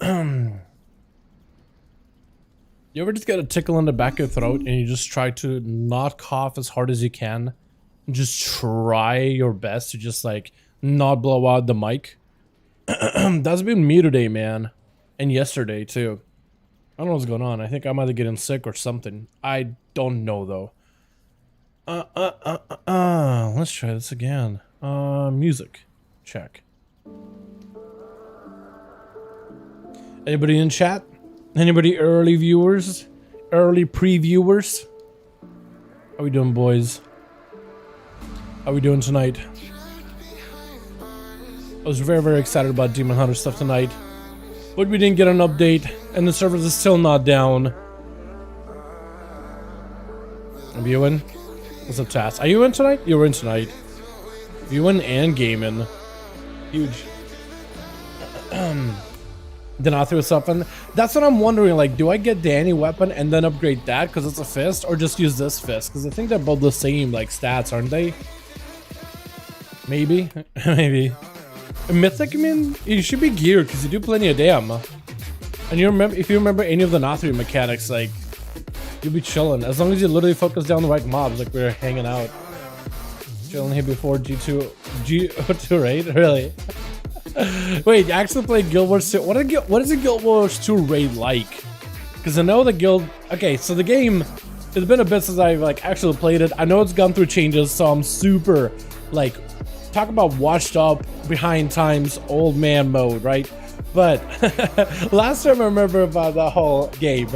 You ever just get a tickle in the back of your throat and you just try to not cough as hard as you can? Just try your best to just like not blow out the mic. That's been me today, man. And yesterday too. I don't know what's going on. I think I'm either getting sick or something. I don't know though. Let's try this again. Music. Check. Anybody in chat? Anybody early viewers? Early previewers? How we doing, boys? How we doing tonight? I was very, very excited about Demon Hunter stuff tonight, but we didn't get an update, and the servers is still not down. Are you in? What's up, Tass? Are you in tonight? You're in tonight. Viewing and gaming. Huge. The NATRHIA something. That's what I'm wondering. Like, do I get the any weapon and then upgrade that because it's a fist, or just use this fist? Because I think they're both the same like stats, aren't they? Maybe, maybe. Mythic, I mean, you should be geared because you do plenty of damn. And you remember, if you remember any of the NATRHIA mechanics, like you'll be chilling as long as you literally focus down the right mobs. Like we're hanging out, chilling here before G2 raid. Really? Wait, you actually played Guild Wars 2? What is a Guild Wars 2 raid like? Because I know the guild. Okay, so the game. It's been a bit since I've like actually played it. I know it's gone through changes, so I'm super like. Talk about washed up, behind times, old man mode, right? But last time I remember about the whole game,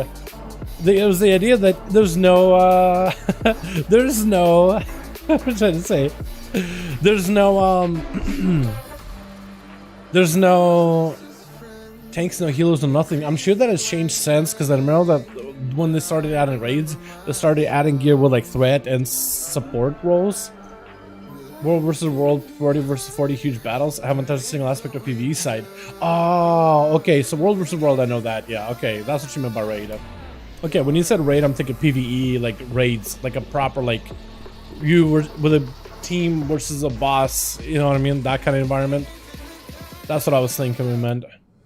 it was the idea that there's no, there's no, what am I trying to say? There's no, there's no tanks, no healers, no nothing. I'm sure that has changed since, because I remember that when they started adding raids, they started adding gear with like threat and support roles. World versus world, 40 versus 40 huge battles. I haven't touched a single aspect of PvE side. Oh, okay. So world versus world, I know that. Yeah, okay. That's what you meant by raid. Okay, when you said raid, I'm thinking PvE, like raids, like a proper, like you were with a team versus a boss. You know what I mean? That kind of environment. That's what I was thinking we meant.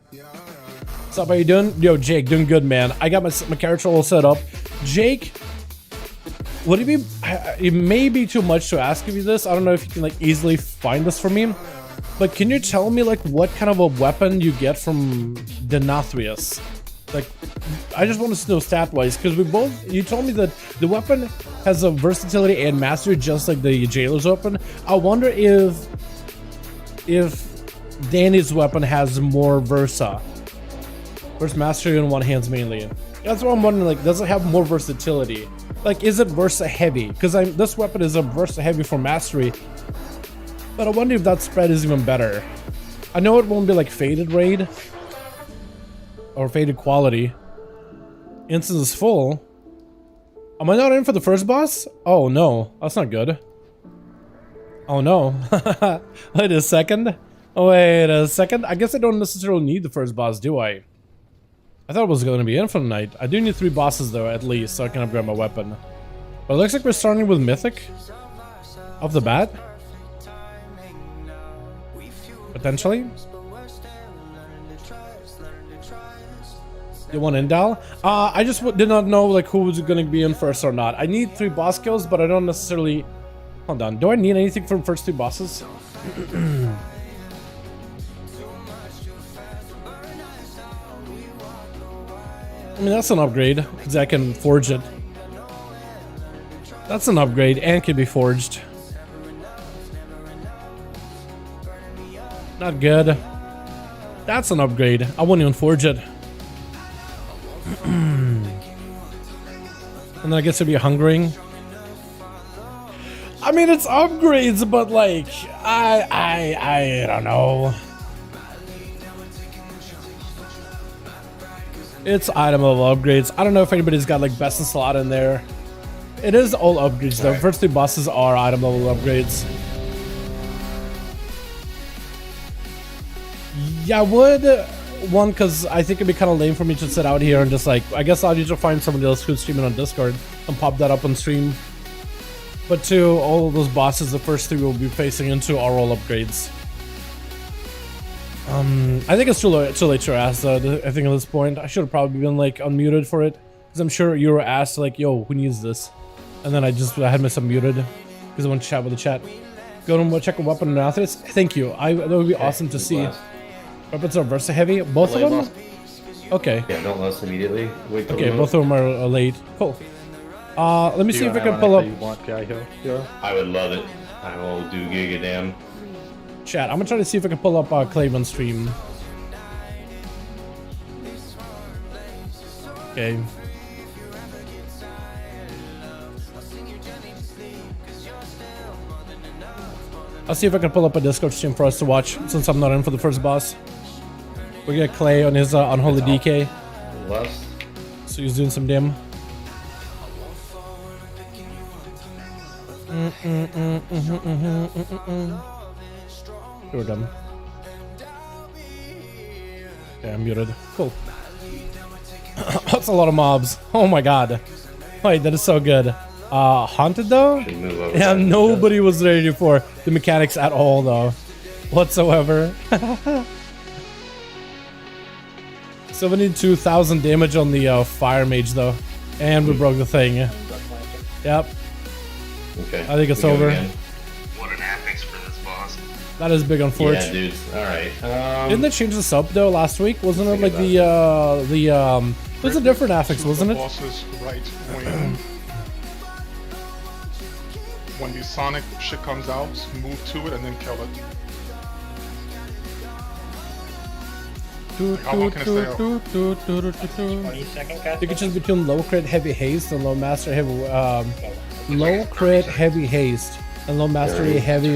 What's up? How you doing? Yo, Jake, doing good, man. I got my character all set up. Jake. Would it be, it may be too much to ask of you this. I don't know if you can like easily find this for me, but can you tell me like what kind of a weapon you get from the NATRHIAs? Like, I just want to know stat wise, because you told me that the weapon has a versatility and mastery just like the jailer's weapon. I wonder if Danny's weapon has more versa. Versus mastery on one hands mainly. That's what I'm wondering, like, does it have more versatility? Like, is it Versa heavy? Because this weapon is a Versa heavy for mastery. But I wonder if that spread is even better. I know it won't be like Fated raid. Or Fated quality. Instance is full. Am I not in for the first boss? Oh no, that's not good. Oh no. Wait a second. Wait a second. I guess I don't necessarily need the first boss, do I? I thought it was going to be infinite night. I do need 3 bosses though, at least, so I can upgrade my weapon. But it looks like we're starting with Mythic. Off the bat. Potentially. You want Indal? I just did not know like who was going to be in first or not. I need 3 boss kills, but I don't necessarily... Hold on. Do I need anything from first 2 bosses? I mean, that's an upgrade, because I can forge it. That's an upgrade, and can be forged. Not good. That's an upgrade. I wouldn't even forge it. And then I guess it'd be hungering. I mean, it's upgrades, but like, I don't know. It's item level upgrades. I don't know if anybody's got like best in slot in there. It is all upgrades though. First 2 bosses are item level upgrades. Yeah, I would. One, because I think it'd be kind of lame for me to sit out here and just like, I guess I'll need to find somebody else who's streaming on Discord and pop that up on stream. But 2, all of those bosses, the first 3 we'll be facing into are all upgrades. I think it's too late to ask though. I think at this point I should have probably been like unmuted for it, because I'm sure you were asked like, "Yo, who needs this?" And then I had myself muted because I want to chat with the chat. Go to check a weapon and outfits. Thank you. That would be awesome to see. Weapons are versa heavy. Both of them. Okay. Yeah, don't lost immediately. Wait Okay, both of them are late. Cool. Let me see if I can pull up. I would love it. I will do giga damn. Chat. I'm gonna try to see if I can pull up Clayman stream. Okay. I'll see if I can pull up a Discord stream for us to watch, since I'm not in for the first boss. We got Clay on his unholy DK. Left. So he's doing some dim. You're dumb. Okay, I'm muted. Cool. That's a lot of mobs. Oh my god. Wait, that is so good. Haunted though? Yeah, nobody was ready for the mechanics at all though. Whatsoever. 72,000 damage on the fire mage though. And we broke the thing. Yep. Okay. I think it's over. What an affix for this boss. That is big on Forge. Yeah, dude. Alright. Didn't they change the sub though last week? Wasn't it like it was a different affix, wasn't it? Bosses right when the sonic shit comes out, move to it and then kill it. How long can it stay out? 20 second cast. You can choose between low crit heavy haste and low mastery heavy low crit heavy haste and low mastery heavy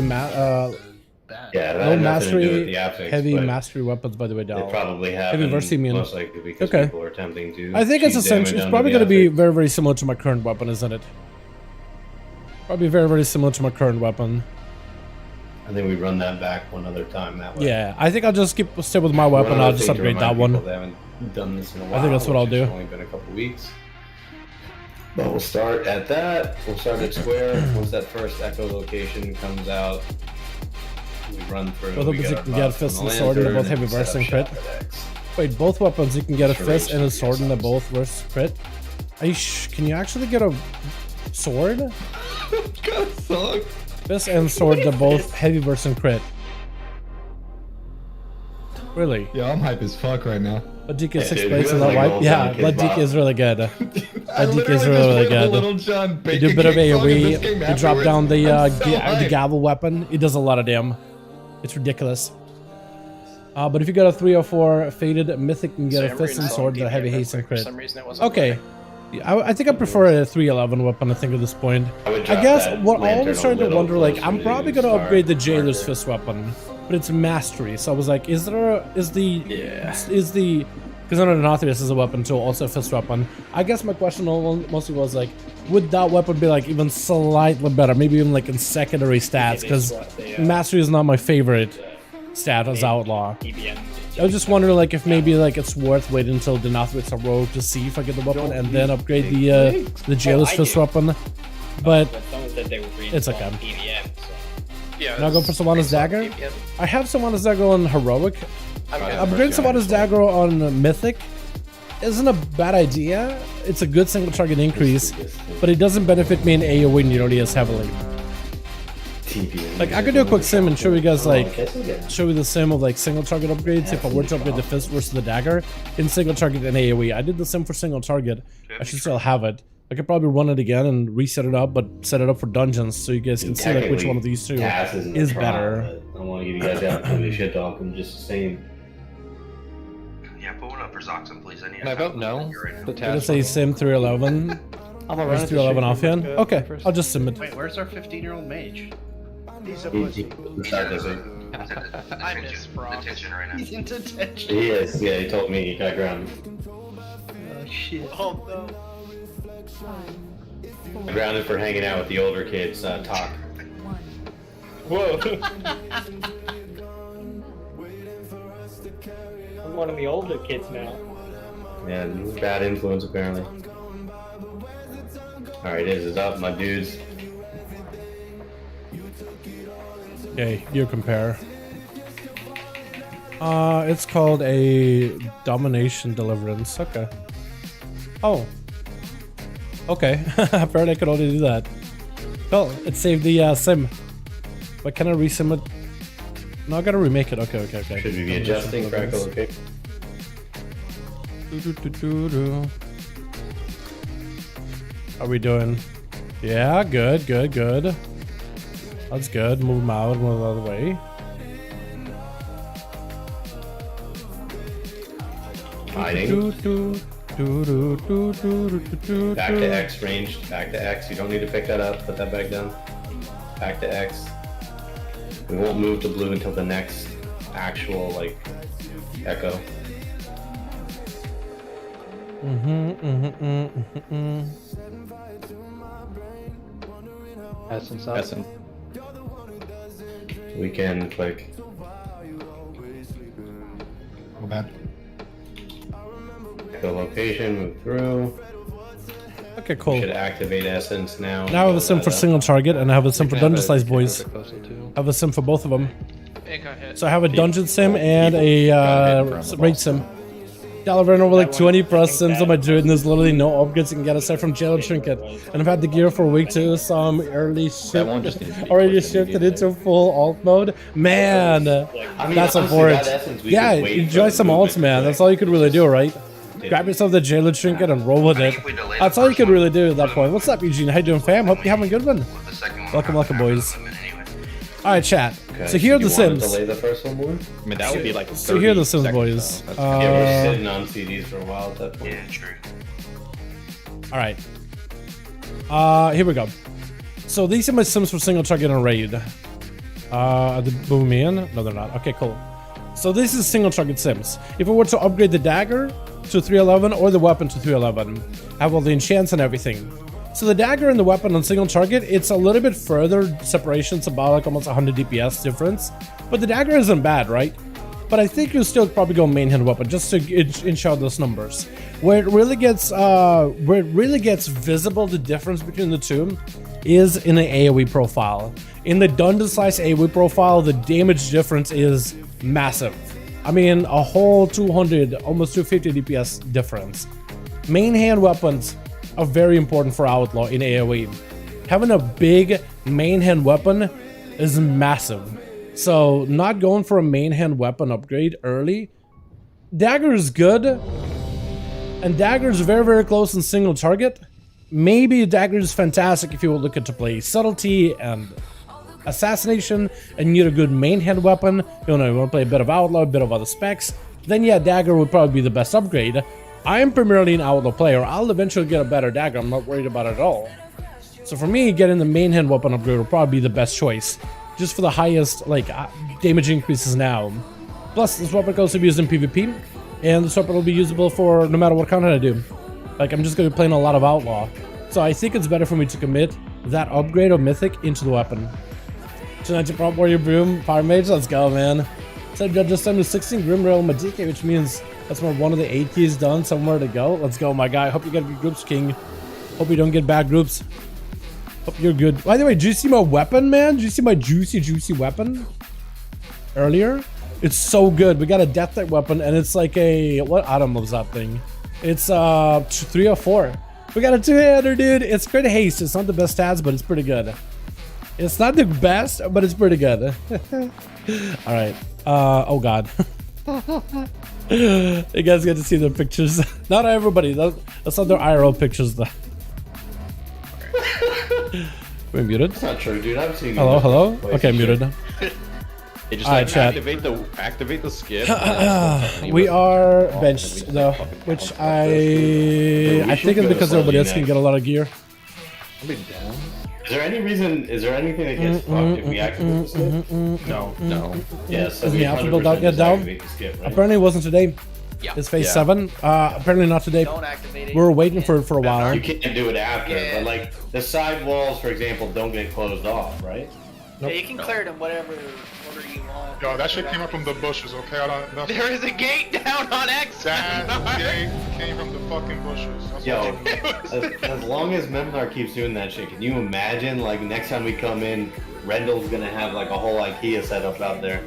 yeah, low mastery affix, heavy mastery weapons, by the way, They Dal. probably have Heavy versus immune. most likely because Okay. people are attempting to. I think it's cheat essentially damage it's probably onto going the to be affix. very, very similar to my current weapon, isn't it? Probably very, very similar to my current weapon. I think we run that back one other time that way. Yeah, I think I'll just stay with my weapon. One I'll other just thing to upgrade that remind one. people that haven't done this in a while, I think that's what I'll which do. It's only been a couple weeks. But we'll start at that. We'll start at square. Once that first echo location comes out, we run through. Both we weapons get you our can get a buffs fist on and the sword, and they're both lantern, heavy set versus up and crit. shot decks. Wait, both weapons you can get a Duration fist and a of sword, and they're yourself. both versus crit. Are you can you actually get a sword? Fist and sword, they're both heavy versus and crit. Really? Yeah, I'm hype as fuck right now. But DK is 6 dude, place you in have that like a wipe? whole Yeah, John but Kid DK is really good. I DK is literally really just played good. Little John You Bacon do a bit of Cake song and AoE, this game you drop afterwards. down the I'm so the hyped. gavel weapon, it does a lot of damn. It's ridiculous. But if you got a 304 faded mythic, you can get a fist and sword, the heavy haste and For crit. some reason it wasn't Okay. I think I prefer a 311 weapon, I think, at this point. would I drop guess that what I lantern was a starting to little wonder, like, closer I'm to probably going to start upgrade the Jailer's marker. fist weapon, but it's mastery. So I was like, is the because I know NATRHIA is a weapon too, also a fist weapon. I guess my question mostly was like, would that weapon be like even slightly better, maybe even like in secondary stats? Because mastery is not my favorite stat as outlaw. I was just wondering, like, if maybe like it's worth waiting until the NATRHIA's a rogue to see if I get the weapon and then upgrade the Jailer's fist weapon. But someone said they would read it's okay. PVM, so. Yeah. Now go for Savannah's Dagger. I have Savannah's Dagger on Heroic. Upgrade Savannah's Dagger on Mythic isn't a bad idea. It's a good single target increase, but it doesn't benefit me in AoE nearly as heavily. Like, I could do a quick sim and show you guys, like, show you the sim of like single target upgrades if I were to upgrade the fist versus the dagger in single target and AoE. I did the sim for single target. I should still have it. I could probably run it again and reset it up, but set it up for dungeons so you guys can see like which one of these two is better. I don't want to get you guys out and shit talk. I'm just saying. Yeah, put one up for Zoxum, please. I need Can I vote no? The Did I task say sim 311? I'm gonna Where's 311 offhand? Okay, I'll just sim it. Wait, where's our 15-year-old mage? He's a He- pussy. he started this. I miss Brock. Detention right now. He's in detention. He is. Yeah, he told me he got grounded. Oh shit. Oh no. Grounded for hanging out with the older kids. Talk. Whoa. I'm one of the older kids now. Yeah, bad influence apparently. Alright, this is up, my dudes. Okay, you compare. It's called a domination deliverance. Okay. Oh. Okay. Apparently I could only do that. Well, it saved the sim. But can I resim it? No, I gotta remake it. Okay. Should we be adjusting for echolocate? How we doing? Yeah, good. That's good. Move them out, move out of the way. Hiding. Back to X range. Back to X. You don't need to pick that up. Put that back down. Back to X. We won't move to blue until the next actual like echo. Essence. We can click. Go bad. Echo location. Move through. Okay, cool. Should activate essence now. Now I have a sim for single target, and I have a sim for dungeon slice boys. I have a sim for both of them. So I have a dungeon sim and a raid sim. Dalaran over like 20 plus sims on my druid, and there's literally no upgrades you can get aside from jail and trinket. And I've had the gear for a week too, so I'm already shifted into full alt mode. Man, I mean, that's a honestly, board. that essence, we Yeah, could wait enjoy for some the alts, movement man. to That's all you could really do, right? Grab yourself the jailer trinket and roll with it. That's all you could really do at that point. What's up, Eugene? How you doing, fam? Hope you're having a good one. Welcome, boys. All right, chat. Okay, So here are the you wanna sims. delay the first one more? I mean, that would be like. So here are the 30 sims, seconds, boys. though. That's Yeah, we're sitting on CDs for a while at that point. Yeah, true. All right. Here we go. So these are my sims for single target and raid. Are they boom in? No, they're not. Okay, cool. So this is single target sims. If I were to upgrade the dagger to 311 or the weapon to 311, have all the enchants and everything. So the dagger and the weapon on single target, it's a little bit further separation. It's about like almost 100 DPS difference. But the dagger isn't bad, right? But I think you'll still probably go main hand weapon just to inch out those numbers. Where it really gets visible, the difference between the two is in the AoE profile. In the dungeon slice AoE profile, the damage difference is massive. I mean, a whole 200, almost 250 DPS difference. Main hand weapons are very important for Outlaw in AoE. Having a big main hand weapon is massive. So not going for a main hand weapon upgrade early. Dagger is good. And dagger is very, very close in single target. Maybe dagger is fantastic if you were looking to play subtlety and assassination and you need a good main hand weapon. You know, you want to play a bit of outlaw, a bit of other specs. Then yeah, dagger would probably be the best upgrade. I am primarily an outlaw player. I'll eventually get a better dagger. I'm not worried about it at all. So for me, getting the main hand weapon upgrade will probably be the best choice. Just for the highest like damage increases now. Plus, this weapon can also be used in PvP. And this weapon will be usable for no matter what content I do. Like, I'm just going to be playing a lot of outlaw. So I think it's better for me to commit that upgrade of Mythic into the weapon. Tonight, prop warrior broom, fire mage, let's go, man. So just time to 16 Grim Rail Madike, which means that's where one of the 8 keys done, somewhere to go. Let's go, my guy. Hope you get good groups, King. Hope you don't get bad groups. Hope you're good. By the way, did you see my weapon, man? Did you see my juicy weapon earlier? It's so good. We got a death type weapon, and it's like a what item was that thing? It's 3 or 4. We got a 2-hander, dude. It's pretty haste. It's not the best stats, but it's pretty good. It's not the best, but it's pretty good. All right. Oh god. You guys get to see the pictures. Not everybody. That's not their IRL pictures, though. We're muted. That's not true, dude. I've seen. Hello. Okay, muted. It just Alright, like chat. activate the skip. We are benched though, which I think it's because everybody else can get a lot of gear. I'll be down. Is there any reason? Is there anything that gets fucked if we activate the skip? No. Yeah, so Isn't we the alpha build out 100% yet just down? activate the skip, right? Apparently it wasn't today. Yeah. It's phase Yeah. 7. Apparently not today. Don't activate it. We were waiting for it for a while. You can't do it after, Yeah. but like the side walls, for example, don't get closed off, right? Yeah, you can clear it in whatever order you want. Yo, that shit came up from the bushes, okay? I don't know. There is a gate down on X. That gate came from the fucking bushes. That's Yo, what as long as Memnar keeps doing that shit, can you imagine, like, next time we come in, Rendell's gonna have, like, a whole IKEA setup out there?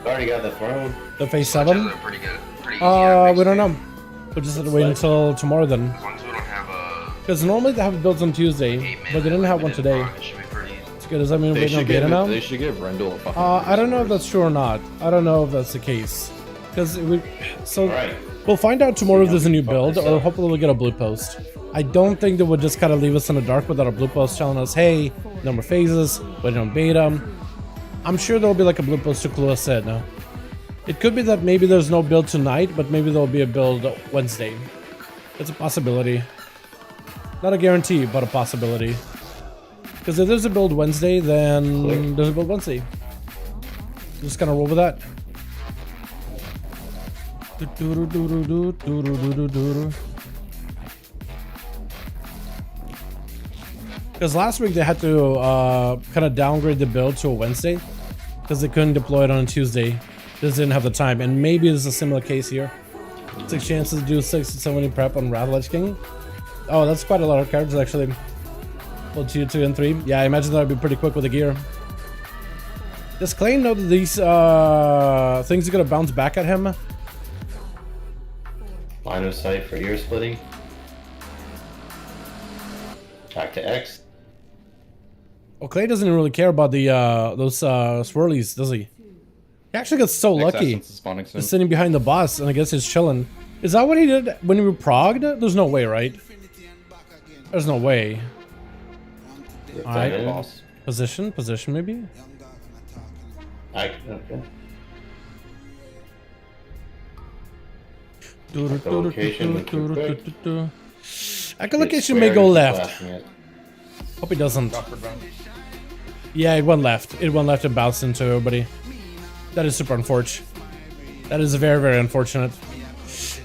Already got the throne. The phase Sludge 7? is a pretty good, pretty easy We don't too. know. We'll just have to wait until tomorrow then. As long as we don't have a Because normally they have builds on Tuesday, 8-minute but they didn't have one limited today. run, it should be pretty easy. It's good. Does that mean They we're waiting on should, beta now? they should give Rendell a fucking. I don't know if that's true or not. I don't know if that's the case. Because so Alright. we'll find out tomorrow if there's a new build, or hopefully we'll get a blue post. I don't think they would just kind of leave us in the dark without a blue post telling us, hey, no more phases, waiting on beta. I'm sure there'll be like a blue post to clue us in. It could be that maybe there's no build tonight, but maybe there'll be a build Wednesday. It's a possibility. Not a guarantee, but a possibility. Because if there's a build Wednesday, then there's a build Wednesday. Just kind of roll with that. Because last week they had to kind of downgrade the build to a Wednesday because they couldn't deploy it on a Tuesday. Just didn't have the time, and maybe there's a similar case here. 6 chances to do 6 to 70 prep on Lich King. Oh, that's quite a lot of cards actually. Well, 2, 2, and 3. Yeah, I imagine that would be pretty quick with the gear. Does Clay know that these things are gonna bounce back at him? Line of sight for ear splitting. Back to X. Well, Clay doesn't really care about the those swirlies, does he? He actually gets so lucky. Just sitting behind the boss, and I guess he's chilling. Is that what he did when he were progged? There's no way, right? There's no way. Alright. Position maybe? Okay. Echolocation may go left. Hope he doesn't. Yeah, it went left. It went left and bounced into everybody. That is super unfortunate. That is very, very unfortunate.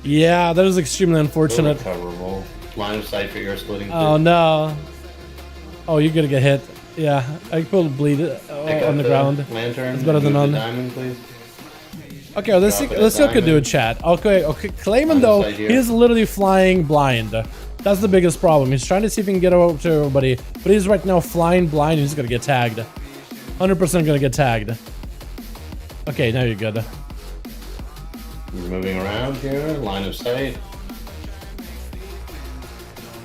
Yeah, that is extremely unfortunate. Recoverable. Line of sight for ear splitting. Oh no. Oh, you're gonna get hit. Yeah, I could bleed on the ground. Lantern. It's better than Move the none. diamond, please. Okay, let's see what we could do in chat. Okay, Clayman though, he's literally flying blind. That's the biggest problem. He's trying to see if he can get over to everybody, but he's right now flying blind and he's gonna get tagged. 100% gonna get tagged. Okay, now you're good. You're moving around here. Line of sight.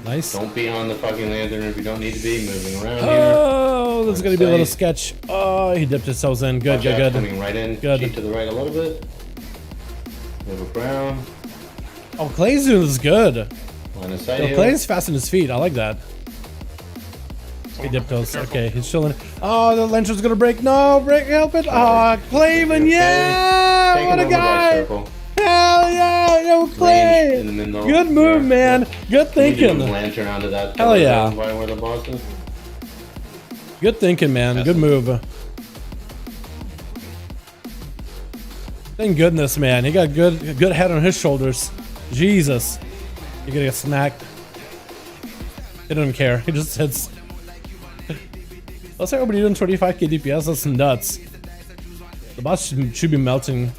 Nice. Don't be on the fucking lantern if you don't need to be. Moving around here. Oh, this is gonna be a little sketch. Oh, he dipped his toes in. Good, Watch out, good. Coming right in. Good. Cheat to the right a little bit. Move around. Oh, Clay's doing this good. Line of sight Yo, here. Clay's fast in his feet. I like that. He dipped toes. Okay, he's chilling. Oh, the lantern's gonna break. No, break, help it. Oh, Clayman, yeah! Taking What a over that guy! circle. Hell yeah! Yo, Clay! Range in the middle. Good move, Here. man. Good We need to thinking. move lantern onto that. Hell yeah. By where the boss is. Good thinking, man. Good move. Thank goodness, man. He got good head on his shoulders. Jesus. You're gonna get smacked. He doesn't care. He just hits. Let's say everybody doing 25k DPS. That's nuts. The boss should be melting.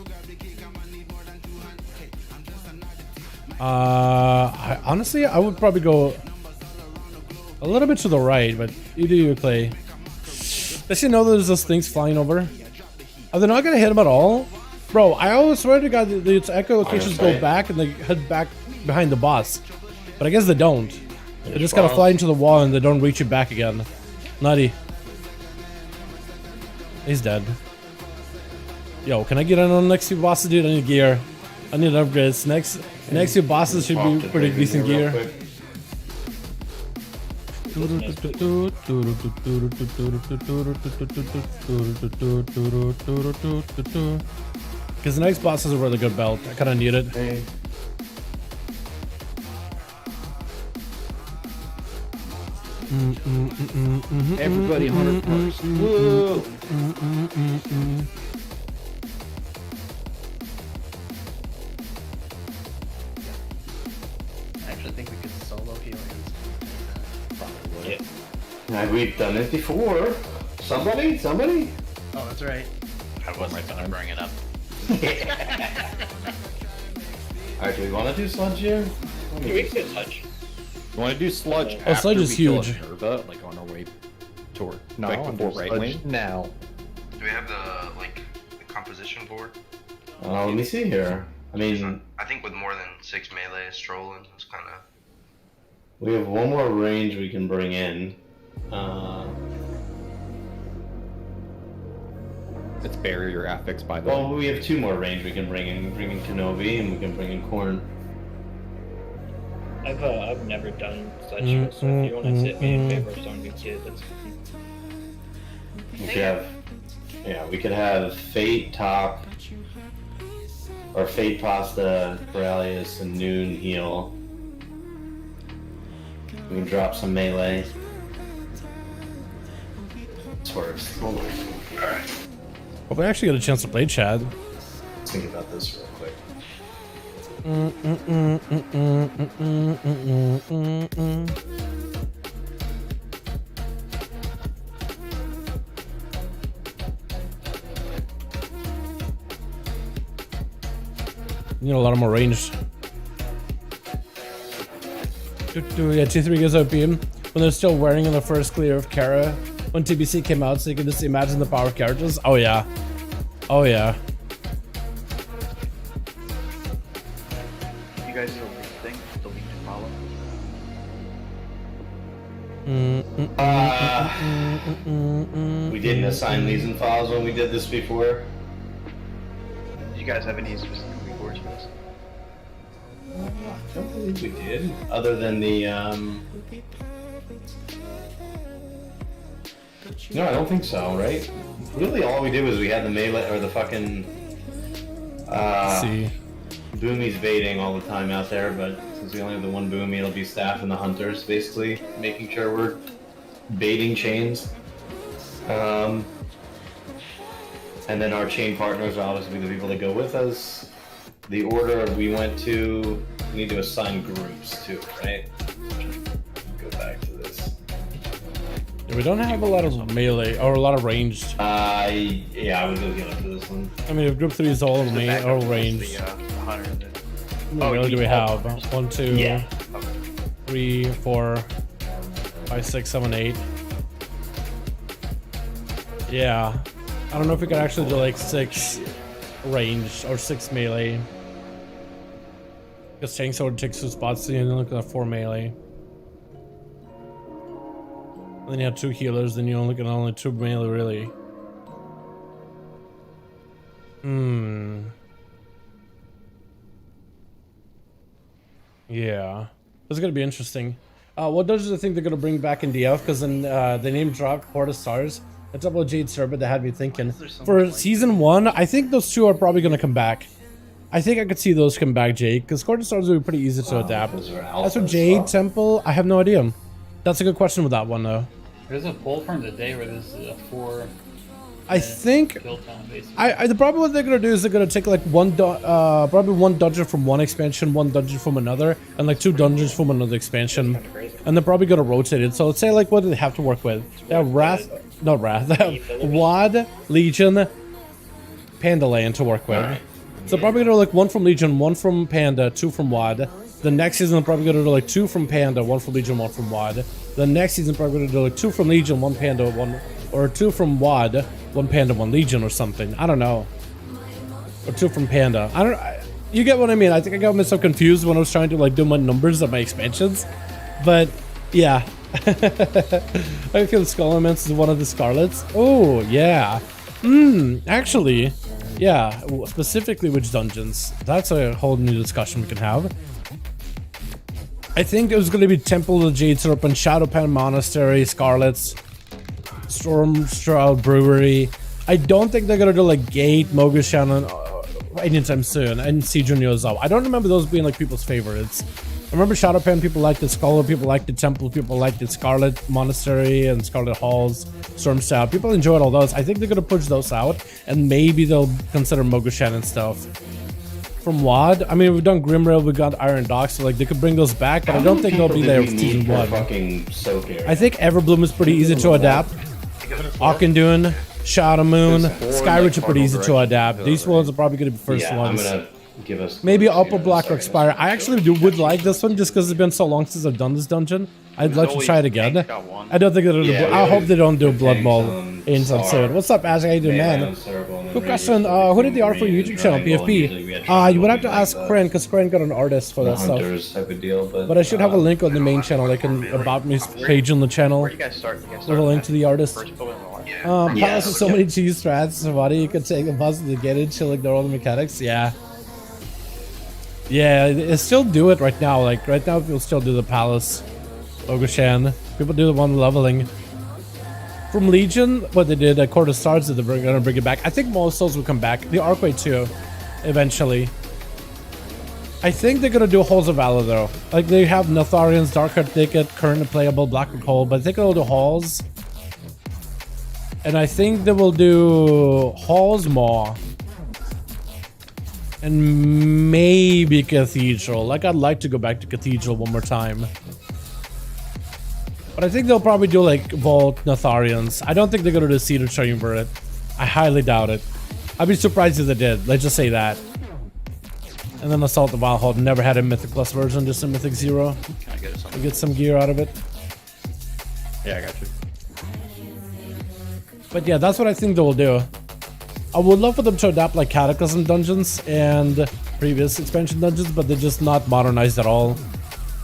Honestly, I would probably go a little bit to the right, but you do your Clay. Does you know there's those things flying over? Are they not gonna hit him at all? Bro, I always swear to God the echo locations go back and they head back behind the boss. But I guess they don't. They just kind of fly into the wall and they don't reach it back again. Nutty. He's dead. Yo, can I get in on the next few bosses, dude? I need gear. I need upgrades. Next few bosses should be pretty decent gear. Because the next boss is a really good belt. I kind of need it. Hey. Everybody 100 points. Whoa. I actually think we could solo Helios. Probably. We've done it before. Somebody? Oh, that's right. I wasn't gonna bring it up. Alright, do we want to do sludge here? We can touch. You want to do sludge? Oh, sludge after is we kill a huge. Nerva, like on our way toward. No, like I want before to right sludge wing. now. Do we have the composition on board? Let me see here. I mean, I think with more than 6 melee strolling, it's kind of. we have one more range we can bring in. It's barrier affix, by the Well, way. we have 2 more range we can bring in. We can bring in Kenobi and we can bring in Korn. I've never done such, so if you want to sit me in favor of some good kid, that's fine. We could have, yeah, we could have Fate top, or Fate Pasta, Corellius, and Noon heal. We can drop some melee. Swerves. Hold on. Alright. Hope I actually get a chance to play Chad. Let's think about this real quick. You need a lot more range. Yeah, T3 goes OPM when they're still wearing in the first clear of Kara when TBC came out, so you can just imagine the power of characters. Oh yeah. Oh yeah. You guys know the thing? Delete and follow. We didn't assign these and files when we did this before. Do you guys have any specific rewards for this? I don't believe we did. Other than the, No, I don't think so, right? Really all we did was we had the melee, or the fucking, See. Boomies baiting all the time out there, but since we only have the one Boomy, it'll be staff and the hunters, basically, making sure we're baiting chains. And then our chain partners will obviously be the people that go with us. The order we went to, we need to assign groups too, right? Go back to this. Yeah, we don't have a lot of melee or a lot of ranged. Yeah, I would go get up to this one. I mean, if group 3 is all ranged. The hunter and the... How many do we have? 1, 2, Yeah. 3, 4, 5, 6, 7, 8. Yeah. I don't know if we could actually do like 6 range or 6 melee. Because tank sword takes 2 spots, so you only look at 4 melee. And then you have 2 healers, then you only get only 2 melee really. Yeah. This is gonna be interesting. What does I think they're gonna bring back in DF? Because then they name dropped Port of Stars. A double Jade Serpent that had me thinking. For season 1, I think those 2 are probably gonna come back. I think I could see those come back, Jade, because Court of Stars would be pretty easy to adapt. Those are As for alphas. Jade Temple, I have no idea. That's a good question with that one though. There's a poll from today where there's 4 I think kill time basically. the problem what they're gonna do is they're gonna take like probably one dungeon from one expansion, one dungeon from another, and like 2 dungeons from another expansion, and they're probably gonna rotate it. So let's say like what do they have to work with? They have WAD, Legion, Panda Land to work with. Alright. So probably gonna do like 1 from Legion, 1 from Panda, 2 from WAD. The next season probably gonna do like 2 from Panda, 1 from Legion, 1 from WAD. The next season probably gonna do like 2 from Legion, 1 Panda, 1, or 2 from WAD, 1 Panda, 1 Legion or something. I don't know. Or 2 from Panda. You get what I mean. I think I got myself confused when I was trying to like do my numbers of my expansions. But yeah. I feel Skull Elements is one of the Scarlets. Oh yeah. Actually, yeah. Specifically which dungeons. That's a whole new discussion we can have. I think it was going to be Temple of the Jade Serpent, Shadowpan Monastery, Scarlets, Stormstroud Brewery. I don't think they're going to do like Gate, Mogushan anytime soon, and Siege and Yozawa. I don't remember those being like people's favorites. I remember Shadowpan, people liked it, Scholar, people liked it, Temple, people liked it, Scarlet Monastery and Scarlet Halls, Stormstroud. People enjoyed all those. I think they're going to push those out, and maybe they'll consider Mogushan and stuff. From WAD, I mean, we've done Grimrail, we got Iron Dock, so like they could bring those back, but I don't think they'll be there for season 1. Fucking soak area. I think Everbloom is pretty easy to adapt. Aukendune, Shadow Moon, Skyridge are pretty easy to adapt. These ones are probably going to be first Yeah, ones. I'm gonna give us Maybe clues Upper here. Black or Sorry. Expire. I actually would like this one just because it's been so long since I've done this dungeon. I'd There's like to always try it again. Tank got one. I don't think they'll do. Yeah, I hope they don't do Blood Tanks Maul on in Star, Sunset. What's up, Ash? How you doing, Melee man? on Cerebral, and then Good Radius question. with Who did the art for Green YouTube channel? Triangle, and usually we PFP. had You would have to Triangle ask like Kren, because Kren got an artist for the that stuff. Hunters type of deal, But I should have a link on the main channel, like an About Me page on the channel, Where do you guys start? You guys with start a link at to the artist. first pillar in the line? Yeah. Palace with so many cheese strats, somebody you could take the bus to get it, she'll ignore all the mechanics. Yeah. Yeah, they still do it right now. Like, right now, people still do the Palace. Ogoshan. People do the one leveling. From Legion, what they did, Court of Stars, they're gonna bring it back. I think most souls will come back. The Archway too, eventually. I think they're gonna do Halls of Valor though. Like, they have Natharians, Darkheart Thicket, currently playable, Blackrock Hole, but I think they'll do Halls. And I think they will do Halls more. And maybe Cathedral. Like, I'd like to go back to Cathedral one more time. But I think they'll probably do like Vault Natharians. I don't think they're gonna do Cedar Chamber it. I highly doubt it. I'd be surprised if they did. Let's just say that. And then Assault the Wild Hold. Never had a Mythic Plus version, just a Mythic 0. Can I get it? We get some gear out of it. Yeah, I got you. But yeah, that's what I think they will do. I would love for them to adapt like Cataclysm dungeons and previous expansion dungeons, but they're just not modernized at all.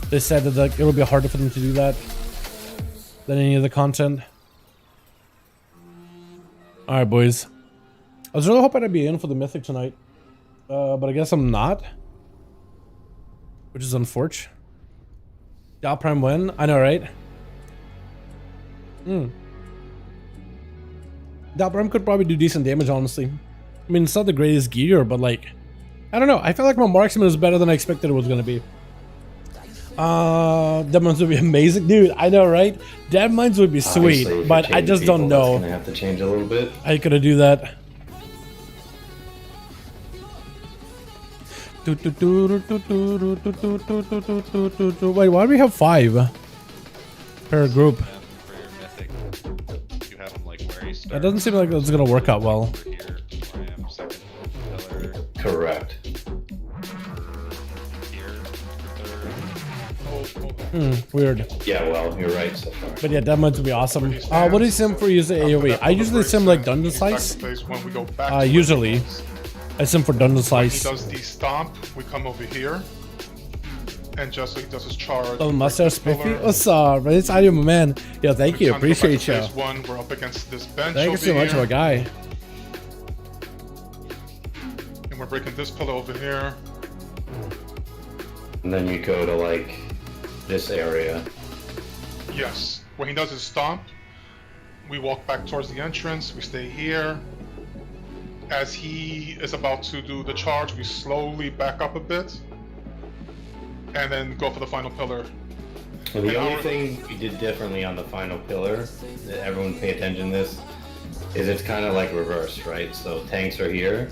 They said that like, it'll be harder for them to do that than any of the content. Alright, boys. I was really hoping I'd be in for the Mythic tonight. But I guess I'm not. Which is unfortunate. Dal Prime win? I know, right? Dal Prime could probably do decent damage, honestly. I mean, it's not the greatest gear, but like... I don't know. I feel like my marksman is better than I expected it was going to be. Dead Mines would be amazing. Dude, I know, right? Dead Mines would be sweet, Obviously, if but you I change just people, don't that's know. gonna have to change a little bit. How you gonna do that? Wait, why do we have 5 per group? For your mythic, you have them like where you start. That doesn't seem like it's gonna work out well. Over here, where I am, second pillar. Correct. Here, Weird. Yeah, well, you're right so far. But yeah, that might be awesome. What do you sim for using AoE? I usually sim like Dungeon Slice. When we go back to Usually. I sim for Dungeon he Slice. does the stomp, we come over here. And just so he does his charge. Oh, Mustache Spiffy? What's up? It's Audio, my man. Yeah, thank you. Appreciate you. One, we're up against this bench. Thank you so much, my guy. And we're breaking this pillar over here. And then you go to like this area. Yes. When he does his stomp, we walk back towards the entrance. We stay here. As he is about to do the charge, we slowly back up a bit. And then go for the final pillar. Well, the only thing we did differently on the final pillar, that everyone pay attention to this, is it's kind of like reversed, right? So tanks are here.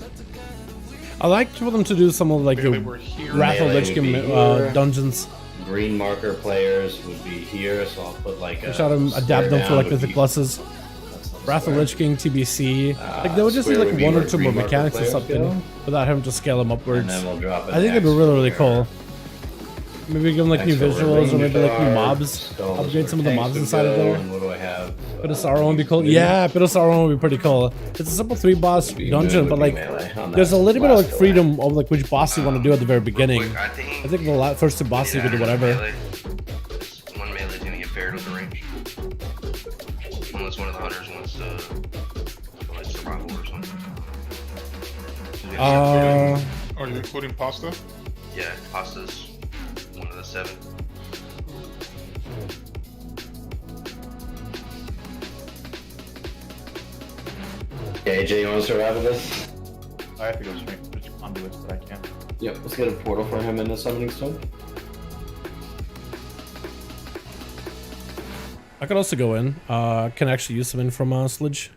I like for them to do some of like the Melee were here. Wrath of Melee Lich would King be here. dungeons. Green marker players would be here, so I'll put like a Try to adapt them for square like down Mythic would be- Pluses. that's not Wrath of square. Lich King, TBC. Like they would just need Square like would be one or where 2 more green marker mechanics or players something go. without having to scale them upwards. And then we'll drop an I think it'd be X really, really here. cool. Maybe give them like new X over visuals or maybe like new range mobs. bar, skulls Upgrade where some of the tanks mobs would inside of go, there. And what do I have? Bit of Sauron would be cool. Yeah, Bit of Sauron would be pretty cool. It's a simple 3-boss Be dungeon, good but with like melee on there's a that little bit of like last freedom of like which boss you want to do at the very beginning. Quick, I I think the first 2 bosses you can do whatever. One melee's gonna get paired with the range. Unless one of the hunters wants to like survival or something. Are you including pasta? Yeah, pasta's one of the 7. Okay, AJ, you want to survive this? I have to go straight to conduits, but I can't. Yep, let's get a portal for him in the summoning stone. I could also go in. Can actually use some in from Sludge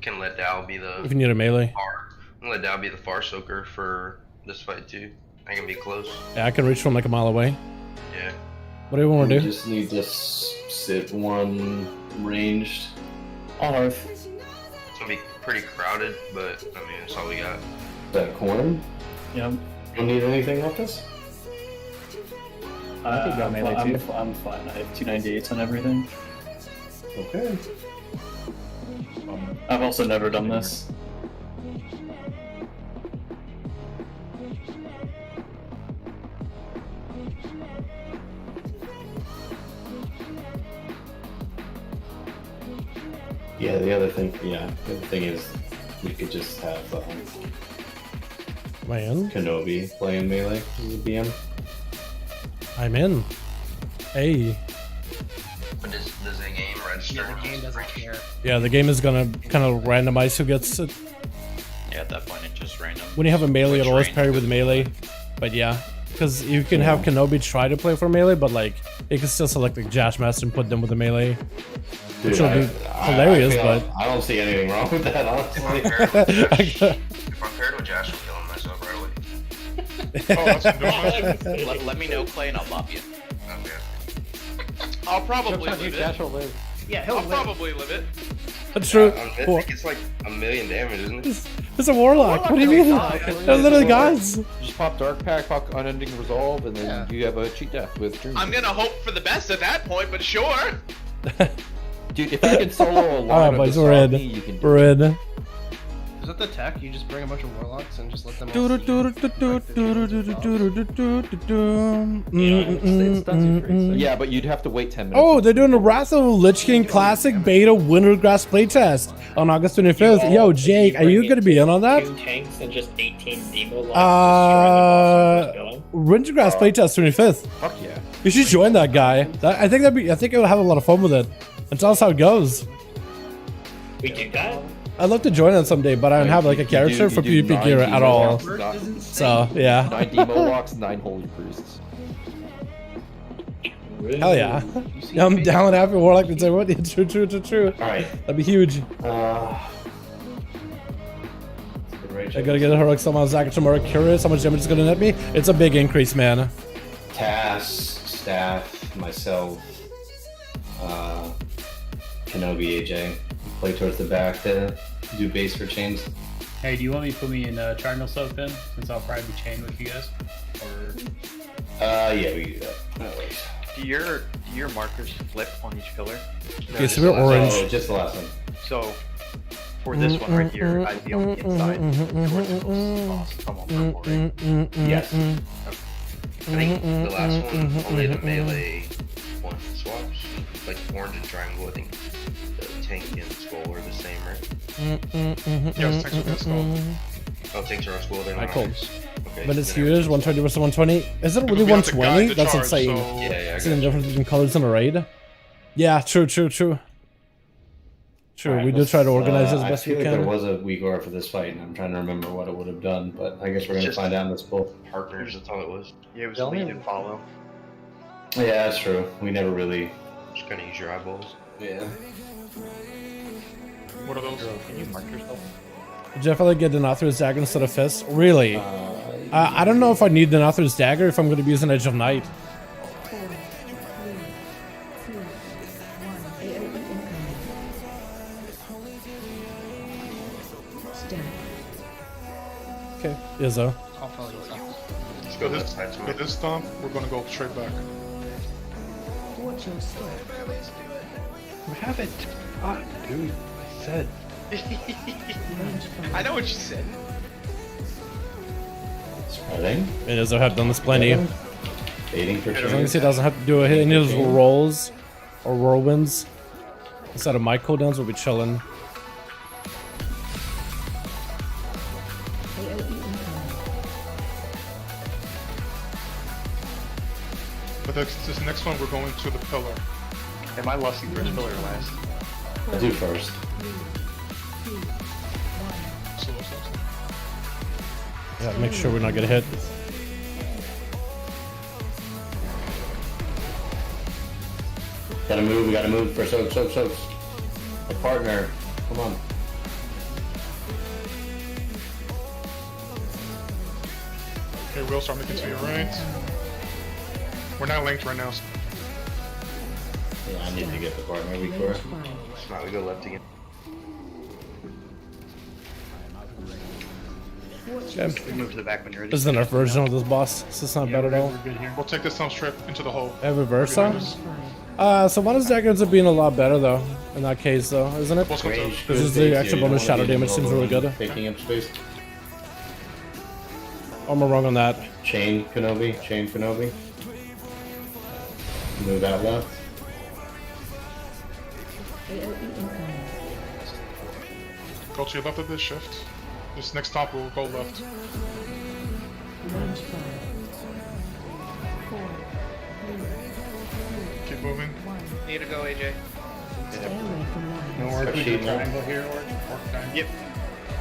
Can let Dow be the if you need a melee. far. I'm gonna let Dow be the far soaker for this fight too. I can be close. Yeah, I can reach from like a mile away. Yeah. What do you want We to do? just need to sit one ranged. On Earth. It's gonna be pretty crowded, but I mean that's all we got. That corn? Yeah. You don't need anything off this? I could go melee too. I'm fine. I have 298s on everything. Okay. I've also never done this. Yeah, the other thing is we could just have Man, Kenobi playing melee as a BM. I'm in. Hey. But does the game register? Yeah, the game doesn't care. Yeah, the game is gonna kind of randomize who gets it. Yeah, at that point it's just random. When you have a melee, Which it'll always range parry goes with melee. But yeah, because you can have Kenobi try to play for melee, but like you can still select like Jash Master and put them with the melee, which will be hilarious. But I don't see anything wrong with that, honestly. If I'm paired with Josh, I'll kill him myself right away. Oh, that's been Let me know, Clay, and I'll lop you. Okay. I'll probably live it. Yeah, he'll I'll live. probably live it. that's true. On Mythic, it's like 1,000,000 damage, isn't it? It's a warlock. What do you mean? They're literally gods. Just pop Dark Pack, pop Unending Resolve, and then you have a cheat death with Dream. I'm gonna hope for the best at that point, but sure. Dude, if I can solo a lot Alright, of boys, the we're in. Soggy, you can do We're it. in. Is that the tech? You just bring a bunch of warlocks and just let them all Yeah, but you'd have to wait 10 minutes. Oh, they're doing the Wrath of the Lich King Classic Beta Wintergrasp playtest on August 25th. Yo, Jake, are you gonna be in on that? 2 tanks and just 18 demo locks going. Wintergrasp playtest 25th. Fuck yeah. You should join that guy. I think I think you'll have a lot of fun with it. And tell us how it goes. We do that? I'd love to join it someday, but I don't have like a character for PvP gear at all. So yeah. 9 demo locks, 9 holy priests. Hell yeah. Yeah, I'm down and happy Warlock can say what? Yeah, true. Alright. That'd be huge. I gotta get a heroic summon Zach tomorrow. Curious how much damage is gonna net me? It's a big increase, man. Cass, Staff, myself, Kenobi, AJ. Play towards the back to do base for chains. Hey, do you want me to put me in Cardinal Soap then? Since I'll probably be chained with you guys? Or... Yeah, we can do that. That works. Do your markers flip on each pillar? Okay, so we're orange. Oh, just the last one. So for this one right here, I'd be on the inside. Yours is close. Come on, purple, right? Yes. I think the last one, only the melee one swaps. Like orange and triangle, I think the tank and skull are the same, right? Yes, thanks for that skull. Oh, tanks are on skull, they're I not cool. ours. Okay, But it's then huge, 120 versus 120. Is it really We have to guide 120? the That's charge, insane. so- Yeah, I See the got you. difference between colors in a raid? Yeah, true. True, Alright, we do try to organize it as I best we feel like can. there was a weak aura for this fight, and I'm trying to remember what it would have done, but I guess we're gonna Just- find out in this poll. Partners, that's all it was. Yeah, it was lead and follow. Yeah, that's true. We never really. Just kind of use your eyeballs. Yeah. What are those? Can you mark yourself? Jeff, I like get the NATRHIA's dagger instead of fist. Really? I don't know if I need the NATRHIA's dagger if I'm going to be using Edge of Night. Okay, Izzo. I'll follow you. Let's go left side to With it. this stomp, we're gonna go straight back. We haven't. Ah, dude. I said. I know what you said. Spreading. And Izzo have done this plenty. As Baiting for long as sure. he doesn't have to do any of his rolls or whirlwinds. Instead of my cooldowns, we'll be chilling. But this next one, we're going to the pillar. Am I lusting first pillar or last? I'll do first. So. Yeah, make sure we're not gonna hit. Gotta move, we gotta move for soaks. A partner. Come on. Okay, we'll start making to your right. We're not linked right now. So Yeah, I need to get the partner before. Now we go left again. Okay. We move to the back when you're ready. This is the nerf version of this boss. This is not bad at all. We're good here. We'll take this time strip into the hole. Have reversa? Behind us. So one is that ends up being a lot better though. In that case though, isn't it? Let's go to Range This is good, the thanks, extra you don't bonus wanna shadow be in the damage seems middle really of good. Taking up space. Oh, am I wrong on that? Chain Kenobi, chain Kenobi. Move out left. Go to your left of this shift. This next stop will go left. Keep moving. Need to go, AJ. No work. We Sheet do now. triangle here or time. Yep.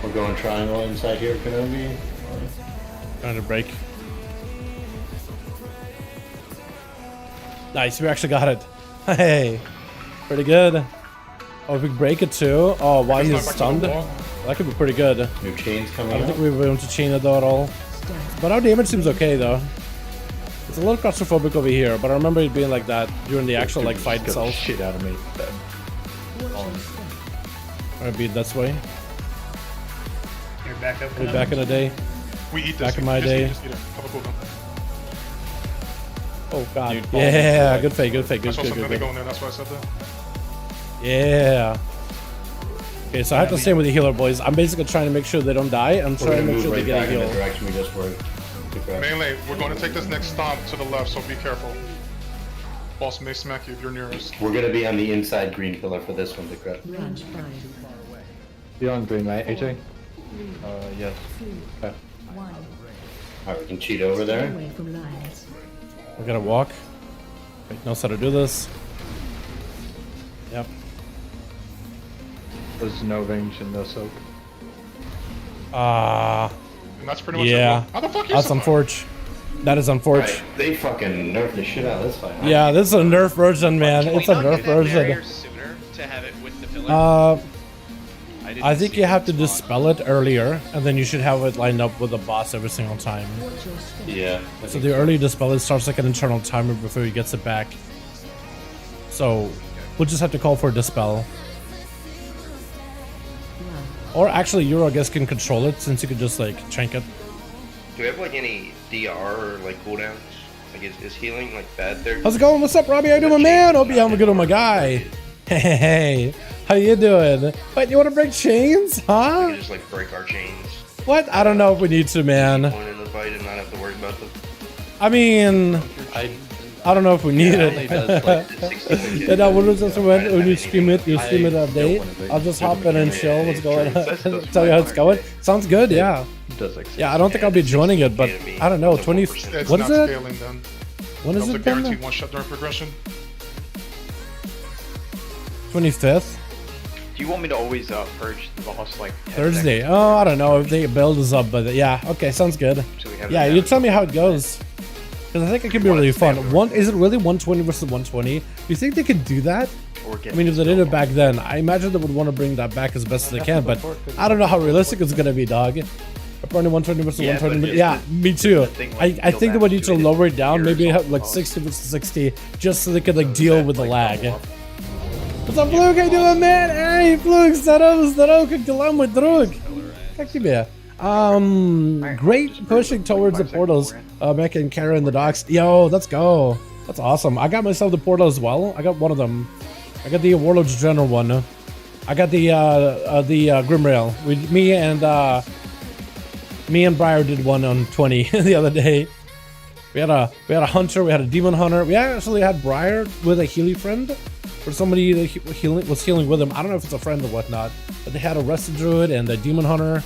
We're going triangle inside here, Kenobi. Trying to break. Nice, we actually got it. Hey, pretty good. Oh, if we break it too. Oh, why It's he's not back to the stunned? wall. That could be pretty good. New chains I coming don't out. think we were able to chain it though at all. But our damage seems okay though. It's a little claustrophobic over here, but I remember it being like that during the actual like fight itself. Shit out of me. Alright, beat this way. You're back up. Way back in the day. We eat this. Back in You my just eat day. it, just eat it. Have a cool one. Oh god. Dude, Yeah, good fake, good fake, I good, saw good, something good, they good. go in there, that's why I said that. Yeah. Okay, so I have to stay with the healer, boys. I'm basically trying to make sure they don't die. I'm We're trying gonna to make move sure they right get a back in the heal. direction we just were. Keep right. Melee, we're going to take this next stop to the left, so be careful. Boss may smack you if you're nearest. We're gonna be on the inside green pillar for this one, Decrep. You on green, right, AJ? Yes. Okay. Alright, we can cheat over there. We're gonna walk. Wait, knows how to do this. Yep. There's no range and no soak. And that's pretty much Yeah. it. How the fuck you That's survive? unfortunate. That is unfortunate. Right, they fucking nerfed the shit out of this fight. Huh? Yeah, this is a nerf version, man. It's a nerf version. sooner to have it with the pillar? I think you have to dispel it earlier, and then you should have it lined up with the boss every single time. Yeah. So the early dispel, it starts like an internal timer before he gets it back. So we'll just have to call for a dispel. Or actually, Euro, I guess, can control it since you could just like chank it. Do we have like any DR or like cooldowns? Like is healing like bad there? How's it going? What's up, Robbie? How you doing, my man? Hope you having good on my guy. Hey, how you doing? What, you want to break chains? We Huh? can just like break our chains. What? I don't know if we need to, man. Point in the fight and not have to worry about them. I mean, I don't know if we need it. Yeah, no, when you stream it, update. I'll just hop in and chill. What's going on? Tell you how it's going. Sounds good, yeah. Yeah, I don't think I'll be joining it, but I don't know. 20. It's What not is it? scaling then. When is That was a it then? guaranteed one shot during progression. 25th? Do you want me to always purge the boss like 10 Thursday. seconds? Oh, I don't know if the build is up, but yeah. Okay, sounds good. So we have Yeah, that. you tell me how it goes. Because I think it could be really fun. Is it really 120 versus 120? Do you think they could do that? Or get I mean, if they did it back then, I imagine they would want to bring that back as best as they can, but I don't know how realistic it's going to be, dog. Apparently 120 versus Yeah, but 120. just Yeah, me too. the thing, I like, think they deal would need to damage to it lower it is down, your maybe have result like 60 versus 60, just so they could like So deal that, with the like, lag. double up. What's up, Luke? How you doing, man? Hey, Luke, здорово, как дела, мой друг? Как тебе? Great pushing towards the portals. Mecca and Kara in the docks. Yo, let's go. That's awesome. I got myself the portal as well. I got one of them. I got the Warlords General one. I got the Grim Rail. Me and Briar did one on 20 the other day. We had a hunter. We had a demon hunter. We actually had Briar with a Healy friend, or somebody that was healing with him. I don't know if it's a friend or whatnot, but they had a rested druid and a demon hunter,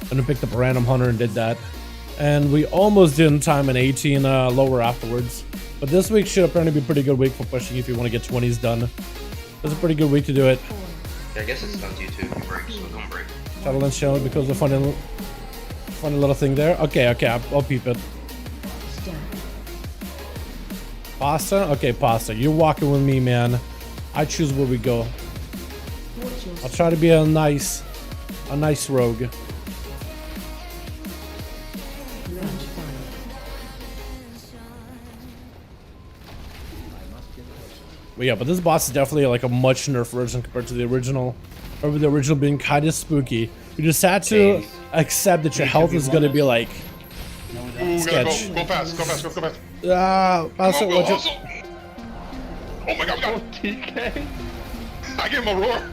and we picked up a random hunter and did that. And we almost did in time an 18 lower afterwards. But this week should apparently be a pretty good week for pushing if you want to get 20s done. It's a pretty good week to do it. Yeah, I guess it stuns you too if you break, so don't break. Shadowlands channel because of the funny little thing there. Okay, I'll peep it. Pasta? Okay, pasta. You're walking with me, man. I choose where we go. I'll try to be a nice rogue. But yeah, but this boss is definitely like a much nerfed version compared to the original. Over the original being kind of spooky. We just had to Except that your health is gonna be like, Ooh, we gotta sketch. go fast, go fast, go fast. also, Go, watch also. it. Oh my god, we got it. TK. I gave him a roar.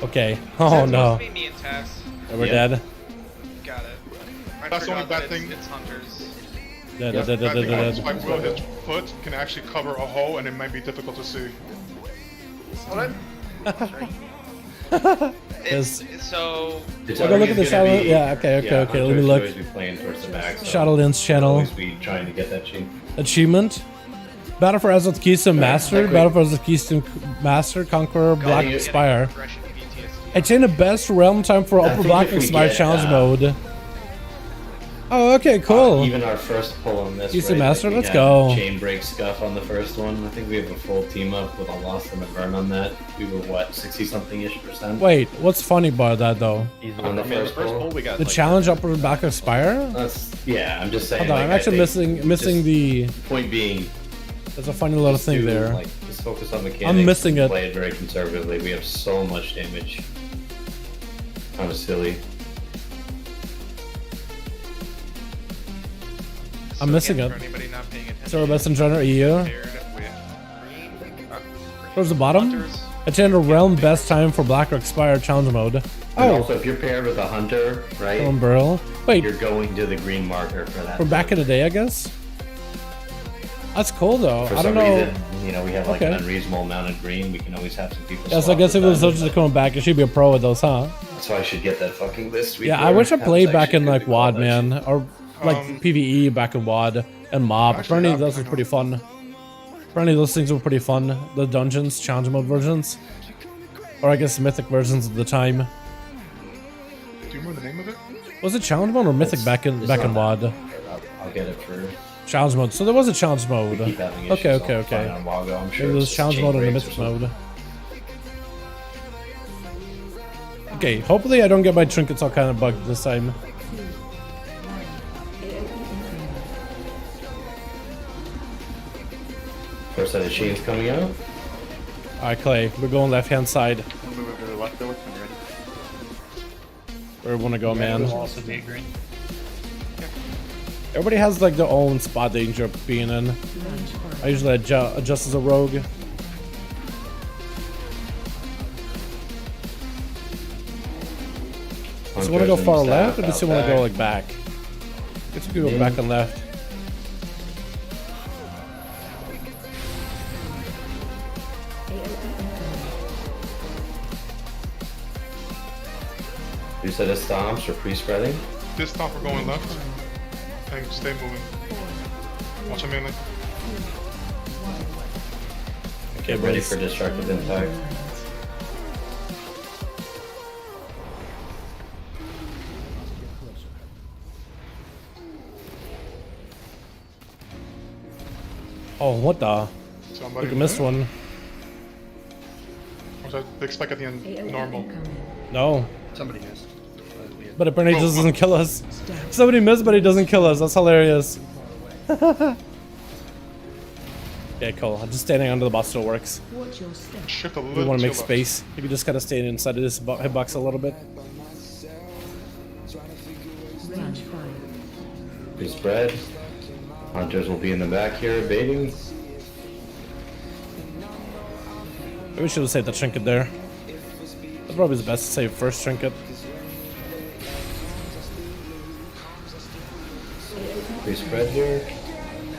Okay. Oh no. Me and Tess. We're dead. Got it. I That's the only forgot bad that thing. It's hunters. Dead, Bad dead, dead, thing dead, is, dead. like, Will, his foot can actually cover a hole and it might be difficult to see. It's, so It's Go look at the always gonna shadow. be- Yeah, okay. Let me Hunters look. Always be playing towards the max. so Shadowlands channel. Always be trying to get that cheat. Achievement. Battle for Azeroth Keystone Master. Battle for Azeroth Keystone Master. Conqueror Black you- Spire. aggression PTSD. Attain the best realm time for I Upper think Black if we Spire get, challenge mode. Oh, okay, cool. Even our first pull on this. Keystone right, Master, we let's had go. Chain break scuff on the first one. I think we have a full team up with a loss and a burn on that. We were what, 60 something ish %? Wait, what's funny about that though? On the first pull. we got The challenge Upper Black Spire? That's yeah. I'm just saying. Hold on, like, I'm I actually think missing just the. point being. There's a funny little thing do, there. Like, just focus on mechanics. I'm missing and it. Play it very conservatively. We have so much damage. Kind of silly. I'm missing it. For anybody not paying attention. So best in general EU. Paired with green. Towards the bottom. Hunters. Attain the realm best time for Blackrock Spire challenge mode. And Oh, also, if you're paired with a hunter, right, Stone Burl. Wait, you're going to the green marker for that. from back in the day, I guess. That's cool though. For I some don't know. reason, you know, we have like Okay. an unreasonable amount of green. We can always have some people. Yeah, so I swap guess if with it was them. just coming back, it should be a pro with those, huh? That's why I should get that fucking list. Yeah, I wish I played back in like WoD, WAD, man, or like PVE back in WoD and Mob. Actually, Apparently, yeah, those were pretty fun. Apparently, those things were pretty fun. The dungeons, challenge mode versions, or I guess mythic versions at the time. Do you remember the name of it? Was it challenge mode or mythic back in WoD? I'll get it for. Challenge mode. So there was a challenge mode. We keep having Okay, issues okay, on okay. On Wago, I'm sure Maybe there's it's challenge chain mode and the breaks or mythic something. mode. Okay, hopefully I don't get my trinkets all kind of bugged this time. First set of chains coming out. Alright, Clay, we're going left hand side. I'll move over to the left door when you're ready. Where we want to go, man. Will also be green. Everybody has like their own spot they enjoy being in. I usually adjust as a rogue. So you want to go Hunters far and left, or staff does you out want to go back. like back? Guess we could go Yeah. back and left. You said it stomps or pre-spreading? This top we're going left. And stay moving. Watch him melee. Get ready for destructive impact. Oh, what the? Somebody Look, I missed one. Was that big spike at the end? Normal. No. Somebody missed. But apparently it just doesn't kill us. Somebody missed, but he doesn't kill us. That's hilarious. Yeah, cool. Just standing under the boss still works. Shift a We little. want to make to your left. space. You can just kind of stay inside of this hitbox a little bit. Pre-spread. Hunters will be in the back here baiting. Maybe we should have saved the trinket there. That's probably the best to save first trinket. Pre-spread here.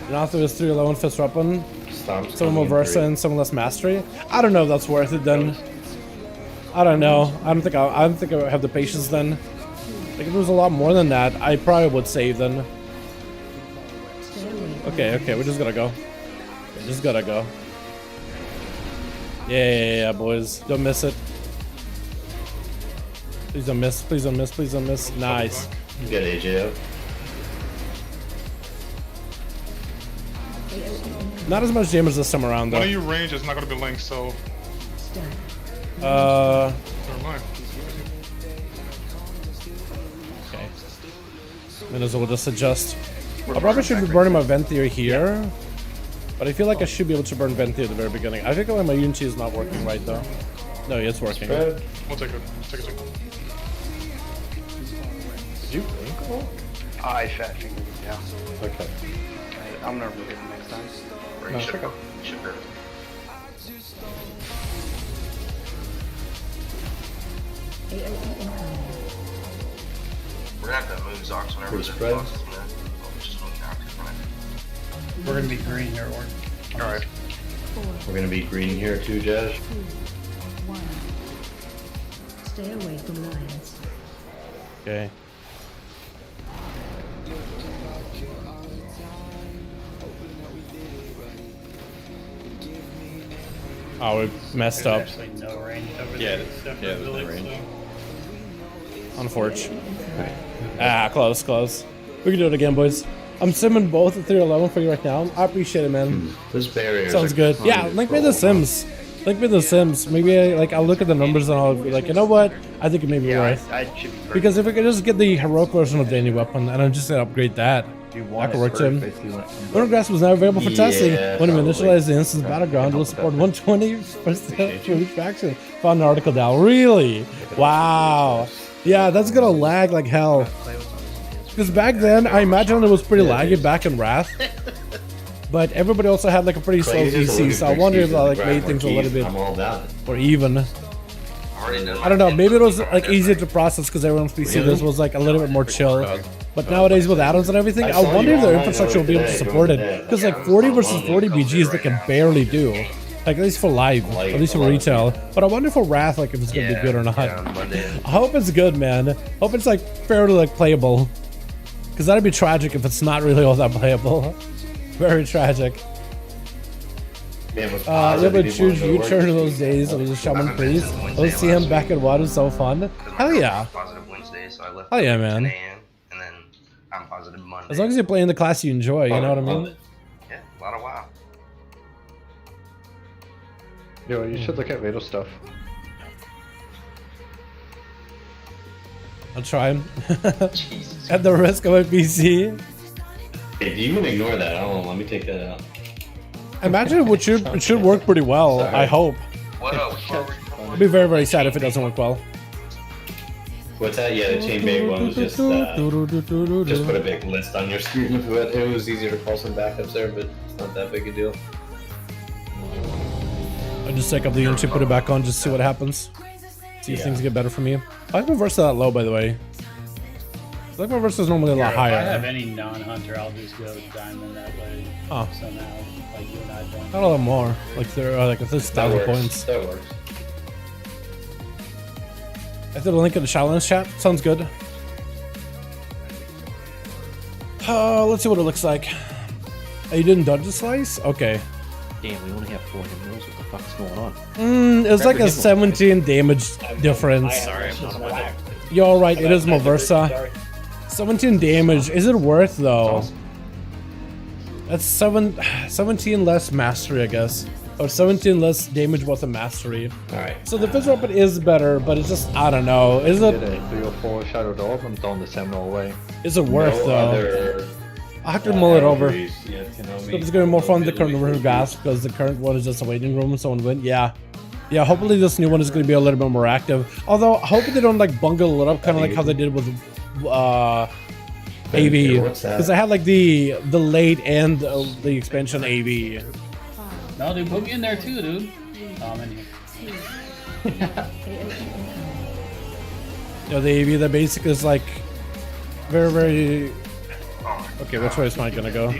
And after this 311 fist weapon, Stomps some more coming in Versa three. and some less mastery. I don't know if that's worth it then. I don't know. I don't think I have the patience then. Like if it was a lot more than that, I probably would save then. Okay, we just gotta go. We just gotta go. Yeah, boys. Don't miss it. Please don't miss. Please don't miss. Please don't miss. Nice. Get AJ up. Not as much damage this time around One of though. you range is not going to be linked, so Uh, never mind. okay. Might as well just adjust. I probably should be burning my Venthyr here, but I feel like I should be able to burn Venthyr at the very beginning. I think like my Unity is not working right though. No, it's working. Spread. We'll take it. Take a second. Did you ankle? I fat fingered it, yeah. Okay. I'm gonna root it next time. Or No, you should check out. Sugar. We're gonna have to move Zox whenever Who's the spread? boss is moved. Just look out for it. We're gonna be green here, or Alright. We're gonna be green here too, Josh. 1. Stay away from lions. Okay. Oh, we messed up. There's actually no range over Yeah, there. except yeah, for there's no Village, range. Unfortunate. Ah, close, close. We can do it again, boys. I'm simming both at 311 for you right now. I appreciate it, man. This barrier Sounds good. Yeah, link me the Sims. Link me the Sims. Maybe I'll look at the numbers and I'll be like, you know what? I think it may be Yeah, worth. I should be perfect. Because if we could just get the heroic version of the any weapon and I'm just gonna upgrade that. That could work, Tim. Wintergrasp was now available for testing. When we initialize the instance battleground, we'll support 120% for each faction. Found an article down. Really? Wow. Yeah, that's gonna lag like hell. Because back then, I imagine it was pretty laggy back in Wrath. But everybody also had like a pretty slow PC, so I wonder if that like made things a little bit I'm all down. or even. I don't know, maybe it was like easier to process because everyone's PC this was like a little bit more chill. But nowadays with addons and everything, I wonder if their infrastructure will be able to support it. Because like 40 versus 40 BGs they can barely do. Like at least for live, at least for retail. But I wonder for Wrath like if it's gonna be good or not. I hope it's good, man. Hope it's like fairly like playable. Because that'd be tragic if it's not really all that playable. Very tragic. Yeah, but choose you turn to those days of the shaman priest. OCM back at WoW is so fun. Hell yeah. Positive Wednesday, so I left Hell yeah, at man. 10 a.m. and then I'm positive Monday. As long as you're playing the class you enjoy, you know what I mean? Yeah, a lot of WoW. Yo, you should look at Vado stuff. I'll try. Jesus. At the risk of a PC. If you can ignore that, I don't know, let me take that out. Imagine it should work pretty well, I hope. What up? I'll be very, very sad if it doesn't work well. What's that? Yeah, the chain bait one was just put a big list on your screen. It was easier to call some backups there, but it's not that big a deal. I just take up the Unity, put it back on, just see what happens. See if things get better for me. I like my versa that low, by the way. I like my versa is normally a lot If I have higher. any non-hunter, I'll just go diamond that way. Oh. Somehow, like you and I don't. Not a lot more. Like there are like at least 1,000 points. That works. I threw the link in the Shadowlands chat. Sounds good. Let's see what it looks like. Oh, you didn't Dungeon Slice? Okay. Damn, we only have 4 hymnals. What the fuck's going on? It's like a 17 damage difference. Sorry, I'm not whack. You're alright, it is Moversa. 17 damage. Is it worth though? That's 17 less mastery, I guess. Or 17 less damage worth of mastery. Alright. So the Fizz Weapon is better, but it's just, I don't know. Is Did it a 3 or 4 Shadow Dog. I'm throwing the Seminole away. is it worth No though? other, I have to mull it over. boundaries yet to know me. It's gonna be more fun than the current Wintergrasp because the current one is just a waiting room and someone win. Yeah. Yeah, hopefully this new one is gonna be a little bit more active. Although I hope they don't like bungle it up kinda like how they did with AV. What's that? Because I had like the late and the expansion AV. No, dude, put me in there too, dude. Oh, I'm in here. You know, the AV that basically is like very, very. Okay, which way is Mike gonna go?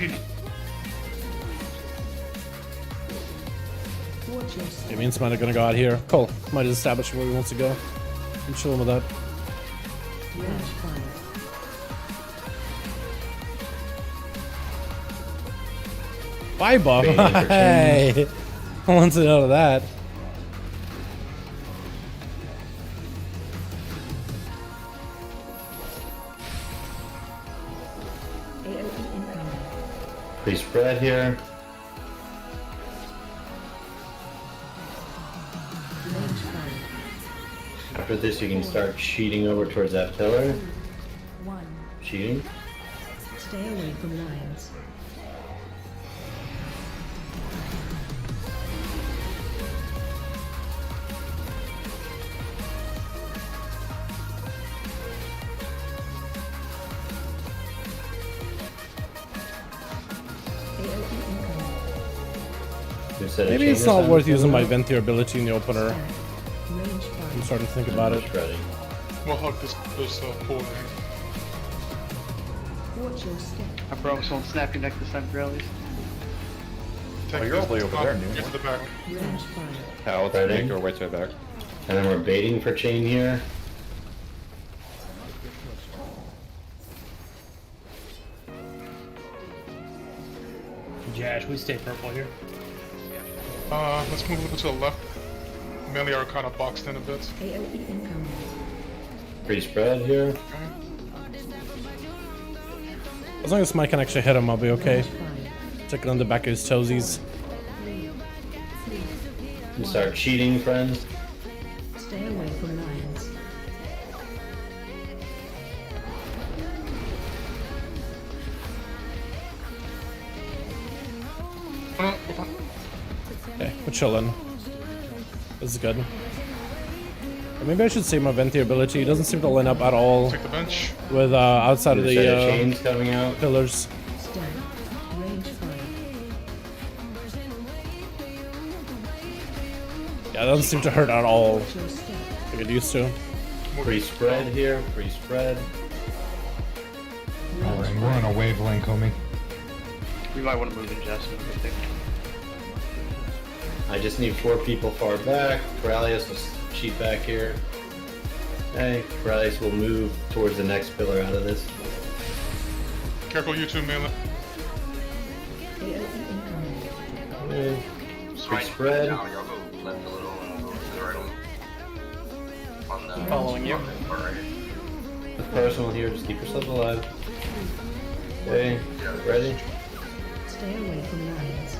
It means Mike are gonna go out here. Cool. Might establish where he wants to go. I'm chilling with that. Bye, Bob. Hey, I want to know that. Pre-spread here. After this, you can start cheating over towards that pillar. 1. Cheating. Stay away from lions. Who said it Maybe changed it's not this worth time? using my vent here ability in the opener. Range I'm 5. starting to think about it. Ready. We'll hug this pool. Watch your step. I promise won't snap your neck this time, Pirellis. Take you're all the way over there, Noon. Get to the back. Range 5. How let's Ready? make our way to the back. And then we're baiting for chain here. Jash, we stay purple here. Let's move a little bit to the left. Melee are kind of boxed in a bit. AOE incoming. Free spread here. As long as Mike can actually hit him, I'll be okay. Range 5. Check it on the back of his toesies. You start cheating, friends. Stay away from lions. Okay, we're chilling. This is good. Or maybe I should save my Venti ability. It doesn't seem to line up at all Take the bench. with outside of Who said the chains coming out. pillars. Stand. Range 5. Yeah, it doesn't seem to hurt at all Watch your step. like it used to. Free spread here. Free spread. Alright, we're on a wavelength, homie. We might want to move in Jasmine, I think. I just need 4 people far back. Corralius will cheat back here. Okay, Corralius will move towards the next pillar out of this. Careful, you two, Melee. AOE incoming. Okay. Free spread. Now y'all go left a little and go to the right on the Following you. Alright. The personal here, just keep yourself alive. Okay, ready? Stay away from lions.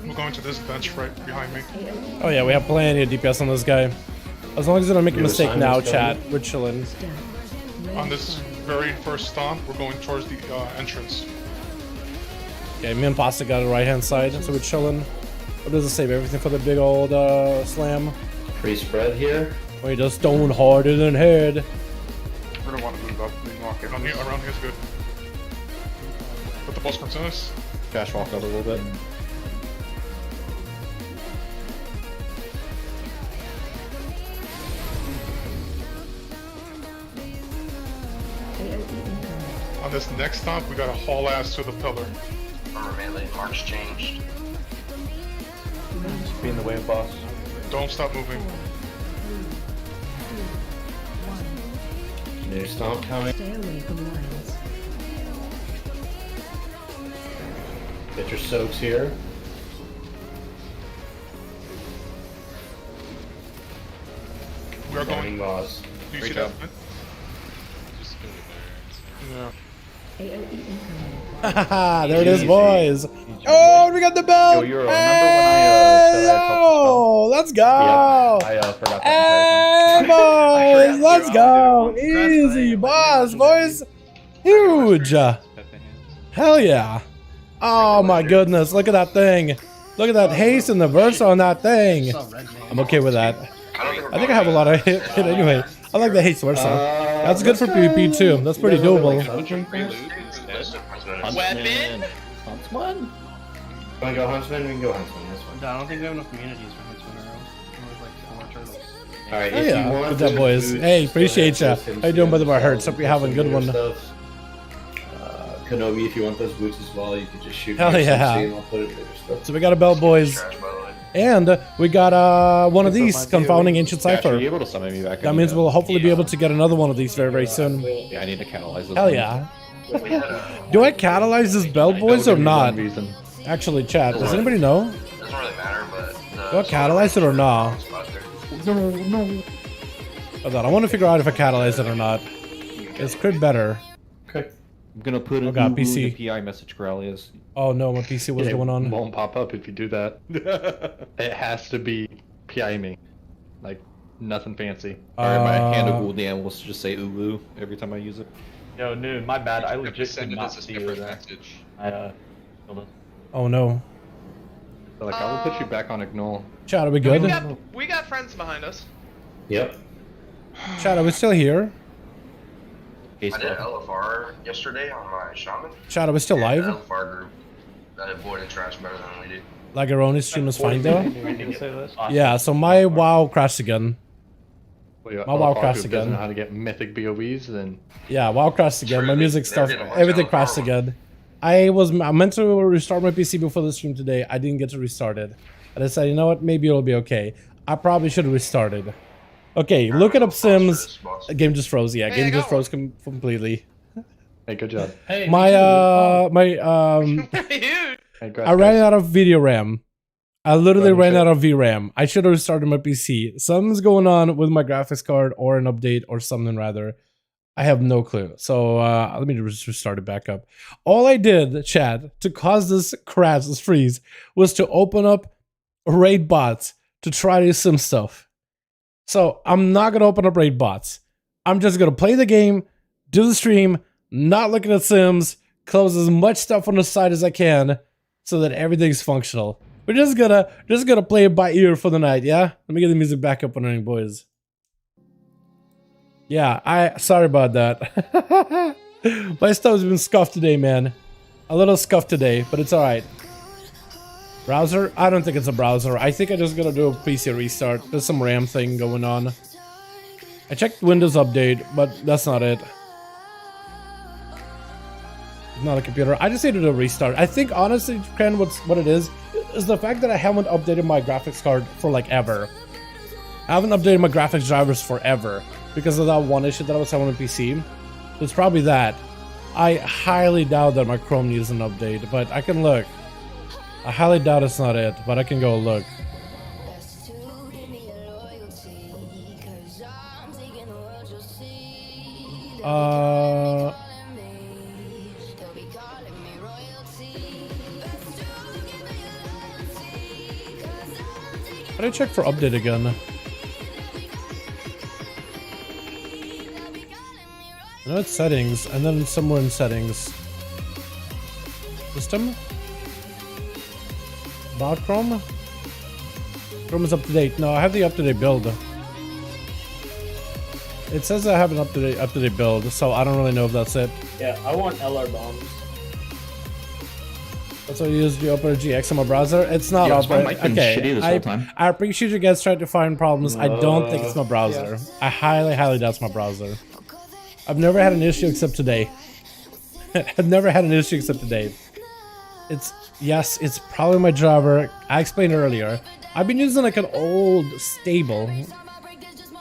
We're going to this bench right behind me. AOE Oh yeah, we have plenty of DPS on this guy. As long as I don't make a You have mistake assignments now, chat. We're chilling. stand. On Range this 5. very first stomp, we're going towards the entrance. Okay, me and Pasta got the right hand side, so we're chilling. What does it save everything for the big old slam? Free spread here. Or you just stone harder than head. We're gonna want to move up. We can walk Around here is good. Put the boss comes in us. Dash walk out a little bit. AOE incoming. On this next stomp, we gotta haul ass to the pillar. Remember melee, march changed. Range Be in the way of boss. Don't stop moving. 1. New stomp coming. Stay away from lions. Get your soaks here. We are Morning going. boss. Do you see Great that? job. Just go there. Yeah. AOE incoming. Haha, there it is, Easy. boys. Oh, we got the belt. Yo, Euro, remember when I said I had help Oh, let's go. I forgot that Hey, boys, let's go. Easy, boss, boys. Huge. Hell yeah. Oh my goodness, look at that thing. Look at that haste and the verse on that thing. I'm okay with that. I think I have a lot of hit anyway. I like the haste verse. That's good for PvP too. That's pretty doable. Weapon? Huntsman? Wanna go Huntsman? We can go Huntsman. This one. I don't think we have enough communities for Huntsman or else. We have like 4 turtles. Alright, Oh if yeah, you want good job, to boys. boost, Hey, just appreciate go ya. ahead and How you doing, brother? My install hurts. Hope you're having a good your one. stuff. Kenobi, if you want those boots as well, you can just shoot Hell me or yeah. something, and I'll put it in your stuff. So we got a belt, boys, Trash, by the way. and we got one of Pick up these my confounding theory. ancient Dash, are you cipher. able to summon me back? That means we'll hopefully be able to get another one of these very, very soon. Yeah, I need to catalyze this. Hell one. yeah. We had a, Do I catalyze this belt, boys, or not? Reason. Actually, chat, does anybody know? doesn't really matter, but Do I catalyze it or not? No. Hold on, I want to figure out if I catalyze it or not. It's crit better. Okay. I'm gonna put a Oh god, Google PC. in the PI message Corellius. Oh no, my PC, what's going on? Won't pop up if you do that. It has to be PI me. Like, nothing fancy. Alright, my hand of Gul'dan will just say Ulu every time I use it. Yo, Noon, my bad. I legit Send did it not as a see separate that. message. I, hold on. Oh no. So, like, I will put you back on ignore. Chat, are we good? We got friends behind us. Yep. Chat, are we still here? I did an LFR yesterday on my shaman. Chat, are we still live? LFR group that avoided trash better than we do. Like our own stream is fine though? Awesome. Yeah, so my WoW crashed again. Well, My WoW crashed doesn't again. know how to get mythic BOVs, then Yeah, WoW crashed again. My True, music they stuff, didn't watch everything out crashed for again. I meant to restart my PC before the stream today. I didn't get to restart it. And I said, you know what? Maybe it'll be okay. I probably should have restarted. Okay, looking up Sims. Game just froze. Yeah, Hey, game I just got froze completely. hey, good job. Hey, My Hey, I ran out of video RAM. I literally Running ran shit. out of VRAM. I should have restarted my PC. Something's going on with my graphics card or an update or something rather. I have no clue. So let me just restart it back up. All I did, chat, to cause this crash, this freeze, was to open up raid bots to try to sim stuff. So I'm not going to open up raid bots. I'm just going to play the game, do the stream, not looking at sims, close as much stuff on the side as I can so that everything's functional. We're just gonna play it by ear for the night, yeah? Let me get the music back up and running, boys. Yeah, sorry about that. My stuff's been scuffed today, man. A little scuffed today, but it's alright. Browser? I don't think it's a browser. I think I just gotta do a PC restart. There's some RAM thing going on. I checked Windows Update, but that's not it. Not a computer. I just need to do a restart. I think honestly, Kren, what it is the fact that I haven't updated my graphics card for like ever. I haven't updated my graphics drivers forever because of that one issue that I was having on PC. It's probably that. I highly doubt that my Chrome needs an update, but I can look. I highly doubt it's not it, but I can go look. How do I check for update again? I know it's settings, and then somewhere in settings. System? About Chrome? Chrome is up to date. No, I have the up to date build. It says I have an up to date build, so I don't really know if that's it. Yeah, I want LR bombs. That's why you use the Opera GX on my browser. It's not Opera. Okay, I appreciate you guys trying to find problems. I don't think it's my browser. I highly doubt it's my browser. I've never had an issue except today. I've never had an issue except today. Yes, it's probably my driver. I explained earlier. I've been using like an old stable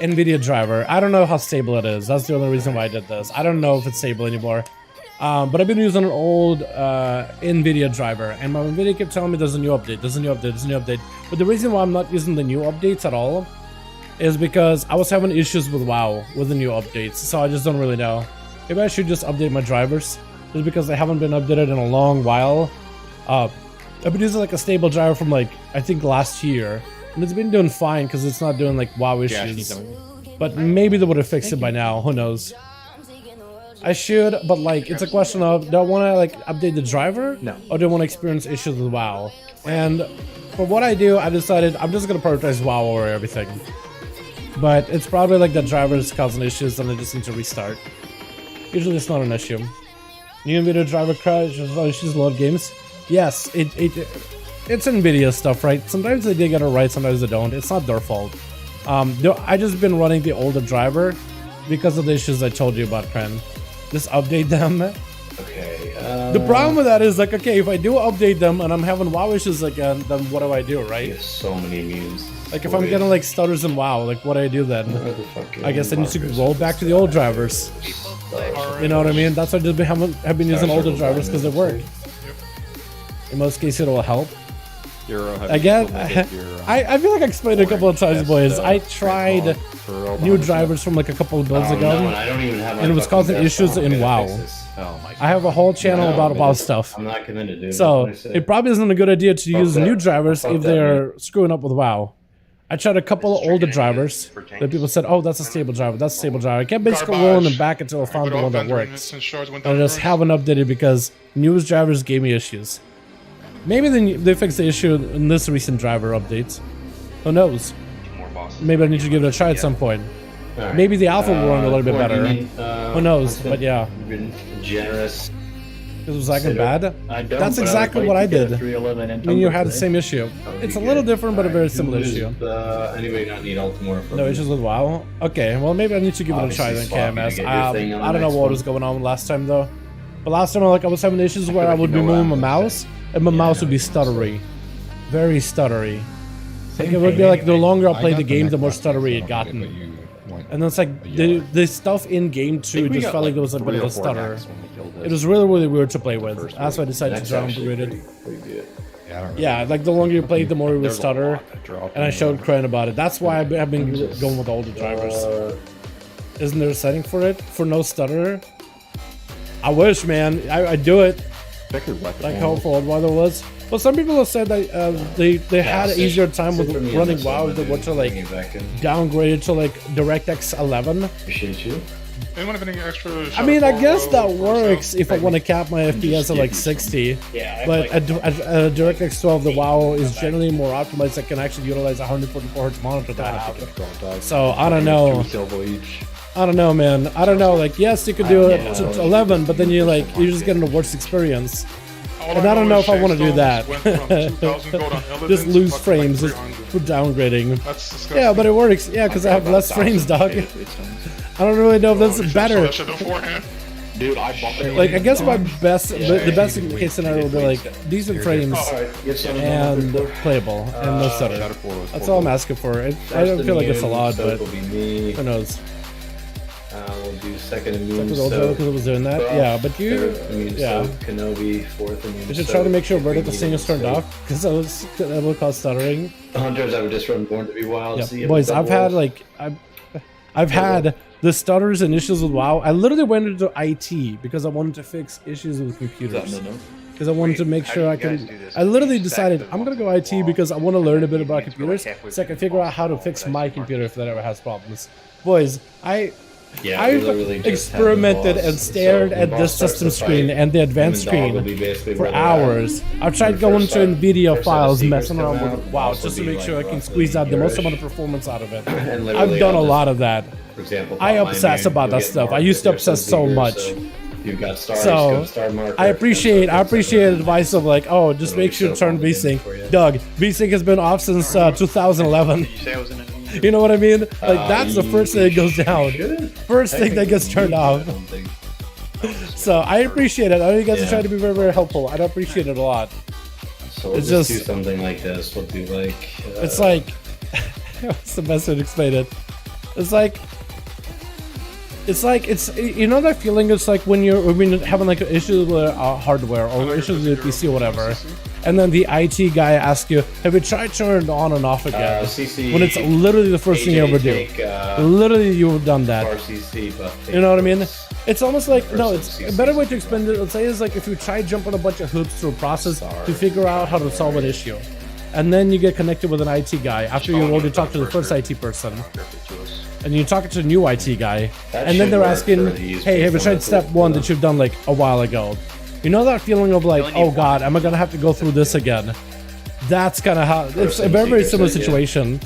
NVIDIA driver. I don't know how stable it is. That's the only reason why I did this. I don't know if it's stable anymore. But I've been using an old NVIDIA driver, and my NVIDIA kept telling me there's a new update, there's a new update, there's a new update. But the reason why I'm not using the new updates at all is because I was having issues with WoW with the new updates, so I just don't really know. Maybe I should just update my drivers, just because they haven't been updated in a long while. I've been using like a stable driver from like, I think last year, and it's been doing fine because it's not doing like WoW issues. But maybe they would have fixed it by now, who knows. I should, but like, it's a question of, do I want to like update the driver? No. Or do I want to experience issues with WoW? And for what I do, I decided I'm just going to prioritize WoW over everything. But it's probably like the driver is causing issues and I just need to restart. Usually it's not an issue. New NVIDIA driver crash, issues, load games. Yes, it's NVIDIA stuff, right? Sometimes they do get it right, sometimes they don't. It's not their fault. I just been running the older driver because of the issues I told you about, Kren. Just update them. Okay. The problem with that is like, okay, if I do update them and I'm having WoW issues again, then what do I do, right? There's so many memes. Like if I'm getting like stutters in WoW, like what do I do then? I guess I need to roll back to the old drivers. You know what I mean? That's why I've been using older drivers because they work. In most cases, it will help. Again, I feel like I explained it a couple of times, boys. I tried new drivers from like a couple of builds ago, and it was causing issues in WoW. I have a whole channel about WoW stuff. I'm not going to do so it probably isn't a good idea to use new drivers if they're screwing up with WoW. I tried a couple of older drivers that people said, oh, that's a stable driver, that's a stable driver. I kept basically rolling them back until I found the one that works. And I just haven't updated because newest drivers gave me issues. Maybe they fixed the issue in this recent driver update. Who knows? More bosses. Maybe I need to give it a try at some point. Alright. Maybe the alpha will run a little bit better. Who knows? But yeah. Been generous. This was like bad. I don't, That's but exactly what I did. I mean, you had the same issue. It's a little different, but a very similar issue. Anybody not need Ultimore? No issues with WoW? Okay, well maybe I need to give it a try then, KMS. I don't know what was going on last time though. But last time I was having issues where I would be moving my mouse, and my mouse would be stuttery. Very stuttery. Like it would be like the longer I played the game, the more stuttery it gotten. And then it's like the stuff in game 2 just felt like there was a bit of a stutter. It was really, really weird to play with. That's why I decided to downgrade it. Yeah, like the longer you played, the more it would stutter. And I showed Kren about it. That's why I've been going with all the drivers. Isn't there a setting for it? For no stutter? I wish, man. I do it. Like how old WoW was. Well, some people have said that they had an easier time with running WoW if they were to like downgrade it to like DirectX 11. Appreciate you. Anyone have any extra? I mean, I guess that works if I want to cap my FPS at like 60. Yeah, But at DirectX 12, the WoW is generally more optimized. That can actually utilize 144 Hz monitor that I have. So I don't know. I don't know, man. I don't know. Like, yes, you could do it to 11, but then you're just getting a worse experience. And I don't know if I want to do that. Just lose frames for downgrading. Yeah, but it works. Yeah, because I have less frames, dog. I don't really know if that's better. Dude, I bought it. Like, I guess my best, the best case scenario would be like decent frames and playable and no stutter. That's all I'm asking for. I don't feel like it's a lot, but who knows? We'll do second immune. Because it was doing that. Yeah, but Kenobi, fourth immune. You should try to make sure vertical sync is turned off, because that will cause stuttering. The hunters that were just run Born to be Wild. Yeah, boys, I've had the stutters and issues with WoW. I literally went into IT because I wanted to fix issues with computers. Because I wanted to make sure I can. I literally decided I'm gonna go IT because I want to learn a bit about computers, so I can figure out how to fix my computer if that ever has problems. Boys, I've experimented and stared at the system screen and the advanced screen for hours. I've tried going to NVIDIA files, messing around with WoW just to make sure I can squeeze out the most amount of performance out of it. I've done a lot of that. I obsess about that stuff. I used to obsess so much. So I appreciate advice of like, oh, just make sure to turn VSync. Doug, VSync has been off since 2011. You know what I mean? Like, that's the first thing that goes down. First thing that gets turned off. So I appreciate it. I know you guys are trying to be very, very helpful. I appreciate it a lot. So we'll just do something like this. We'll do like... it's like... what's the best way to explain it? It's like... you know that feeling? It's like when you're having like issues with hardware or issues with PC or whatever, and then the IT guy asks you, have you tried turning it on and off again? When it's literally the first thing you ever do. Literally, you've done that. You know what I mean? It's almost like, no, it's a better way to explain it. Let's say it's like if you try jumping a bunch of hoops through a process to figure out how to solve an issue. And then you get connected with an IT guy after you already talked to the first IT person. And you're talking to a new IT guy, and then they're asking, hey, have you tried step 1 that you've done like a while ago? You know that feeling of like, oh god, am I gonna have to go through this again? That's kind of how, it's a very, very similar situation.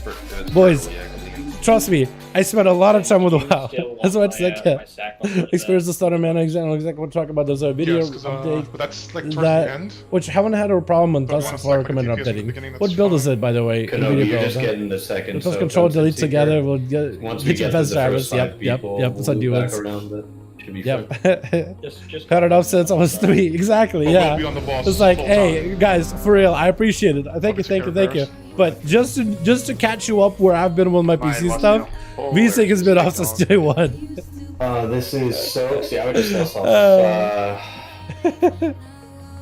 Boys, trust me, I spent a lot of time with WoW. That's why it's like, experience the stutter, man. I know exactly what to talk about. There's a video update that's like towards the end, which haven't had a problem with thus far recommended updating. What build is it, by the way? Kenobi, you're just getting the second. Plus control delete together. We'll get your best drivers. Yep. That's how Duels. Yep. Had it up since I was 3. Exactly. Yeah. It's like, hey guys, for real, I appreciate it. Thank you. But just to catch you up where I've been with my PC stuff, VSync has been off since day 1. This is so. See, I would just test off.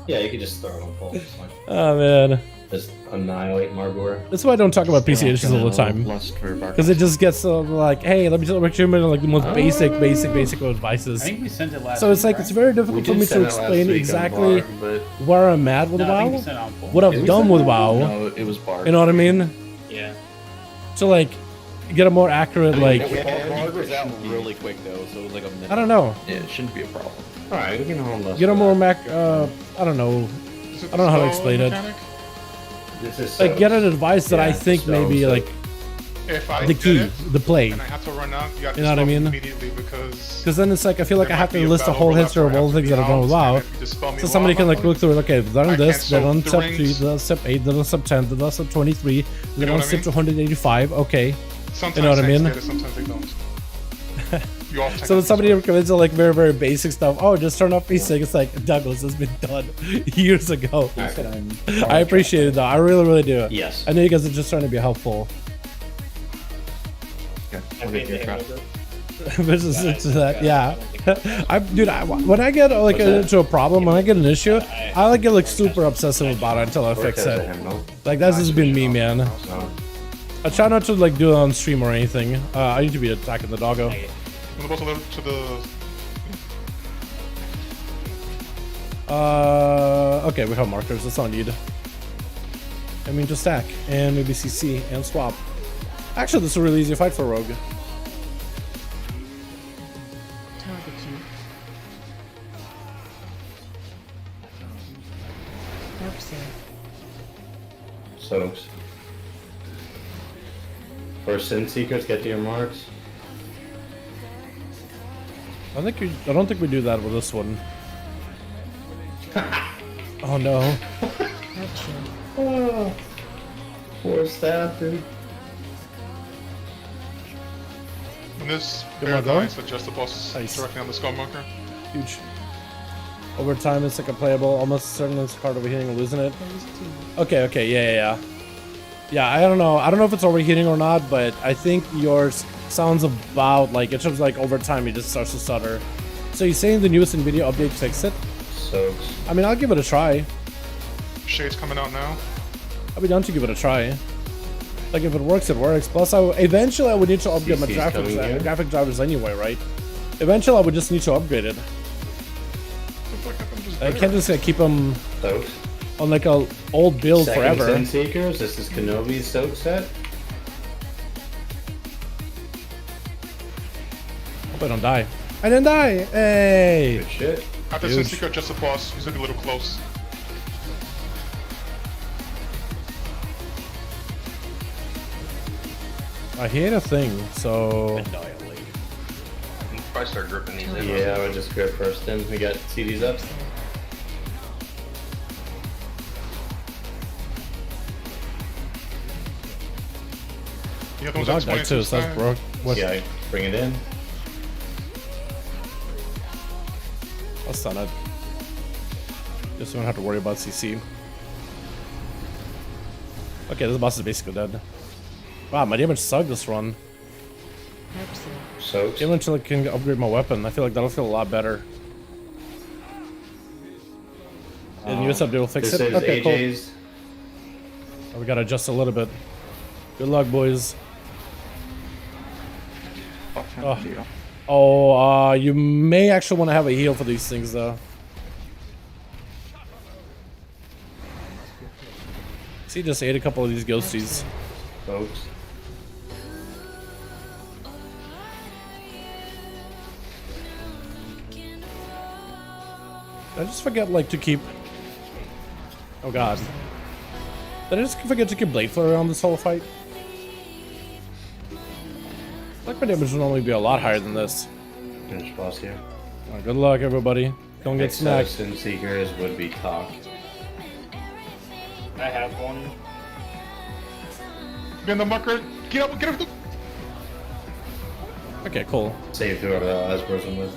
Yeah, you could just throw it on full. Oh man. Just annihilate Motherboard. That's why I don't talk about PC issues all the time. Because it just gets like, hey, let me tell you like the most basic advices. I think we sent it last so it's like, it's very difficult for me to explain exactly where I'm at with WoW. What I've done with WoW. No, it was Bard. You know what I mean? Yeah. To like, get a more accurate like... Bard was out really quick though, so it was like a minute. I don't know. Yeah, it shouldn't be a problem. Alright, we can hold this. Get a more I don't know, I don't know how to explain it. This is Like get an advice that I Yeah, think so- maybe so- like If I the did key, it, the play. and I had to run out, you got You know what I mean? immediately because Because then it's like I feel like I there have might to be a list a battle whole overlap history where of I all have the to things that be I've done with out, WoW. and if you dispel me So somebody while can I'm like out, look through it. Okay, they've done I this, they're cancel on the sub 3, rings. they're on sub 8, they're on sub 10, they're on sub 23, they're know on what I sub mean? 285. Okay. sometimes you know what I things mean? get it, sometimes they don't. You all So then somebody recommends like very, very basic stuff. Oh, just turn off P6. It's like, Douglas has been done years ago. I appreciate it though. I really, really do. Yes. I know you guys are just trying to be helpful. This is it's that, yeah. When I get like into a problem, when I get an issue, I like get like super obsessive about it until I fix it. Like that's just been me, man. I try not to like do it on stream or anything. I need to be attacking the doggo. I'm about to live to the. Okay, we have markers. That's all I need. I mean, just stack and maybe CC and swap. Actually, this is a really easy fight for Rogue. Target you. Help save. Soaks. For Sin Seekers, get to your marks. I don't think we do that with this one. Oh no. Help you. Oh, poor staff, dude. When this Good pair one, though. dies, adjust the boss directly on the skull marker. Huge. Over time, it's like a playable, almost certain it's card overheating and losing it. Okay, yeah. Yeah, I don't know. I don't know if it's overheating or not, but I think yours sounds about like it shows like over time it just starts to stutter. So you're saying the newest NVIDIA update fixed it? Soaks. I mean, I'll give it a try. Shade's coming out now. I'll be down to give it a try. Like if it works, it works. Plus, eventually I would need to upgrade my CC's coming here. graphic drivers anyway, right? Eventually, I would just need to upgrade it. I can't just keep them Soaks. on like a old build Second forever. Sin Seekers. This is Kenobi's soak set. Hope I don't die. I didn't die. Hey. Good shit. After Huge. Sin Seeker, adjust the boss. He's looking a little close. I hate a thing, so You can probably start gripping these in. Yeah, I would just grip first. Then we got CDs up. The other the one's dog at died 22 too, so that's stack. broke. What? Yeah, bring it in. I'll stun it. Just don't have to worry about CC. Okay, this boss is basically dead. Wow, my damage sucked this run. Help save. Soaks. Even until I can upgrade my weapon, I feel like that'll feel a lot better. And use up will fix This it. is Okay, cool. AJ's. Oh, we gotta adjust a little bit. Good luck, boys. Oh, you may actually want to have a heal for these things, though. See, just ate a couple of these ghosties. Folks. Did I just forget, like, to keep... Oh, God. Did I just forget to keep Blade Flurry on this whole fight? Like, my damage would normally be a lot higher than this. Finish boss here. Alright, good luck, everybody. Don't get snacked. Sin Seekers would be talk. I have one. Get in the marker. Get up. Get up. Okay, cool. Save whoever that last person was.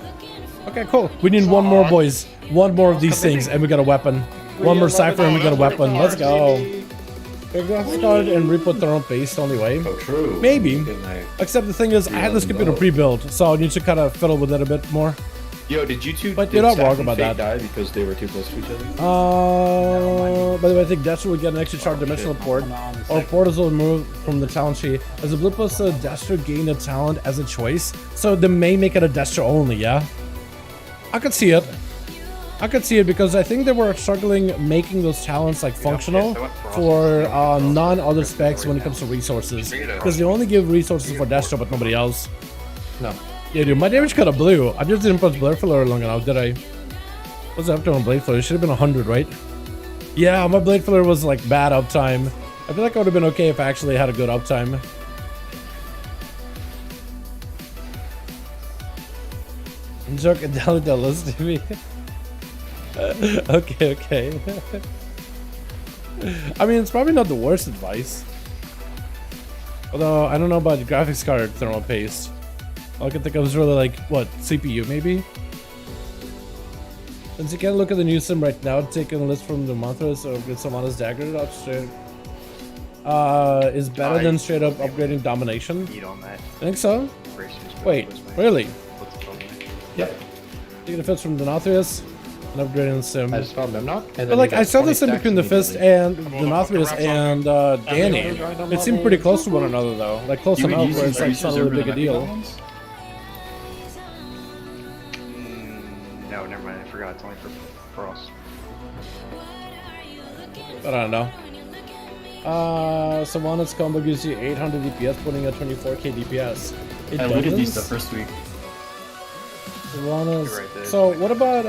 Okay, cool. We need one more, boys. One more of these things, and we got a weapon. One more Cypher, and we got a weapon. Let's go. Graphics card and re-put their own base the only way. Oh, true. Maybe. Good night. Except the thing is, I had this computer pre-built, so I need to kind of fiddle with it a bit more. Yo, did you two? But did you're not Stack wrong and about Fate that. Die because they were too close to each other. By the way, I think Destro would get an extra charge dimensional port, or portals will remove from the talent tree. As a blue plus Destro gain a talent as a choice, so they may make it a Destro only, yeah? I could see it. I could see it because I think they were struggling making those talents like functional for non-other specs when it comes to resources. Because they only give resources for Destro but nobody else. No. Yeah, dude, my damage kind of blew. I just didn't put Blade Flare long enough, did I? What's after on Blade Flare? It should have been 100, right? Yeah, my blade filler was like bad uptime. I feel like I would have been okay if I actually had a good uptime. I'm joking, don't listen to me. Okay. I mean, it's probably not the worst advice. Although, I don't know about the graphics card thermal paste. All I can think of is really like, what, CPU maybe? Since you can't look at the new sim right now, taking a list from the mantras or get someone's dagger up straight. Is better than straight up upgrading domination. Eat on that. I think so. Wait, really? Yep. Taking the fist from the NATRHIA and upgrading the sim. I just found Memnock. But like, I saw this in between the fist and the NATRHIA and Danny. It seemed pretty close to one another though. Like close enough where it's like not really big a deal. No, never mind. I forgot. It's only for us. But I don't know. Sylvanas combo gives you 800 DPS, putting at 24k DPS. It I looked at these the first week. Sylvanas. Right there. So what about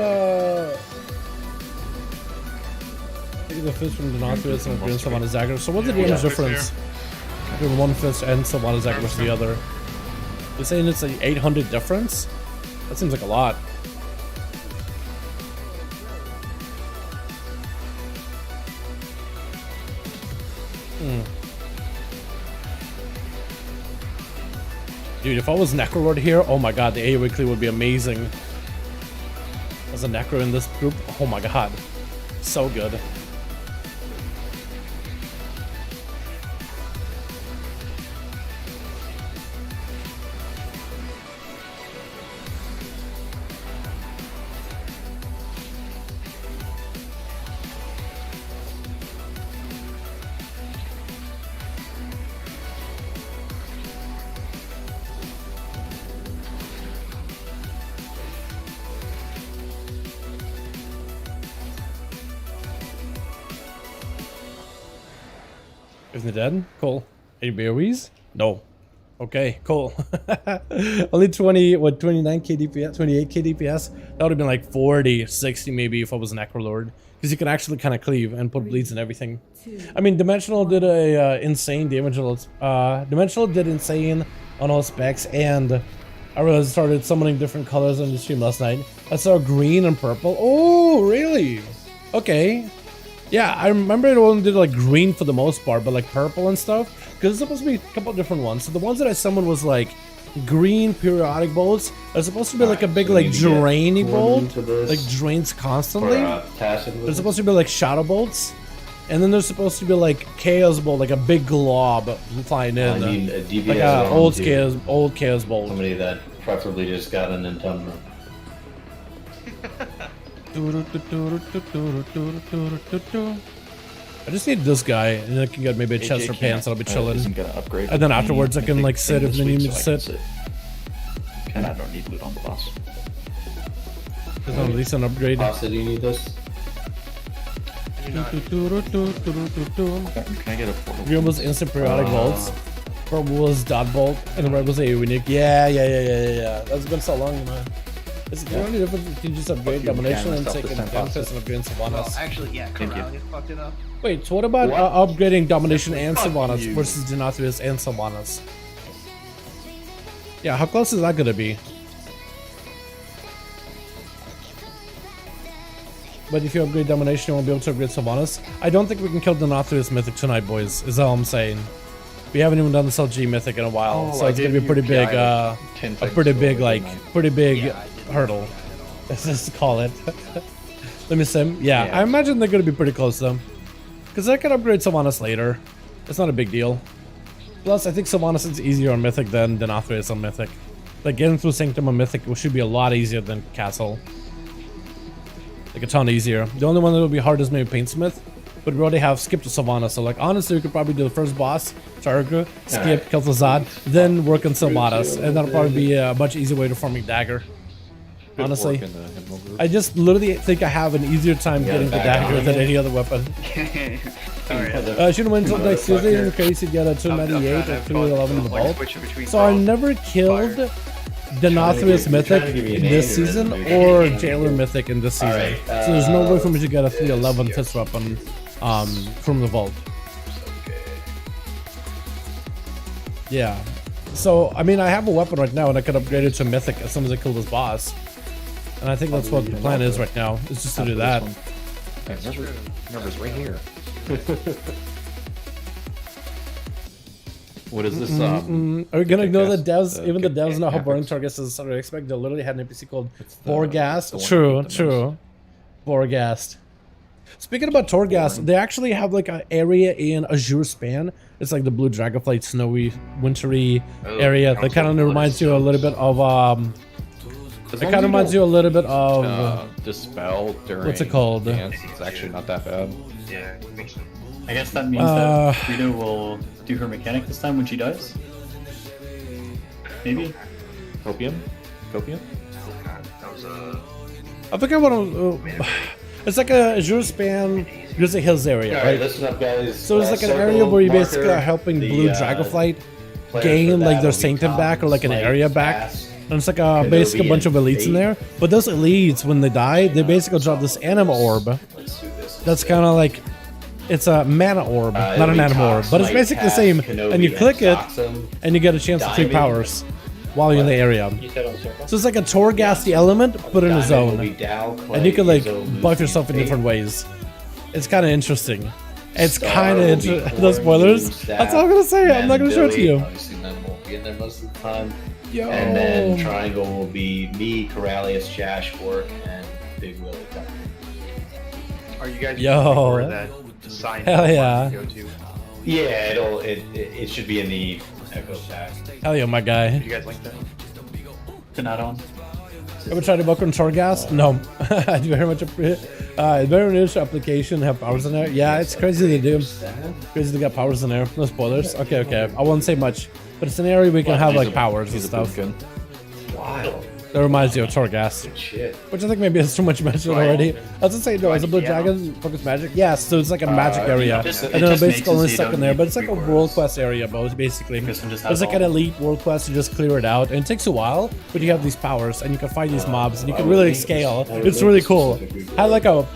taking the fist from the NATRHIA and upgrading Sylvanas dagger? So what's the damage difference between one fist and Sylvanas dagger versus the other? You're saying it's like 800 difference? That seems like a lot. Dude, if I was Necrolord here, oh my god, the A weekly would be amazing. As a Necro in this group, oh my god. So good. Isn't it dead? Cool. 8 BOEs? No. Okay, cool. Only 29k DPS, 28k DPS. That would have been like 40, 60 maybe if I was an Necrolord. Because you can actually kind of cleave and put bleeds and everything. I mean, Dimensional did a insane damage. Dimensional did insane on all specs, and I realized I started summoning different colors on the stream last night. I saw green and purple. Oh, really? Okay. Yeah, I remember it only did like green for the most part, but like purple and stuff, because it's supposed to be a couple different ones. So the ones that I summoned was like green periodic bolts. They're supposed to be like a big like drainy bolt, like drains constantly. They're supposed to be like shadow bolts, and then they're supposed to be like chaos bolt, like a big glob flying in, like a old chaos bolt. Somebody that preferably just got a Nintendo. I just need this guy, and I can get maybe a chest or pants, and I'll be chilling. And then afterwards, I can like sit if they need me to sit. And I don't need loot on the boss. There's at least an upgrade. Boss, do you need this? Can I get a portal? Green was instant periodic bolts. Purple was dot bolt, and red was a unique. Yeah. That's been so long, man. Is the only difference if you can just upgrade domination and take an Affix and upgrade Sylvanas? Well, actually, yeah, Corral, you fucked it up. Wait, so what about upgrading domination and Sylvanas versus Denathrius and Sylvanas? Yeah, how close is that gonna be? But if you upgrade domination, you won't be able to upgrade Sylvanas. I don't think we can kill Denathrius Mythic tonight, boys, is all I'm saying. We haven't even done the LG Mythic in a while, so it's gonna be a pretty big, pretty big hurdle. Let's just call it. Let me sim. Yeah, I imagine they're gonna be pretty close though, because I can upgrade Sylvanas later. It's not a big deal. Plus, I think Sylvanas is easier on Mythic than Denathrius on Mythic. Like getting through Sanctum on Mythic should be a lot easier than Castle. Like a ton easier. The only one that will be hard is maybe Paintsmith. But we already have skipped to Sylvanas, so like honestly we could probably do the first boss, Targa, skip, kill Zad, then work on Sylvanas, and that'll probably be a much easier way to farming dagger. Honestly, I just literally think I have an easier time getting the dagger than any other weapon. Shouldn't wait until next Tuesday in case you get a 298 or 211 in the vault. So I never killed the NATRHIA Mythic trying to give me a in name, this you're season making or it. Jailer Mythic in this season. Alright, So there's no way for me to get a 311 fist weapon from the vault. Yeah. So, I mean, I have a weapon right now and I could upgrade it to Mythic as soon as I kill this boss. And I think that's what the plan is right now, is just to do that. Numbers right here. What is this? Are we gonna ignore the devs? Torghast, Even the devs know how Affix. boring Torghast is. I expect they literally had an NPC called the Torghast. one True, with the true. Torghast. Speaking about Torghast, they actually have like an area in Azure Span. It's like the blue dragonflight, snowy, wintry area. That kind of reminds you a little bit of it kind of reminds you a little bit of Dispel during what's it called? dance. It's actually not that bad. Yeah, it makes sense. I guess that means that Rita will do her mechanic this time when she dies. Maybe. Copium? Copium? Oh god, that was I think I want to. It's like a Azure Span, Grizzly Hills area, Alright, right? listen up, guys. So it's like an Circle area where you marker, basically are helping the, Blue Dragonflight players gain for like that their will be Sanctum back or like an Tom, area Slate, back. Bass, And it's like a basically a bunch of elites in there. But those elites, when they die, they basically drop this anima orb. Let's do this. That's kind of like, it's a mana orb, not it'll an be anima orb, Cox, but it's Knight, basically the Pass, same. Kenobi, And you click it, Soxum, and you get a chance to take Diamond. powers while you're in the area. You said on circle? So it's like a Torghasty element, put in a Diamond will be zone. Dow, Clay, And you can like Izzo, buff Lucy, yourself in Fate. different ways. It's kind of interesting. It's Star kind of will be interesting. Corn, No spoilers. Moon, Staff, That's all I'm gonna say. I'm not gonna show it to Billy. you. Obviously, none won't be in there most of the time. Yo. And then Triangle will be me, Corralius, Jash, Work, and Big Willie. Are you guys Yo. for that sign? Hell yeah. Go to? Yeah, it should be in the Echo pack. Hell yeah, my guy. Did you guys like that? To not on. Ever tried to book on Torghast? No. I very much appreciate very niche application, have powers in there. Yeah, it's crazy they do. Crazy they got powers in there. No spoilers. Okay, okay. I won't say much. But it's an area we can have like powers and stuff. Wild. That reminds you of Torghast. Good shit. Which I think maybe is too much mentioned already. I was gonna say, no, is a blue dragon focus magic? Yes, so it's like a magic area. it And just then makes basically it only so you stuck don't in there, need but it's like a three world quarters. quest area, basically. This one just has It's like all. an elite world quest, you just clear it out. And it takes a while, but you have these powers and you can fight these mobs and you can really scale. It's really cool. Had like a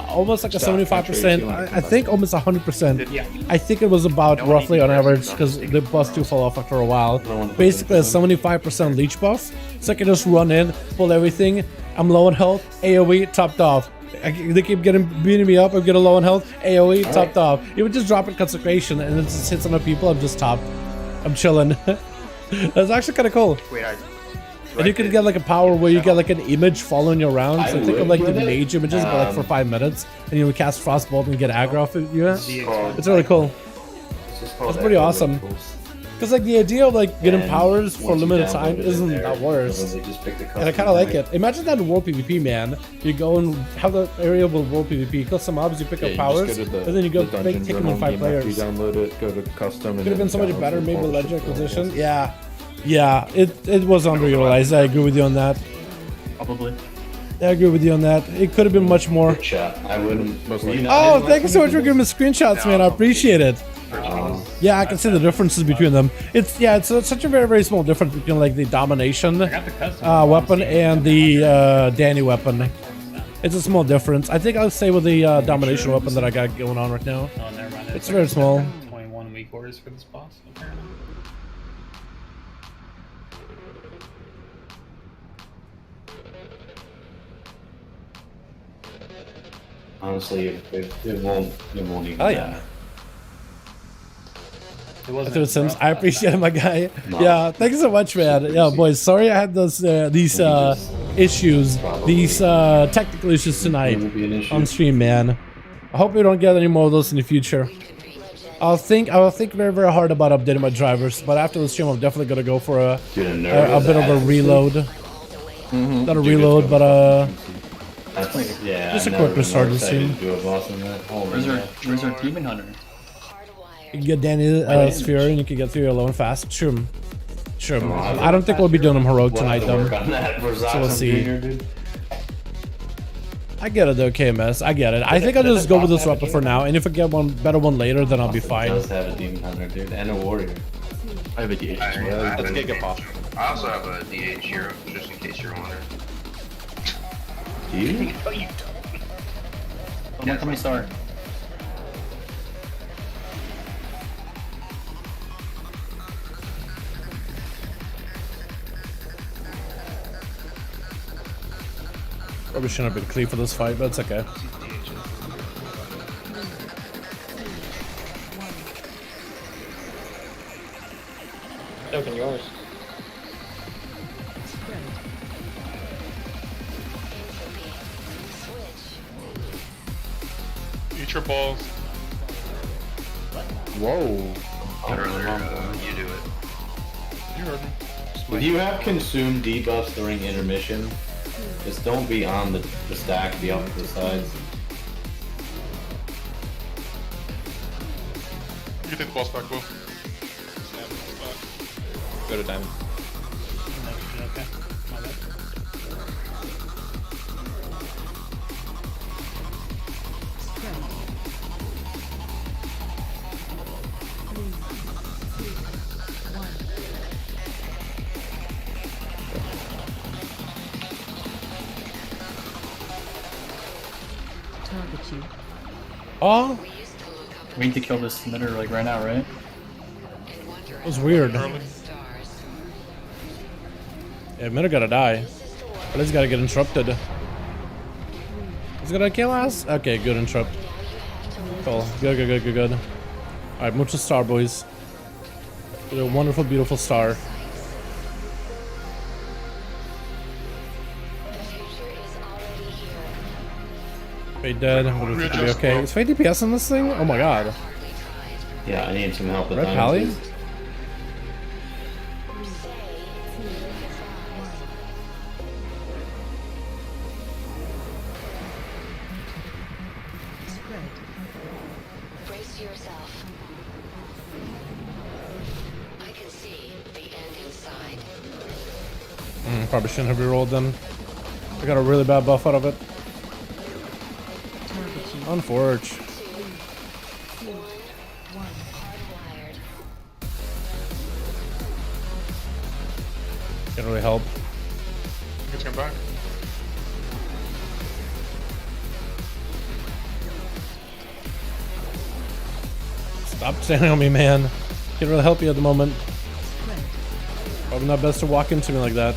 almost like a 75%, I think almost 100%. I think it was about roughly on average because the plus 2 fell off after a while. Basically a 75% leech buff. So I can just run in, pull everything. I'm low on health, AoE topped off. They keep beating me up, I'm getting low on health, AoE topped off. You would just drop in consecration and it just hits on the people, I'm just topped. I'm chilling. That's actually kind of cool. Wait, And you can get like a power where you get like an image following you around. So think of like the mage images, but like for 5 minutes. And you would cast Frostbolt and get aggro off of you. It's really cool. That's pretty awesome. Because like the idea of like getting powers for limited time isn't that worse. And I kind of like it. Imagine that in World PvP, man. You go and have the area with World PvP, kill some mobs, you pick up powers, and then you go take them in 5 players. You download it, go to custom. Could have been so much better, maybe Legend Acquisition. Yeah. Yeah, it was underutilized. I agree with you on that. Probably. I agree with you on that. It could have been much more. I wouldn't. Oh, thank you so much for giving me screenshots, man. I appreciate it. Yeah, I can see the differences between them. It's such a very, very small difference between like the domination weapon and the Danny weapon. It's a small difference. I think I'll stay with the domination weapon that I got going on right now. Oh, never mind. It's very small. 21 weak orders for this boss, apparently. Honestly, it won't even. Oh yeah. Through Sims, I appreciate it, my guy. Yeah, thank you so much, man. Yeah, boys, sorry I had those these issues, these technical issues tonight on stream, man. I hope we don't get any more of those in the future. I will think very, very hard about updating my drivers, but after the stream, I'm definitely gonna go for a bit of a reload. Not a reload, but just a quick restart of the stream. Where's our Demon Hunter? You can get Danny Sphere and you can get through your alone fast. Sure. I don't think we'll be doing them heroic tonight though. So we'll see. I get it though, KMS. I get it. I think I'll just go with this weapon for now, and if I get one better one later, then I'll be fine. Does have a demon hunter, dude, and a warrior. I have a DH. Let's get pop. I also have a DH hero, just in case you're wondering. Do you? No, you don't. Oh, yeah, somebody star. Probably shouldn't have been clear for this fight, but it's okay. Open yours. Eat your balls. Whoa. Earlier, you do it. You heard me. If you have consumed debuffs during intermission, just don't be on the stack, be off to the sides. You can take the boss back, Will. Go to diamond. Okay. My bad. Target you. Oh, We need to kill this emitter like right now, right? that was weird. Early. Yeah, Mitter gotta die. But he's gotta get interrupted. He's gonna kill us? Okay, good interrupt. Cool. Good. Alright, move to star, boys. Get a wonderful, beautiful star. Fade dead. What is it gonna be okay? Is Fade DPS in this thing? Oh my god. Yeah, I need some help with Red that. Pally? Brace yourself. I can see the end inside. Probably shouldn't have rerolled then. I got a really bad buff out of it. Unforge. Can't really help. You can come back. Stop standing on me, man. Can't really help you at the moment. Probably not best to walk into me like that.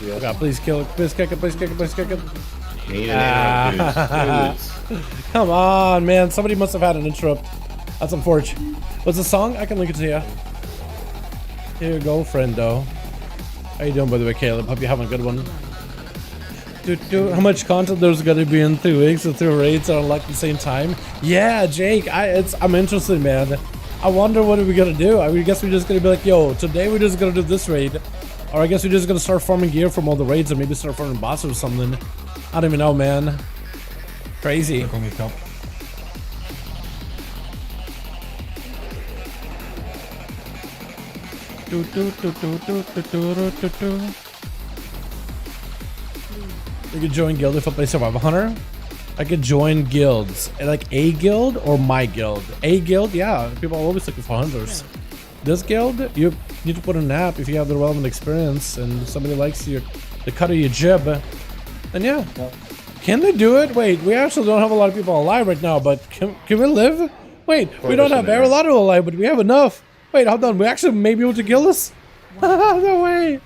Oh god, please kill it. Please kick it. Please kick it. Please kick it. Need an interrupt, dudes. Come on, man. Somebody must have had an interrupt. That's unfortunate. What's the song? I can link it to you. Here you go, friendo. How you doing, by the way, Caleb? Hope you're having a good one. How much content there's gonna be in 2 weeks with 2 raids on like the same time? Yeah, Jake. I'm interested, man. I wonder what are we gonna do. I guess we're just gonna be like, yo, today we're just gonna do this raid, or I guess we're just gonna start farming gear from all the raids and maybe start farming bosses or something. I don't even know, man. Crazy. I could join guild if I play Survival Hunter. I could join guilds. Like a guild or my guild. A guild, yeah. People are always looking for hunters. This guild, you need to put in an app if you have the relevant experience and somebody likes the cut of your jib. Then yeah. Can they do it? Wait, we actually don't have a lot of people alive right now, but can we live? Wait, we don't have very lot of alive, but we have enough. Wait, hold on. We actually may be able to kill us? No way.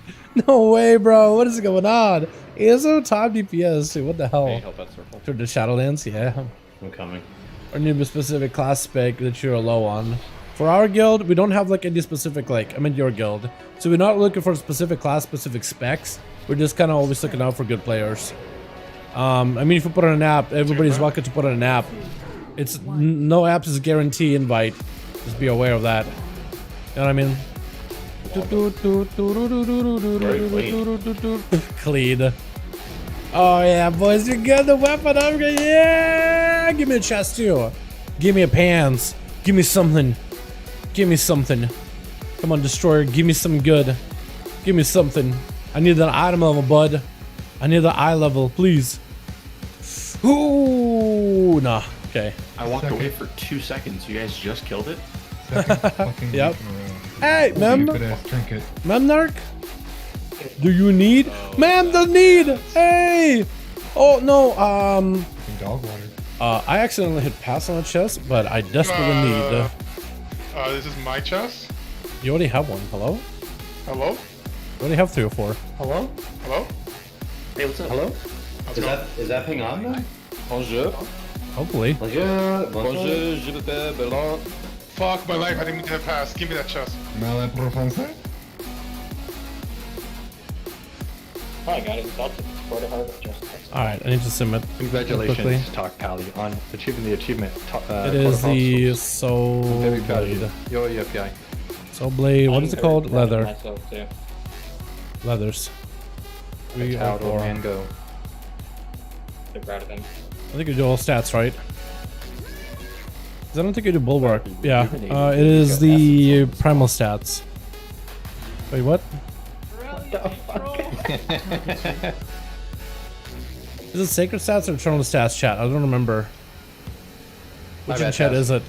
No way, bro. What is going on? ESO top DPS. Dude, what the hell? Hey, help that circle. To the Shadowlands? Yeah. I'm coming. Or need a specific class spec that you're low on. For our guild, we don't have like any specific, like, I mean your guild. So we're not looking for specific class, specific specs. We're just kind of always looking out for good players. I mean, if you put on an app, everybody's welcome to put on an app. It's no apps is guarantee invite. Just be aware of that. You know what I mean? Clean. Oh yeah, boys, you got the weapon upgrade. Yeah, give me a chest too. Give me a pants. Give me something. Give me something. Come on, destroyer. Give me some good. Give me something. I need that item level, bud. I need the eye level, please. Ooh, nah. Okay. I walked away for 2 seconds. You guys just killed it? Yep. Hey, ma'am. Stupid ass trinket. Ma'am Narc? Do you need? Ma'am, the need! Hey! Oh, no, Dog water. I accidentally hit pass on a chest, but I desperately need. This is my chest. You already have one. Hello? Hello? You already have 3 or 4. Hello? Hello? Hey, what's up? Hello? Is that ping on now? Bonjour. Hopefully. Bonjour. Bonjour, je m'appelle Bellon. Fuck my life, I didn't mean to have pass. Give me that chest. Mala professor? Oh, I got it. That's quarter hard just. Alright, I need to submit. Congratulations, quickly. Talk Pally, on achieving the achievement. It is the Soul Very proud of you. Blade. Yo, API. Soul Blade, what is it called? Leather. Myself too. Leathers. That's how the man go. They're proud of him. I think you do all stats, right? 'Cause I don't think you do bulwark. Yeah, it is the primal stats. Wait, what? Is it sacred stats or eternal stats, chat? I don't remember. Which in chat is it?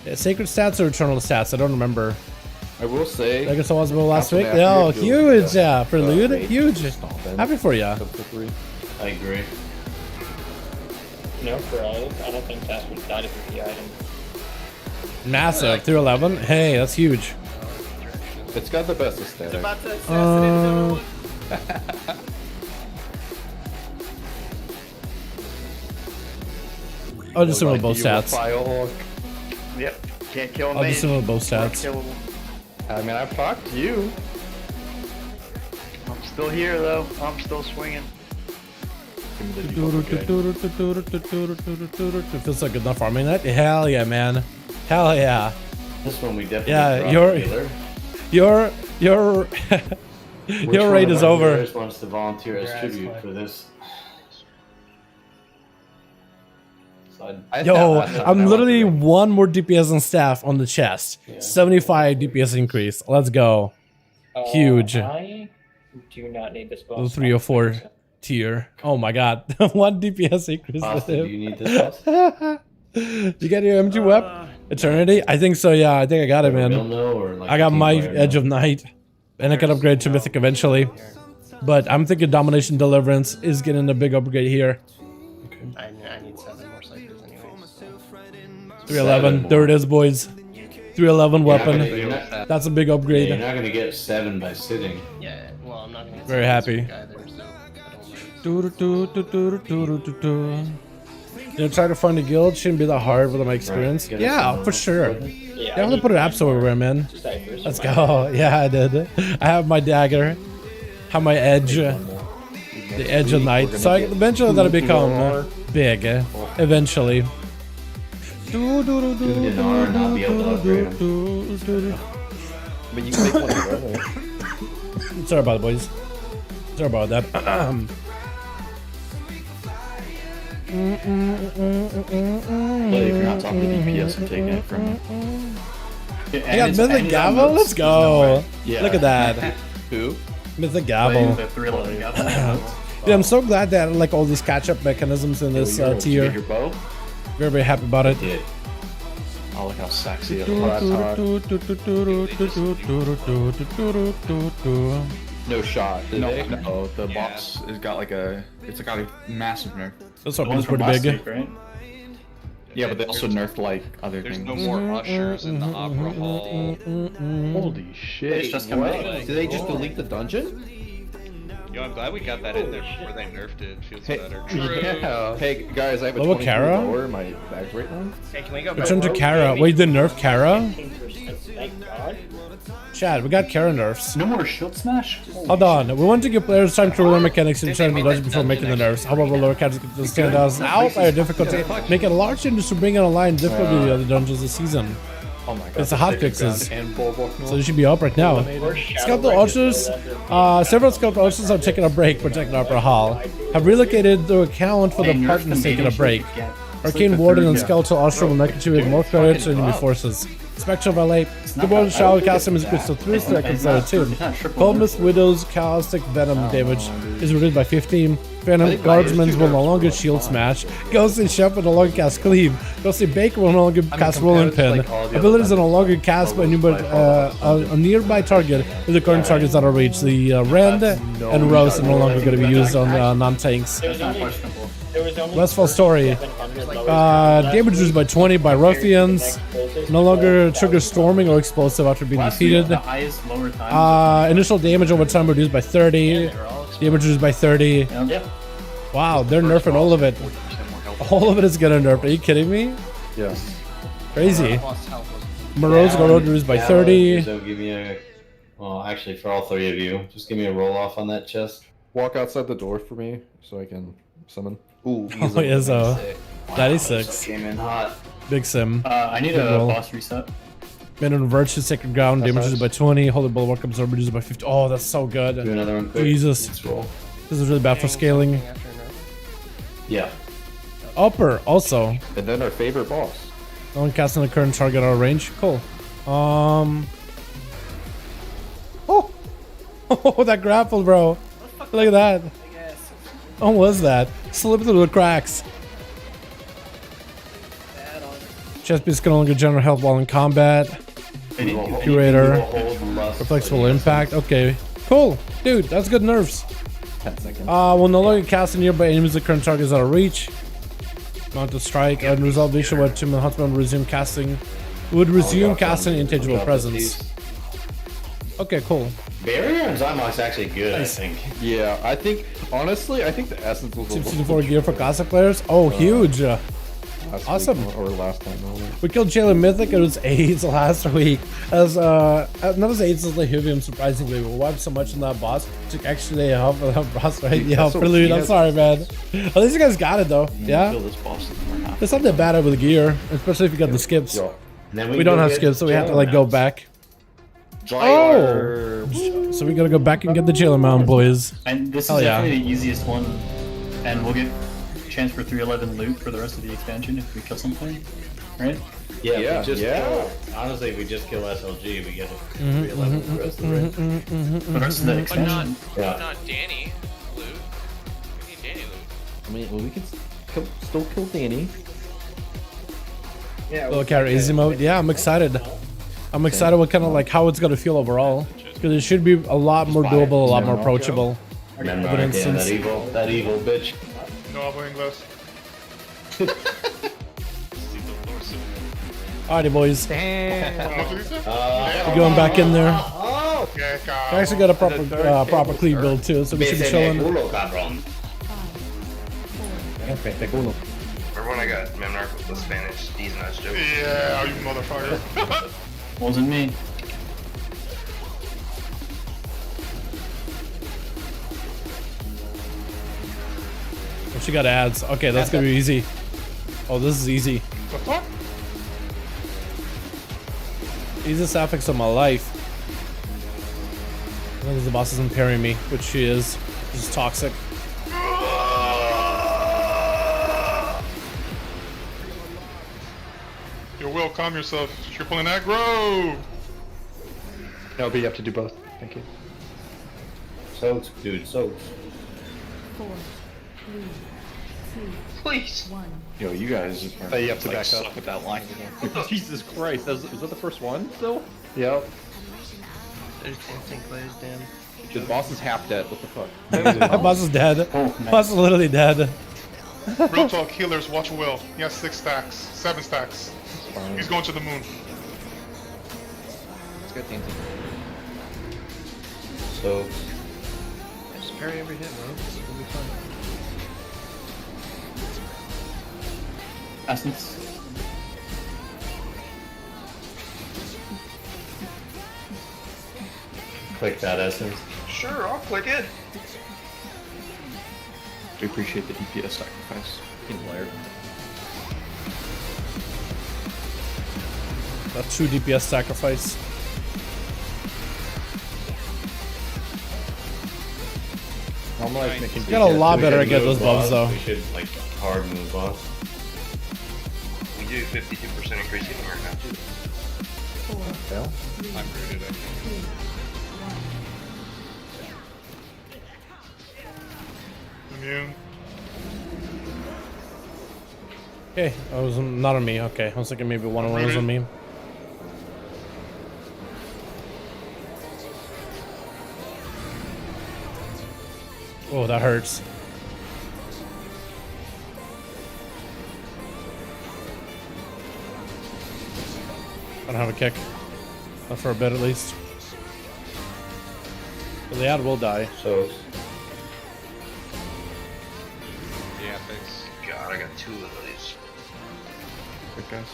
Yeah, sacred stats or eternal stats? I don't remember. I will say. I guess I was about last week. after Oh, you do huge! the, Yeah, for Lude, raid, huge. stomp in. Happy for ya. I agree. No, for us, I don't think that's what died if the item. Massive, through 11. Hey, that's huge. It's got the best aesthetic. I'll just with both You a stats. Firehawk. Yep. Can't kill him. I'll just with both stats. I mean, I fucked you. I'm still here though. I'm still swinging. It feels like enough farming that. Hell yeah, man. Hell yeah. This one we definitely. Yeah, dropped your healer. your Which your one raid of is my over. viewers wants to volunteer as tribute for this? So Yo, I'm literally one more DPS on staff on the chest. 75 DPS increase. Let's go. Huge. I do not need this The bonus. 3 or 4 tier. Oh my god. 1 DPS increase with Austin, him. do you need this? You got your MG Web? Eternity? I think so, yeah. I think I got it, man. Real no, or like I got team my player Edge no? of Night. And I can upgrade to Mythic eventually. But I'm thinking Domination Deliverance is getting a big upgrade here. I need 7 more cycles anyways. 311. There it is, boys. 311 weapon. You're not- That's a big upgrade. You're not gonna get 7 by sitting. Yeah, well, I'm not gonna get Very 7 happy. this week either, so You know, try to find a guild shouldn't be that hard with my experience. Get us Yeah, some for sure. weapon. You have to put an apps everywhere, man. Let's go. Yeah, I did. I have my dagger. Have my edge. The edge of night. So eventually that'll become big. Eventually. Dude in R and not be able to upgrade him. But you can make one of them. Sorry about it, boys. Sorry about that. But if you're not talking to DPS, I'm taking it from you. I got Mythic Gavel? Let's go. Yeah. Look at that. Who? Mythic Gavel. The 311 got Yeah, I'm so glad that like all these catch-up mechanisms in this Did you get tier. your bow? Very, very happy about it. Did. Oh, look how sexy it looks. No shot. Did they? No, the boss has got like it's got a massive nerf. This The weapon is from pretty last big. week, right? Yeah, but they also nerfed like other There's things. no more ushers in the opera hall. Holy shit. It's just come What? out. Did they just delete the dungeon? Yo, I'm glad we got that in there before they nerfed it. Feels Hey, better. Yeah. Hey guys, I have a Level 20 Kara? lower in my bags right now. Hey, can we go back? Return to Kara. Wait, the nerf Kara? 15%, thank God. Chad, we got Kara nerfs. No more shield smash? Hold on. We want to give players time to learn mechanics and try the dungeon before making the nerfs. However, lower categories can stand out as an outlier difficulty, making a large changes to bring in a line difficulty to the other dungeons this season. Oh my god. It's the hot fixes. And Bulwark So they should be up right now. Skeletal Ultras, several Skeletal Ultras are taking a break, protecting Opera Hall. Have relocated to account for the partners taking a break. Arcane Warden and Skeletal Ultra will not contribute more credit to enemy forces. Spectral Valet, the Warden Shower Custom is equal to 3 stack instead of 2. Coldness Widow's Caustic Venom damage is reduced by 15. Phantom Guardsmen will no longer shield smash. Ghost and Shepherd no longer cast Cleave. Kelsey Baker will no longer cast rolling pin. like, all the other Abilities are no methods, longer cast by a nearby target with the current targets out of reach. The Rend and Rose are no longer going to be used on non-tanks. There was only Restful story. Damage reduced by 20 by ruffians. No longer trigger storming or explosive after being defeated. The highest lower time. Initial damage over time reduced by 30. Damage reduced by 30. Yep. Wow, they're nerfing all of it. All of it is gonna nerf. Are you kidding me? Yes. Crazy. Morose got reduced by 30. So give me a. Well, actually, for all three of you, just give me a roll off on that chest. Walk outside the door for me so I can summon. Ooh, Oh, yeah, so 96. Came in hot. Big sim. I need Good a roll. boss reset. Man on Virtue, Sacred Ground, That's damage nice. reduced by 20. Holy Bulwark absorb reduced by 50. Oh, that's so Do good. another one quick. Jesus. Let's roll. This is really bad for scaling. Yeah. Upper, also. And then our favorite boss. No one casting the current target out of range. Cool. Oh! Oh, that grapple, bro. Look at that. Oh, what was that? Slipped through the cracks. Chest piece can no longer generate health while in combat. Curator. Flexible impact. Okay. Cool. Dude, that's good nerfs. 10 seconds. Will no longer cast nearby enemies the current target is out of reach. Mounted strike and resolve the issue where Tim and Huntsman resume casting. Would resume casting intangible presence. Okay, cool. Barrier and Zymox actually good, I think. Yeah, I think, honestly, I think the essence was a Team little 64 gear for classic players. Oh, huge. last Awesome. week or last time. We killed Jalen Mythic. It was AIDS last week. As not as AIDS as Lahuvium, surprisingly. We wiped so much on that boss. Took extra day off of that boss, right? Yeah, so prelude. he I'm has- sorry, man. At least you guys got it though. Yeah. Kill this boss in more half. There's something bad with the gear, especially if you got the skips. Yeah. And then We don't go have get skips, so we have to like go back. Oh! So we gotta go back and get the Jailer Mountain, boys. And this is Hell yeah. definitely the easiest one. And we'll get chance for 311 loot for the rest of the expansion if we kill something. Right? Yeah, Yeah, we just yeah. kill, honestly, if we just kill SLG, we get a 311 for the rest of the raid. For the rest of the But expansion. Yeah. not Danny loot. We need Danny loot. I mean, well, we can still kill Danny. Little carry easy mode. Yeah, I'm excited. I'm excited what kind of like how it's gonna feel overall. Because it should be a lot more doable, a lot more approachable. Remember, But yeah, instance- that evil bitch. No hablo inglés. Alrighty, boys. What did you say? We're going back in there. Yeah, I actually got a proper clean build too, so we should be chilling. Culo, cabrón. Remember when I got Memnarch with the Spanish D's nuts joke? Yeah, you motherfucker. Wasn't me. She got ads. Okay, that's gonna be easy. Oh, this is easy. The fuck? Easiest affix of my life. As long as the boss isn't parrying me, which she is. She's toxic. You will calm yourself. You're pulling aggro. No, but you have to do both. Thank you. Soaks, dude, soaks. 4, 3, 2, Please. 1. Yo, you guys are, you have to back suck up. with that line. Jesus Christ, was that the first one still? Yep. There's 10 players, damn. The boss is half dead, what the fuck? My boss is dead. Boss is literally dead. Real talk, healers, watch Will. He has 6 stacks, 7 stacks. He's going to the moon. Let's get Danny. Soaks. Just parry every hit, bro. It'll be fun. Essence. Click that essence. Sure, I'll click it. Do appreciate the DPS sacrifice. In Laird. That's true DPS sacrifice. I'm like making Got a lot We better should at getting move those buffs boss. though. We should like hard move boss. We do 52% increase healing right now too. 4, Fail. 3, I'm rooted, 2, I think. 1. Immune. Okay, that was not on me. Okay, I was thinking maybe one was on me. Oh, that hurts. I don't have a kick. Not for a bit at least. But the ad will die. So Yeah, Affix. God, I got 2 of these. Good guys.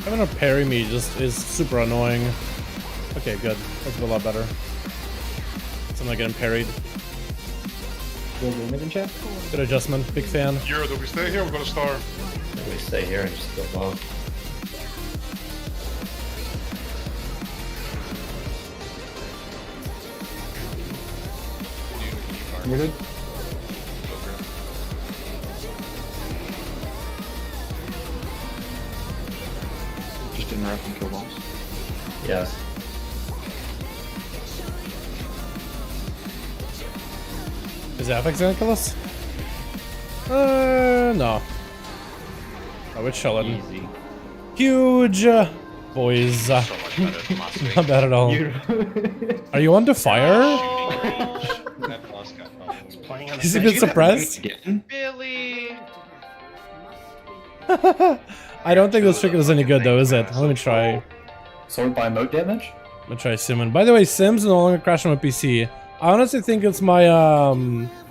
Having a parry me just is super annoying. Okay, good. That's a lot better. So I'm not getting parried. Good adjustment. Big fan. Euro, do we stay here? We're gonna start. we stay here and just go long. You're good. Just interrupt and kill bombs. Yes. Is Affix gonna kill us? No. Oh, we're chilling. Easy. Huge, boys. So much better than last week. Not bad at all. Are you on to fire? That boss got probably. He's a bit suppressed. Billy. I don't think this trick is any good though, is it? Let me try. Sort by moat damage? I'm gonna try Simon. By the way, Sims no longer crashing on my PC. I honestly think it's my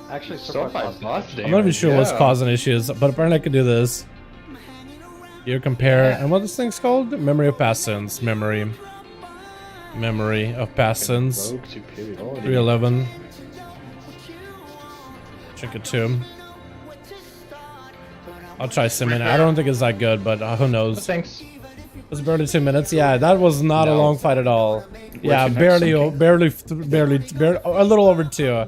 Actually, so by boss damage. I'm not even sure what's causing issues, but apparently I can do this. Here compare and what this thing's called? Memory of past sins. Memory of past sins. 311. Trinket 2. I'll try Simon. I don't think it's that good, but who knows? Thanks. It's barely 2 minutes. Yeah, that was not a long fight at all. Yeah, barely, a little over 2.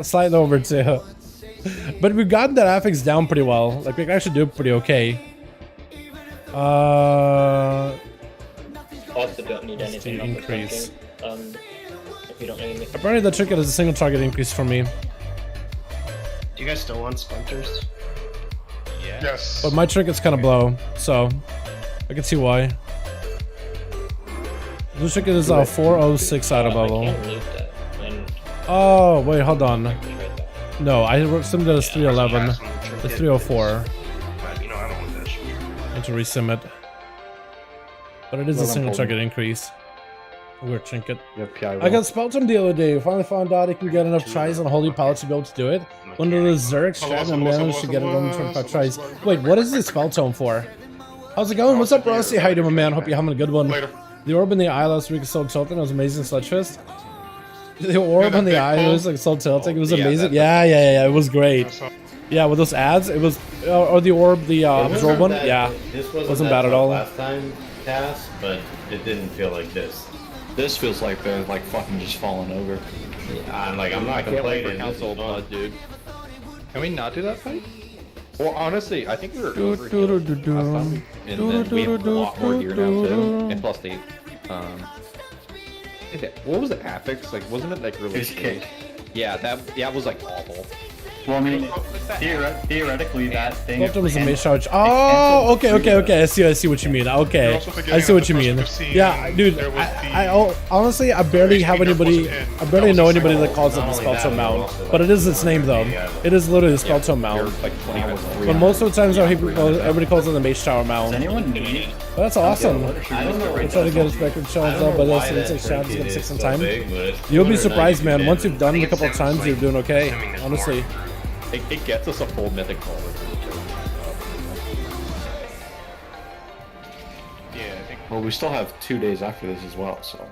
Slightly over 2. But we got that affix down pretty well. Like, we can actually do it pretty okay. Also don't need anything up increase. if you don't need anything. Apparently the trinket is a single target increase for me. Do you guys still want splinters? Yeah. Yes. But my trinket's kind of low, so I can see why. This trinket is 406 out of level. Can't mute that. And Oh, wait, hold on. right there. No, I simmed it as 311. It's 304. You know, I don't want that shit. And to resim it. But it is a single target increase. Weird trinket. I got spell tome the other day. Finally found out I can get enough tries on Holy Pallets to be able to do it. Under the Zerg strat, I managed to get it on 25 tries. Wait, what is this spell tome for? How's it going? What's up, Rossi? How you doing, man? Hope you're having a good one. Later. The orb in the eye last week is so tilting. It was amazing, Sledgefist. The orb in the eye was like so tilting. It was amazing. Yeah. It was great. Yeah, with those ads, it was. Or the orb, the absorb one. Yeah, This wasn't bad at all. Last time cast, but it didn't feel like this. This feels like they're like fucking just falling over. I'm not complaining. This is fun. dude. Can we not do that fight? Well, honestly, I think we were over last time. And then we have a lot more gear now too. And plus they, what was the affix? Like, wasn't it like really? It's kick. yeah, that was like awful. Well, I mean, theoretically, that thing. Spell tome was a mace charge. Oh, okay. I see what you mean. Okay, I see what you mean. Yeah, dude. I honestly, I barely have anybody. I barely know anybody that calls it the spell tome mount. But it is its name though. It is literally the spell tome mount. Like 20 But most of the times, everybody calls it the mace tower mount. Does anyone need? But that's awesome. I don't know. We'll try to get us back in challenge up, but that's 6 shots, get 6 in time. Big, but it's You'll be surprised, man. 290 Once you've done it a couple of times, you're doing okay. Honestly. It gets us a full mythic call. Yeah, I think. Well, we still have 2 days after this as well, so.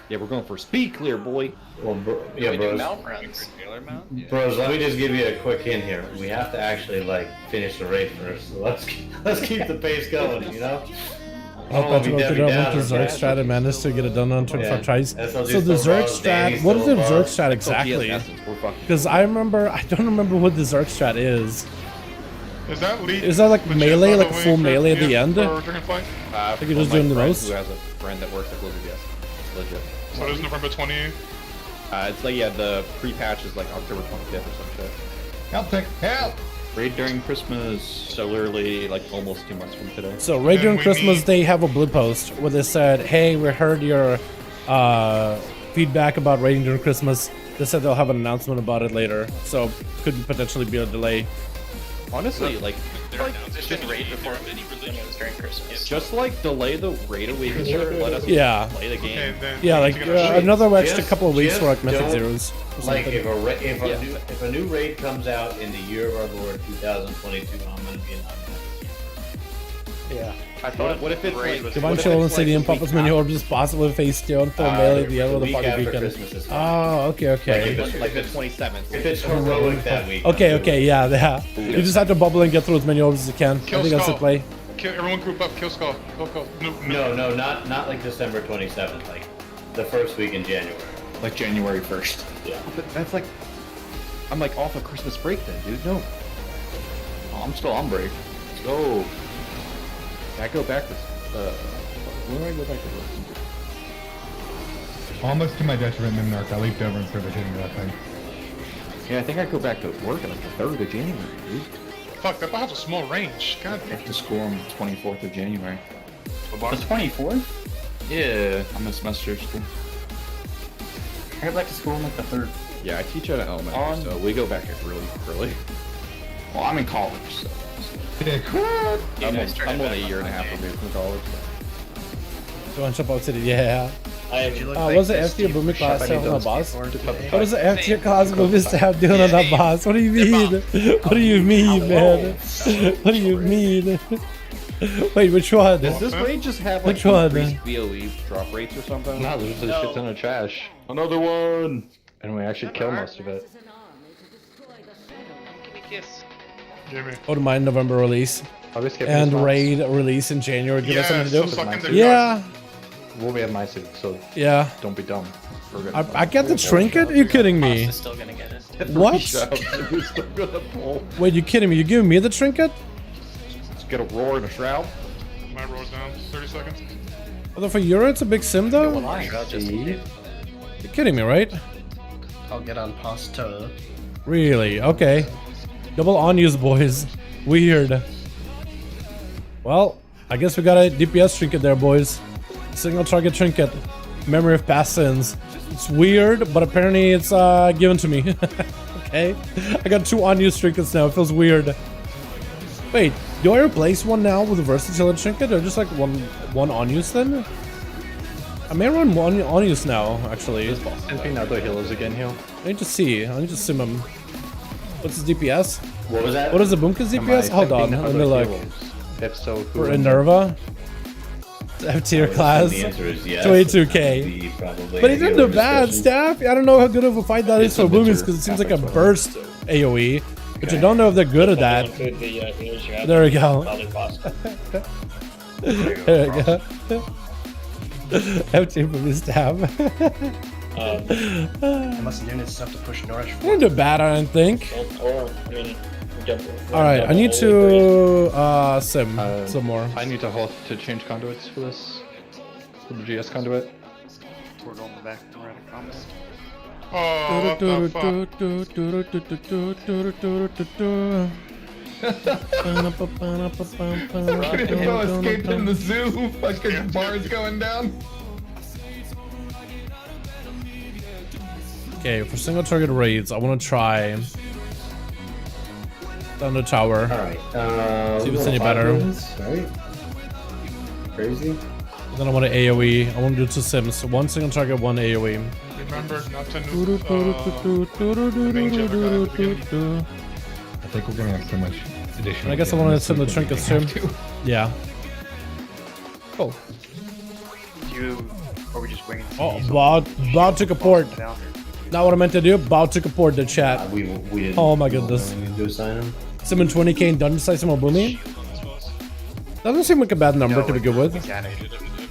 Yeah, we're going for speed clear, boy. Well, We do bros. mount runs. Trailer mount? Yeah. Bros, let me just give you a quick hint here. We have to actually like finish the raid first. So let's keep the pace going. You know. I'll bet you could have went to Zerg strat and managed to get it done on 25 tries. So the Zerg strat, what is the Zerg strat exactly? Because I don't remember what the Zerg strat is. Is that lead? Is that like legit, melee, by the like way, full for melee at the PM end? for Dragonflight? Like you're just doing the most? Who has a friend that works at Blizzard, yes. It's legit. So it is November 28th? It's like, yeah, the pre-patch is like October 25th or some shit. Help, Tick, help! Raid during Christmas. So literally, like, almost 2 months from today. So right And during we Christmas, need- they have a blue post where they said, "Hey, we heard your feedback about raiding during Christmas." They said they'll have an announcement about it later, so could potentially be a delay. Honestly, like, Just raid before when it was during Christmas. just like delay the raid a week or let us Yeah. play the game. Okay, then Yeah, like another extra couple of weeks just for like Mythic don't- Zeros. Or Like something. if a new raid comes out in the year of our Lord 2022, I'm gonna be an Yeah. I thought What if it's like... Divine what if Chill and it's City like and pop as many orbs as possible with face down for melee at the end of the week party after weekend. Christmas is fine. Oh, okay, okay. Like the 27th. If it's heroic that week. Okay, okay, yeah. You just have to bubble and get through as many orbs as you can. Kill I think that's the Skull. play. Kill, everyone group up, kill Skull. Go. No, not like December 27th, like the first week in January. Like January 1st. Yeah. But that's like... I'm like off of Christmas break then, dude. No. Oh, I'm still on break. Let's go. Can I go back to... when do I go back to work? Almost to my detriment, Nimnark. I leaped over instead of hitting that thing. Yeah, I think I go back to work on like the 3rd of January, dude. Fuck, that has a small range. God I damn. have to school on the 24th of January. The 24th? Yeah, I'm a semester school. I go back to school on like the 3rd. Yeah, I teach at an elementary, so we go back at really early. Well, I'm in college, so... Tick. I'm only a year and a half removed from college. Divine Chill City, yeah. Did you look What like was the this FT booming class somebody have on the does boss? before today? What does the FT class booming staff doing on that boss? What do you mean? What do you mean, man? What do you mean? Wait, which one? Does this raid just have like Which one? increased VOE drop rates or something? No, there's just a shit ton of trash. Another one! And we actually kill most of it. Give me a kiss. Jimmy. Oh, to my November release. Are we skipping And spots? raid release in January. Give us something to do. suck in the Yeah, We'll be at my suit, so yeah. don't be dumb. We're gonna I get the trinket? Are you kidding me? Is still gonna get it. What? We're still gonna pull. Wait, you kidding me? You giving me the trinket? Let's get a roar and a shroud. My roll's down. 30 seconds. Although for Euro, it's a big sim though? Just- You're kidding me, right? I'll get on pasta. Really? Okay. Double on use, boys. Weird. Well, I guess we got a DPS trinket there, boys. Single target trinket. Memory of past sins. It's weird, but apparently it's given to me. Okay. I got 2 on-use trinkets now. It feels weird. Wait, do I replace one now with a versatility trinket or just like one on-use then? I may run one on-use now, actually. Simping other healers again here. I need to see. I need to sim him. What's his DPS? What was that? What is the Boomka's Am I DPS? Hold on, simping let other me look. healers? If so, who For wins? Enerva? F tier class? The answer is yes. 22k. Probably But he didn't do healer bad, discussion. Staff. I don't know how good of a fight that is It's for a Boomies Winter because it seems like a Affix burst AoE, which I don't know if they're good at that. Include the healers you have. There we go. Probably possible. There we go. F tier Boomies Staff. I must do stuff to push Norwich. He didn't do bad, I don't think. Or, I mean, Alright, I need to sim some more. I need to hold to change conduits for this. For the GS conduit. We're going back to where I promised. Oh, what the fuck? Escaped in the zoo. Fucking bars going down. Okay, for single target raids, I want to try Thunder Tower. Alright, See if it's any better. Right? Crazy. Then I want to AoE. I want to do 2 sims. 1 single target, 1 AoE. Remember not to nuke the main Jedi guy at the beginning. I think we're gonna have so much additional. And I guess I want to sim the trinkets too. Yeah. Cool. You, or we just winging? Oh, Bow took a port. Not what I meant to do. Bow took a port to chat. We didn't. Oh my goodness. We do assign him. Sim in 20k and dungeon size more boomy. Doesn't seem like a bad number to be good with.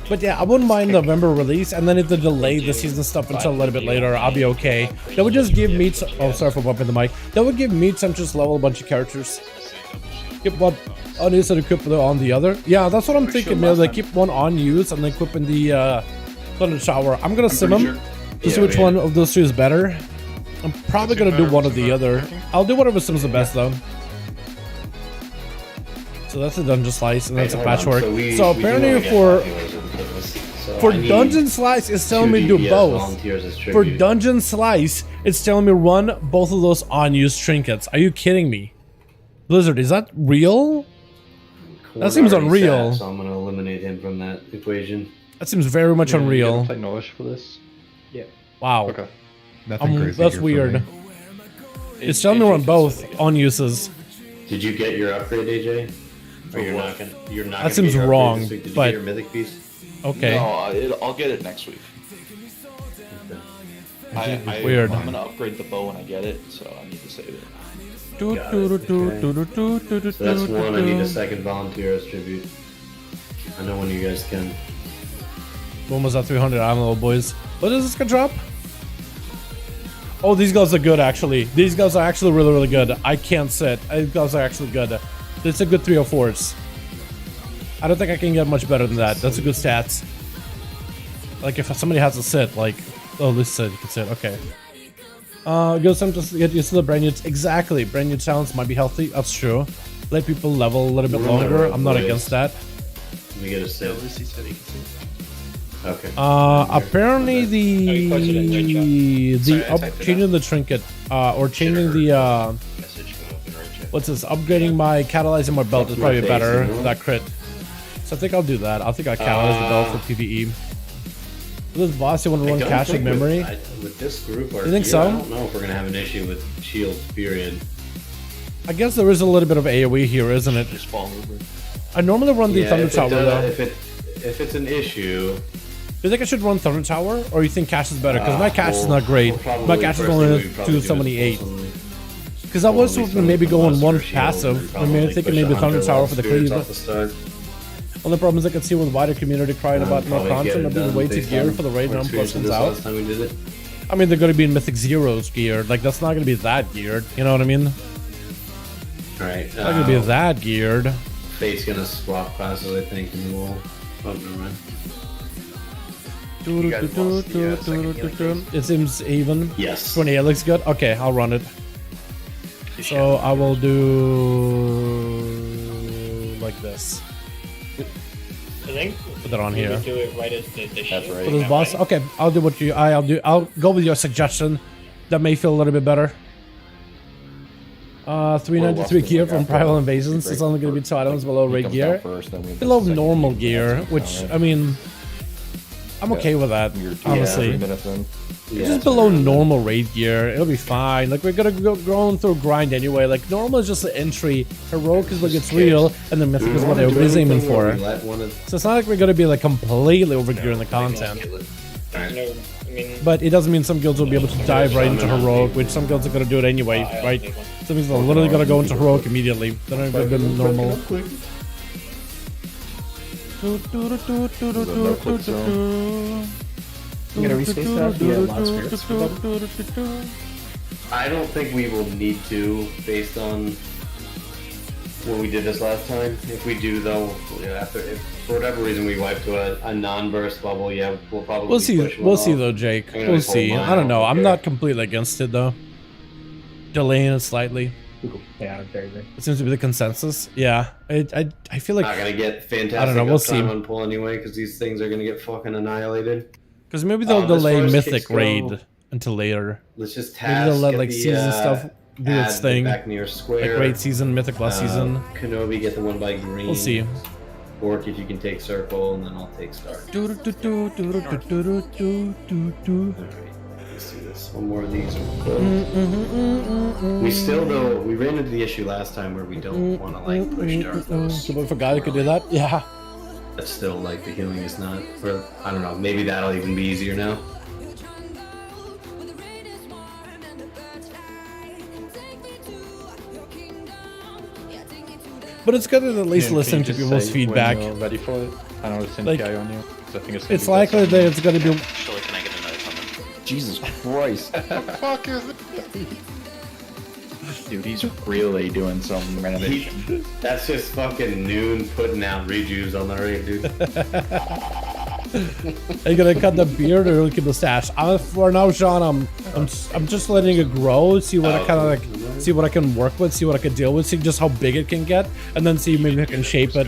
But yeah, I wouldn't mind November release, and then if they delay the season stuff until a little bit later, I'll be okay. That would just give me oh, sorry for bumping the mic. That would give me time to just level a bunch of characters. Keep one unused and equip on the other. Yeah, that's what I'm thinking, man. Like keep one on use and then equip in the thunder shower. I'm gonna sim them to see which one of those two is better. I'm probably gonna do one or the other. I'll do whatever sims the best though. So that's a dungeon slice and that's a patchwork. So apparently for dungeon slice, it's telling me do both. For dungeon slice, it's telling me run both of those unused trinkets. Are you kidding me? Blizzard, is that real? That seems unreal. So I'm gonna eliminate him from that equation. That seems very much unreal. Play Nosh for this? Yeah. Wow. Okay. That's weird. It's telling me run both unuses. Did you get your upgrade, AJ? Or you're not gonna? You're not. That seems wrong. Did you but get your mythic piece? Okay. No, I'll get it next week. Weird. I'm gonna upgrade the bow when I get it, so I need to save it. So that's one. I need a second volunteer as tribute. I know one of you guys can. When was that 300? I don't know, boys. What is this gonna drop? Oh, these guys are good, actually. These guys are actually really, really good. I can't sit. These guys are actually good. It's a good 304s. I don't think I can get much better than that. That's a good stats. Like, if somebody has to sit, like... Oh, this said you can sit. Okay. Good time to get used to the brand new... Exactly. Brand new talents might be healthy. That's true. Let people level a little bit longer. I'm not against that. Let me get a sit. Okay. Apparently changing the trinket, or changing the, what's this? Upgrading my catalyzing my belt is probably better for that crit. So I think I'll do that. I think I'll catalyze the belt for PvE. For this boss, you want to run caching memory? With this group, you think so? I don't know if we're gonna have an issue with shields. Period. I guess there is a little bit of AoE here, isn't it? Just fall over. I normally run the Thunder Tower though. If it's an issue. Do you think I should run Thunder Tower, or you think cache is better? Because my cache is not great. My cache is only 278. Because I was hoping maybe go on one passive. I mean, I'm thinking maybe Thunder Tower for the cleave. Only problem is I can see with the wider community crying about more content. I've been way too geared for the raid now plus comes out. I mean, they're going to be in Mythic Zeros geared. Like, that's not going to be that geared. You know what I mean? Alright. It's not going to be that geared. Fate's going to swap classes, I think, in the wall. Oh, never mind. It seems even. Yes. 28 looks good. Okay, I'll run it. So I will do like this. I think put that on here. Do it right as the That's right. For this boss. Okay, I'll do what you. I'll go with your suggestion. That may feel a little bit better. 393 gear from Primal Invasions. It's only going to be 2 items below raid gear. Below normal gear, which I mean. I'm okay with that, honestly. Just below normal raid gear, it'll be fine. Like, we're gonna go going through grind anyway. Like, normal is just the entry, heroic is what gets real, and then mythic is what everybody's aiming for. So it's not like we're gonna be like completely overgearing the content. But it doesn't mean some guilds will be able to dive right into heroic, which some guilds are gonna do it anyway, right? Some guilds are literally gonna go into heroic immediately. They're not even gonna do normal. You gonna respace that? Yeah, lots of spirits. I don't think we will need to, based on when we did this last time. If we do, though, if for whatever reason we wipe to a non-burst bubble, yeah, we'll probably We'll see though, Jake. We'll see. I don't know. I'm not completely against it though. Delaying it slightly. Yeah, very good. It seems to be the consensus. Yeah, I feel like not gonna get fantastic. I don't know. We'll see. On pull anyway, because these things are gonna get fucking annihilated. Because maybe they'll delay Mythic raid until later. Let's just maybe they'll let like season stuff do its thing. Back near square. Like raid season, Mythic last season. Kenobi get the one by green. We'll see. Orc if you can take circle, and then I'll take star. Alright, let's do this. One more of these. We still though we ran into the issue last time where we don't want to like push Darthos. So we forgot you could do that. Yeah. But still, like the healing is not. Or I don't know. Maybe that'll even be easier now. But it's good to at least listen to people's feedback. When you're ready for it? I don't know, send like, PI on you. I think it's likely that it's going to be. Actually, can I get another comment? Jesus Christ! What the fuck is it? Dude, he's really doing some renovation. That's just fucking Noon putting out rejuves on the raid, dude. Are you gonna cut the beard or keep the stash? For now, Sean, I'm just letting it grow, see what I kind of like, see what I can work with, see what I can deal with, see just how big it can get, and then see maybe I can shape it.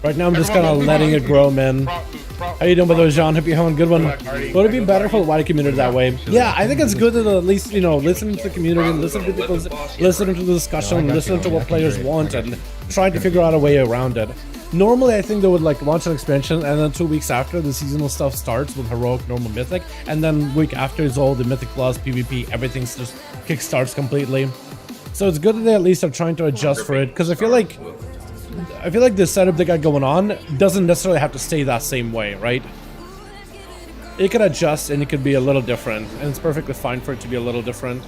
Right now, I'm just kind of letting it grow, man. How you doing, by the way, Jean? Hope you're having a good one. Would it be better for the wider community that way? Yeah, I think it's good to at least, you know, listen to the community, listen to people, listen to the discussion, listen to what players want, and trying to figure out a way around it. Normally, I think they would like launch an expansion, and then 2 weeks after, the seasonal stuff starts with heroic, normal, mythic, and then week after is all the mythic plus PvP. Everything's just kickstarts completely. So it's good that they at least are trying to adjust for it, because I feel like the setup they got going on doesn't necessarily have to stay that same way, right? It could adjust and it could be a little different, and it's perfectly fine for it to be a little different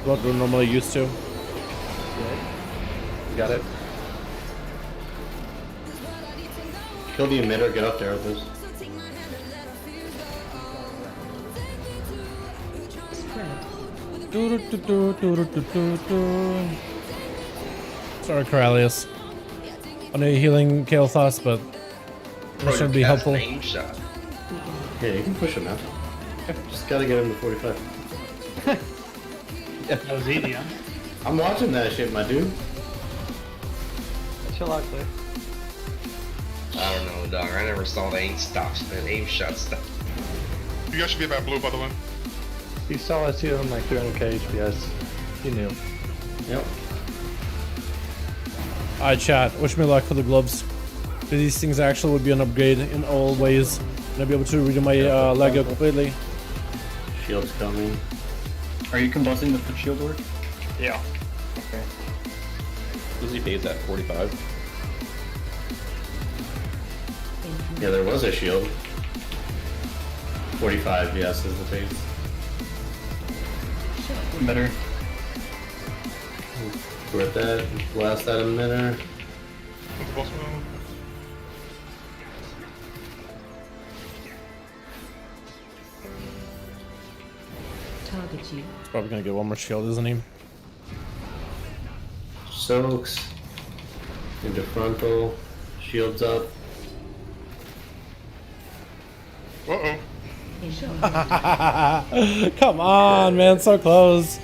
what we're normally used to. You got it. Kill the emitter, get up there with this. Sorry, Corellius. I know you're healing Kael'thas, but that should be helpful. Yeah, you can push him out. Just gotta get him to 45. That was easy, huh? I'm watching that shit, my dude. Chill out, Clay. I don't know, dog. I never saw the aim stops, man. Aim shot stuff. You guys should be about blue, by the way. He saw us here on like 300k HPS. He knew. Yep. Alright, chat. Wish me luck for the gloves. These things actually would be an upgrade in all ways. And I'll be able to redo my Lego completely. Shield's coming. Are you combusting the foot shield work? Yeah. Okay. Usually pays at 45. Yeah, there was a shield. 45, yes, is the base. Better. We're at that. Blast that emitter. Target you. He's probably gonna get one more shield, isn't he? Soaks. Into frontal. Shields up. Uh-oh. Come on, man, so close.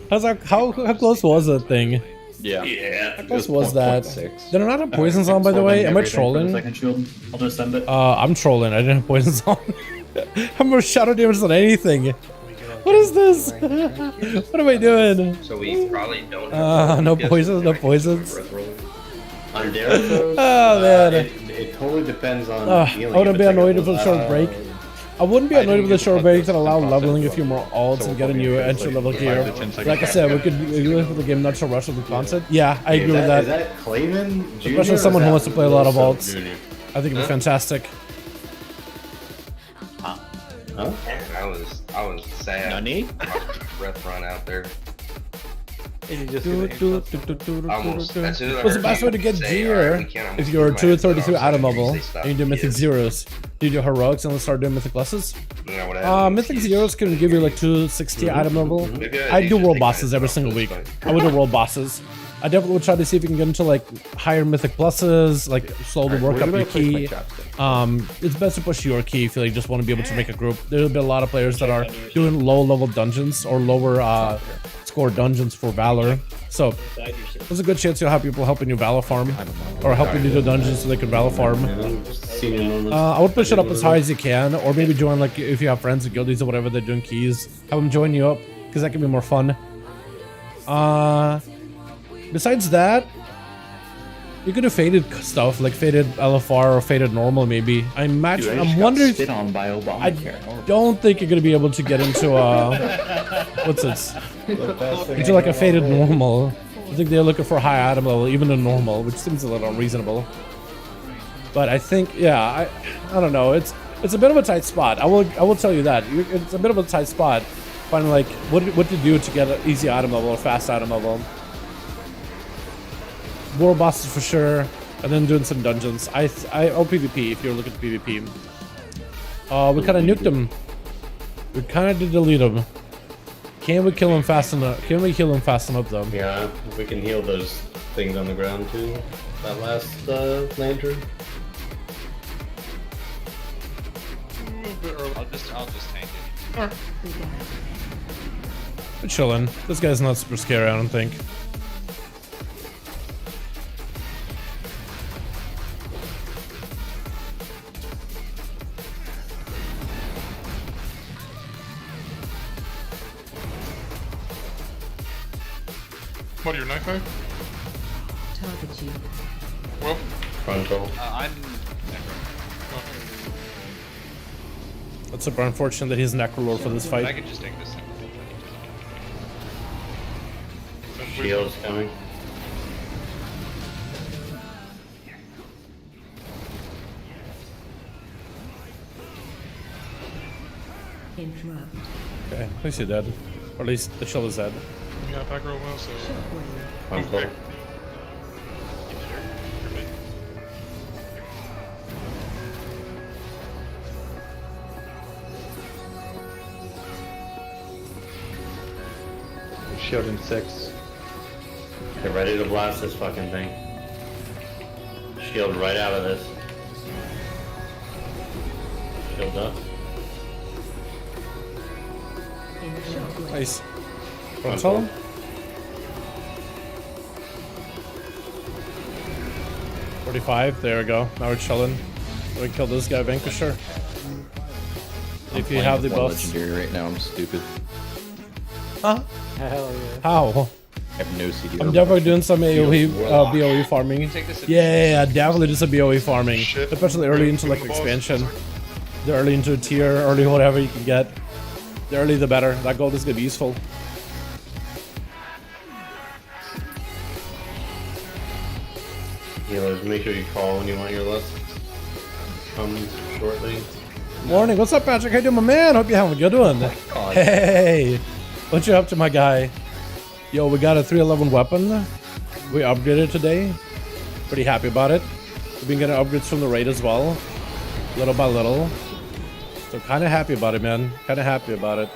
How close was that thing? Yeah. How close was that? Did I not have poisons on, by the way? Am I trolling? Second shield. I'll just send it. I'm trolling. I didn't have poisons on. I'm more shadow damage than anything. What is this? What am I doing? So we probably don't have no poisons, no poisons. On Derrick, Oh, man. it totally depends on I healing. wouldn't be annoyed with a short break. I wouldn't be annoyed with a short break that allow leveling a few more alts and get a new entry level gear. Like I said, we could live with the game, not so rush with the content. Yeah, I agree with that. Is that Clayman Jr.? Especially someone who wants to play a lot of alts. I think it'd be fantastic. Huh? I was sad. Nani? Breath run out there. And you just Almost. As soon as I What's the heard best way to you get say, gear? "Alright, we can't If almost you're do my 232 episode," item level usually stop. and you do mythic Yes. zeros, do you do heroics and then start doing mythic pluses? You know what I mean? Mythic zeros can give you like 260 item level. Good idea, I do just world take bosses my every stuff, single it's week. fine. I would do world bosses. I definitely would try to see if you can get into like higher mythic pluses, like slowly work up your key. It's best to push your key if you like, just want to be able to make a group. There'll be a lot of players that are doing low level dungeons or lower score dungeons for Valor. So there's a good chance you'll have people helping you Valor farm or helping you do dungeons so they can Valor farm. I would push it up as high as you can, or maybe join like if you have friends in guildies or whatever they're doing keys, have them join you up because that can be more fun. Besides that, you could do faded stuff like faded LFR or faded normal maybe. I'm wondering. I don't think you're gonna be able to get into what's this? Into like a faded normal. I think they're looking for a high item level, even a normal, which seems a little unreasonable. But I think, yeah, I don't know. It's a bit of a tight spot. I will tell you that it's a bit of a tight spot. Finding like what to do to get an easy item level or fast item level. World bosses for sure, and then doing some dungeons. I PvP if you're looking at PvP. We kind of nuked him. We kind of did delete him. Can we kill him fast enough? Can we kill him fast enough though? Yeah, we can heal those things on the ground too. That last lantern. I'll just tank it. We're chilling. This guy's not super scary, I don't think. What are your knife knife? Target you. Well, Frontal. I'm It's super unfortunate that he's Necrolord for this I fight. can just take this thing. Shield's coming. Interrupt. Okay, at least he's dead. Or at least the shield is dead. yeah, back row well, so. Frontal. Okay. Shield in 6. Get ready to blast this fucking thing. Shield right out of this. Shield up. Nice. Frontal. 45, there we go. Now we're chilling. We kill this guy, Vanquisher. If you have the buffs. Legendary right now, I'm stupid. Huh? Hell yeah. How? I have no CD. I'm definitely doing some AoE, BOE farming. Take this Yeah, definitely do some BOE farming. Shit. Especially early into like expansion. The early into a tier, early whatever you can get. The early the better. That gold is gonna be useful. Healers, make sure you call when you want your list. Comes shortly. Morning, what's up, Patrick? How you doing, my man? Hope you're having a good one. Hey, what you up to, my guy? Yo, we got a 311 weapon. We upgraded today. Pretty happy about it. We've been getting upgrades from the raid as well, little by little. So kind of happy about it, man. Kind of happy about it.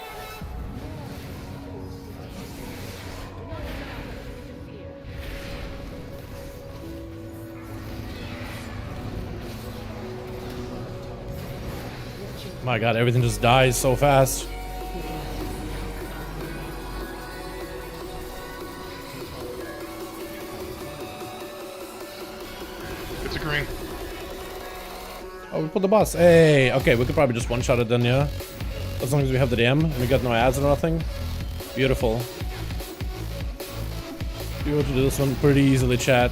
My God, everything just dies so fast. It's a green. Oh, we put the boss. Hey, okay, we could probably just one-shot it then, yeah? As long as we have the dam and we got no ads or nothing. Beautiful. Be able to do this one pretty easily, chat.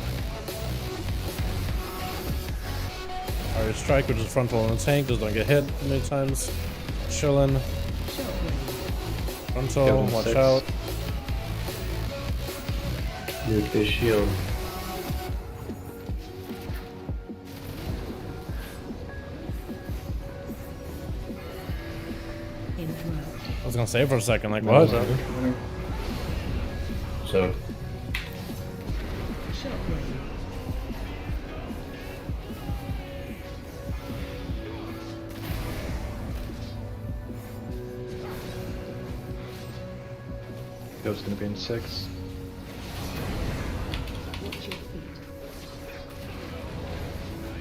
Alright, strike, which is frontal on the tank, just don't get hit many times. Chillin'. Frontal, watch 6. out. Nuke this shield. I was gonna say for a second, like, what? So, Shield's gonna be in 6.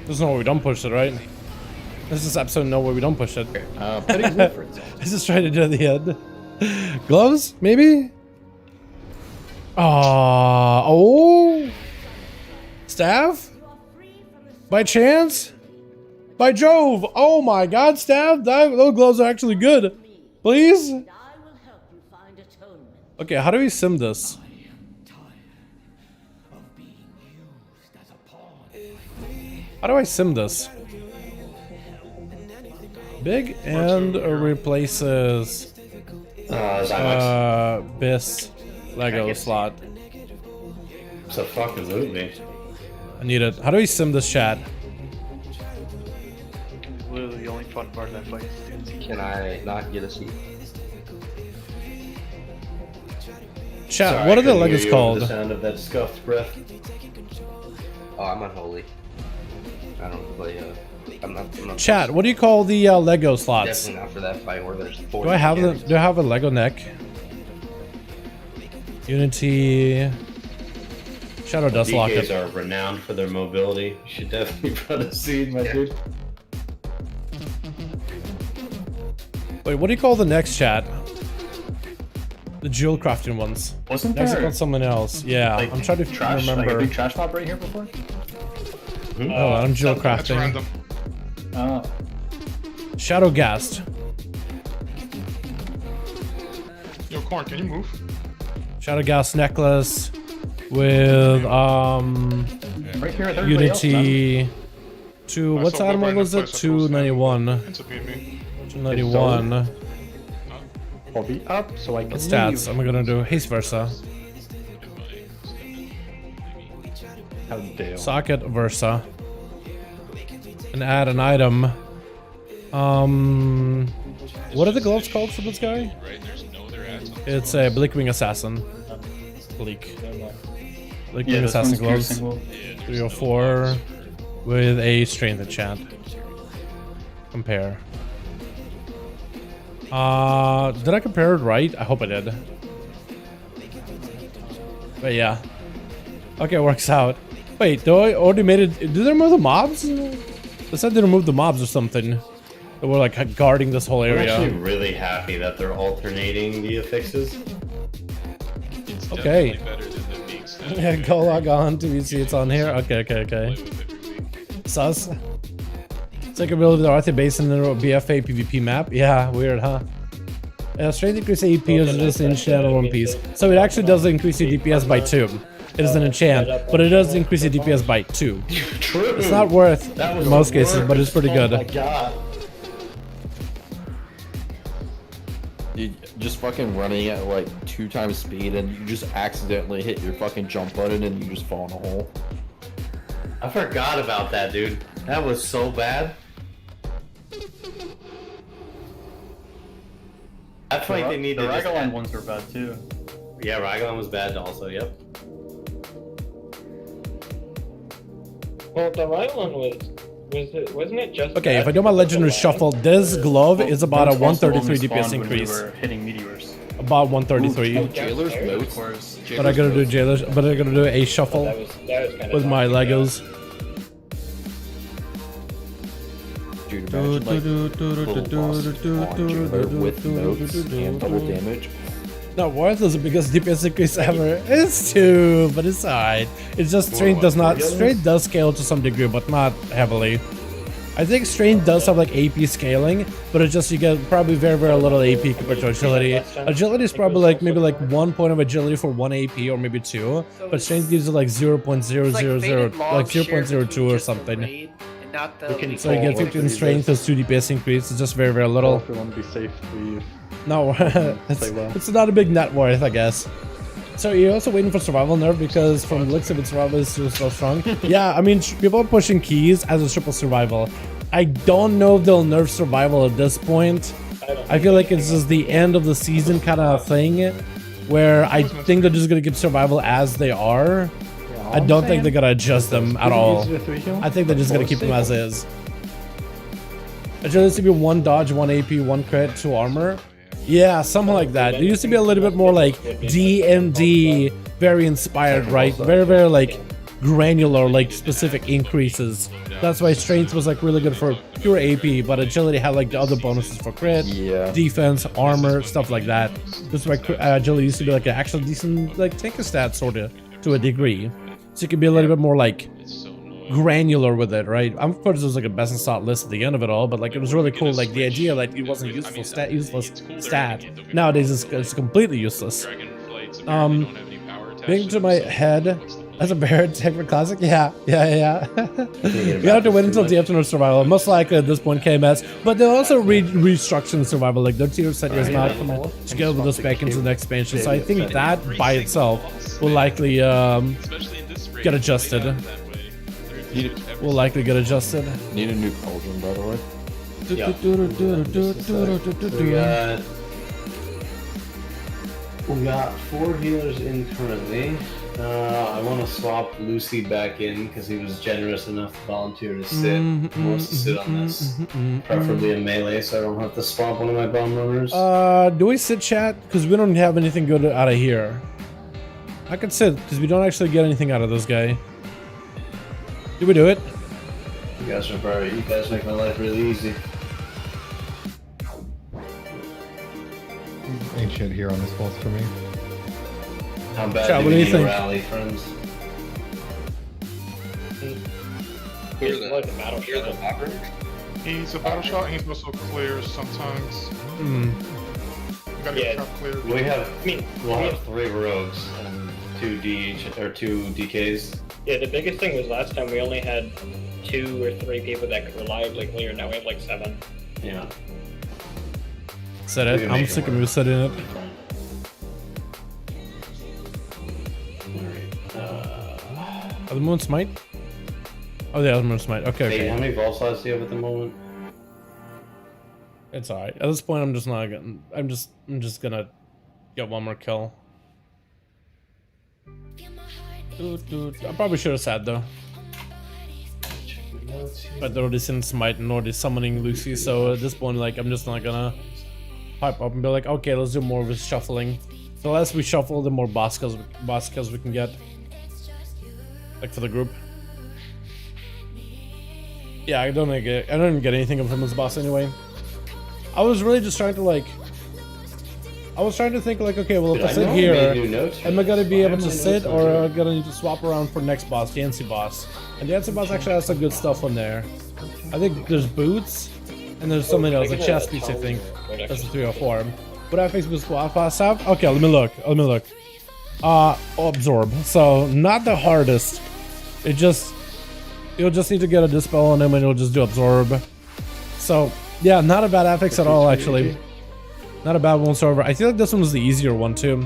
There's no way we don't push it, right? This is episode no way we don't push it. Putting Wilfred's on. This is trying to do at the end. Gloves, maybe? Oh. Staff? By chance? By Jove! Oh my God, Staff! Those gloves are actually good. Please? Okay, how do we sim this? How do I sim this? Big and replaces Bis Lego slot. it's a fucking movie. I need it. How do we sim this chat? Literally the only fun part of that fight. Can I not get a seat? Chat, Sorry, what are the I couldn't hear Legos you over called? The sound of that scuffed breath. Oh, I'm unholy. I don't play, I'm not Chat, what do you call the Lego slots? definitely not for that fight where there's 40 Do I have carries. do I have a Lego neck? Unity. Shadow Dust Locket. DKs are renowned for their mobility. You should definitely run a seed, my dude. Wait, what do you call the next chat? The jewel crafting ones. Wasn't next there called someone else? Yeah, like, I'm trying to trash, remember. like a big trash mob right here before? Oh, I'm jewel That's crafting. random. Shadowghast. Yo, Corn, can you move? Shadowghast necklace with Right here, everybody else, Unity. Two. I What's saw armor Bob was right it? in the place, 291. It's a PME. 291. I'll be up so I can What stats am I gonna do? Haste Versa. How dare. Socket Versa. And add an item. What are the gloves called for this guy? It's a Bleakwing Assassin. Bleakwing Assassin gloves. 304 with a strength enchant. Compare. Did I compare it right? I hope I did. But yeah. Okay, it works out. Wait, do I already made it? Did they remove the mobs? They said they removed the mobs or something. They were like guarding this whole I'm area. actually really happy that they're alternating the affixes. Okay. Yeah, go log on to see it's on here. Okay. Sus. It's like a real Arthur Basin in a BFA PvP map. Yeah, weird, huh? Strength increase AP is just in channel one piece. So it actually does increase your DPS by 2. It is an enchant, but it does increase your DPS by 2. True. It's not worth in most cases, but it's pretty good. Oh my god. Dude, just fucking running at like 2 times speed and you just accidentally hit your fucking jump button and you just fall in a hole. I forgot about that, dude. That was so bad. I feel like they need the to just Raglan add... ones were bad too. Yeah, Raglan was bad also, yep. Well, the right one wasn't it just Okay, bad if I do my legendary shuffle, this glove is about a 133 DPS When we increase. were hitting meteors. About 133. Jailer's notes. But I gotta do jailers. But I gotta do a shuffle that was kind with of my Legos. Dude, imagine like full boss on jailer with notes and double damage. Not worth it because DPS increase ever. It's 2, but it's alright. It's just strength does not. Strength does scale to some degree, but not heavily. I think strength does have like AP scaling, but it's just you get probably very little AP compared to agility. Agility is probably like maybe like 1 point of agility for 1 AP or maybe 2, but strength gives you like 0.000, like 0.02 or something. So you get 15 strength plus 2 DPS increase. It's just very little. If we want to be safe, we No, it's not a big net worth, I guess. So you're also waiting for survival nerf because from the looks of it, survival is still so strong. Yeah, I mean, people are pushing keys as a triple survival. I don't know if they'll nerf survival at this point. I feel like it's just the end of the season kind of thing, where I think they're just gonna keep survival as they are. I don't think they're gonna adjust them at all. I think they're just gonna keep them as is. Agility used to be 1 dodge, 1 AP, 1 crit, 2 armor. Yeah, something like that. It used to be a little bit more like D&D, very inspired, right? Very like granular, like specific increases. That's why strength was like really good for pure AP, but agility had like the other bonuses for crit, defense, armor, stuff like that. That's why agility used to be like an actual decent like tank stat sort of to a degree. So you could be a little bit more like granular with it, right? Of course, there's like a best in slot list at the end of it all, but like it was really cool. Like the idea, like it wasn't a useless stat. Nowadays, it's completely useless. Being to my head as a bear tech for classic, yeah. You have to wait until the afternoon survival. Most likely at this point KMS, but they'll also restructuring survival. Like their tier set is not gonna scale with us back into the next expansion. So I think that by itself will likely get adjusted. Will likely get adjusted. Need a new cauldron, by the way. We got 4 healers in currently. I want to swap Lucy back in because he was generous enough to volunteer to sit. He wants to sit on this, preferably in melee, so I don't have to swap one of my bomb runners. Do we sit chat? Because we don't have anything good out of here. I could sit, because we don't actually get anything out of this guy. Did we do it? You guys make my life really easy. Ain't shit here on this boss for me. How bad Chat, do what we do you need think? a rally, friends? Here's like the battle shot. He's a battle shot, and he's also clear sometimes. Hmm. You gotta get trap clear. We'll have 3 rogues and 2 DH or 2 DKs. Yeah, the biggest thing was last time we only had 2 or 3 people that could reliably clear. Now we have like 7. Yeah. Set it. I'm sick of you setting it. The moon smite? Oh yeah, the moon smite. Okay, Hey, okay. how many vault slots do you have at the moment? It's alright. At this point, I'm just not getting. I'm just gonna get one more kill. I probably should have said though. But they're already seen smite and already summoning Lucy, so at this point, like, I'm just not gonna pipe up and be like, okay, let's do more with shuffling. The less we shuffle, the more boss kills we can get. Like for the group. Yeah, I don't get anything from this boss anyway. I was really just trying to like. I was trying to think like, okay, well, if I sit here, am I gonna be able to sit, or am I gonna need to swap around for next boss, the NC boss? And the NC boss actually has some good stuff on there. I think there's boots, and there's something else, like chest piece, I think. That's the 304. What Affix with swap pass have? Okay, let me look. Absorb. So not the hardest. You'll just need to get a dispel on him, and you'll just do absorb. So yeah, not a bad Affix at all, actually. Not a bad one whatsoever. I feel like this one was the easier one too.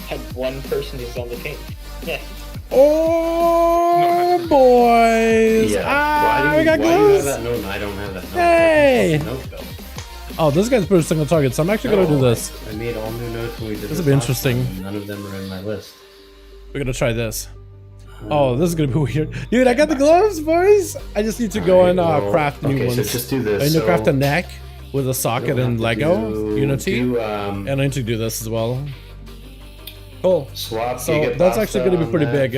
Had one person who's on the team. Yeah. Oh boys! Yeah. We got why do you have close. that note and I don't have that note? Hey! Note though. Oh, this guy's pretty single target, so I'm actually gonna do this. I made all new notes when we did This will be last interesting. time, and none of them are in my list. We're gonna try this. Oh, this is gonna be weird. Dude, I got the gloves, boys! I just need to go and craft new ones. So just do this. I need to craft a So neck with a socket and Lego Unity. And I need to do this as well. Cool. Swap. So that's actually gonna be pretty big.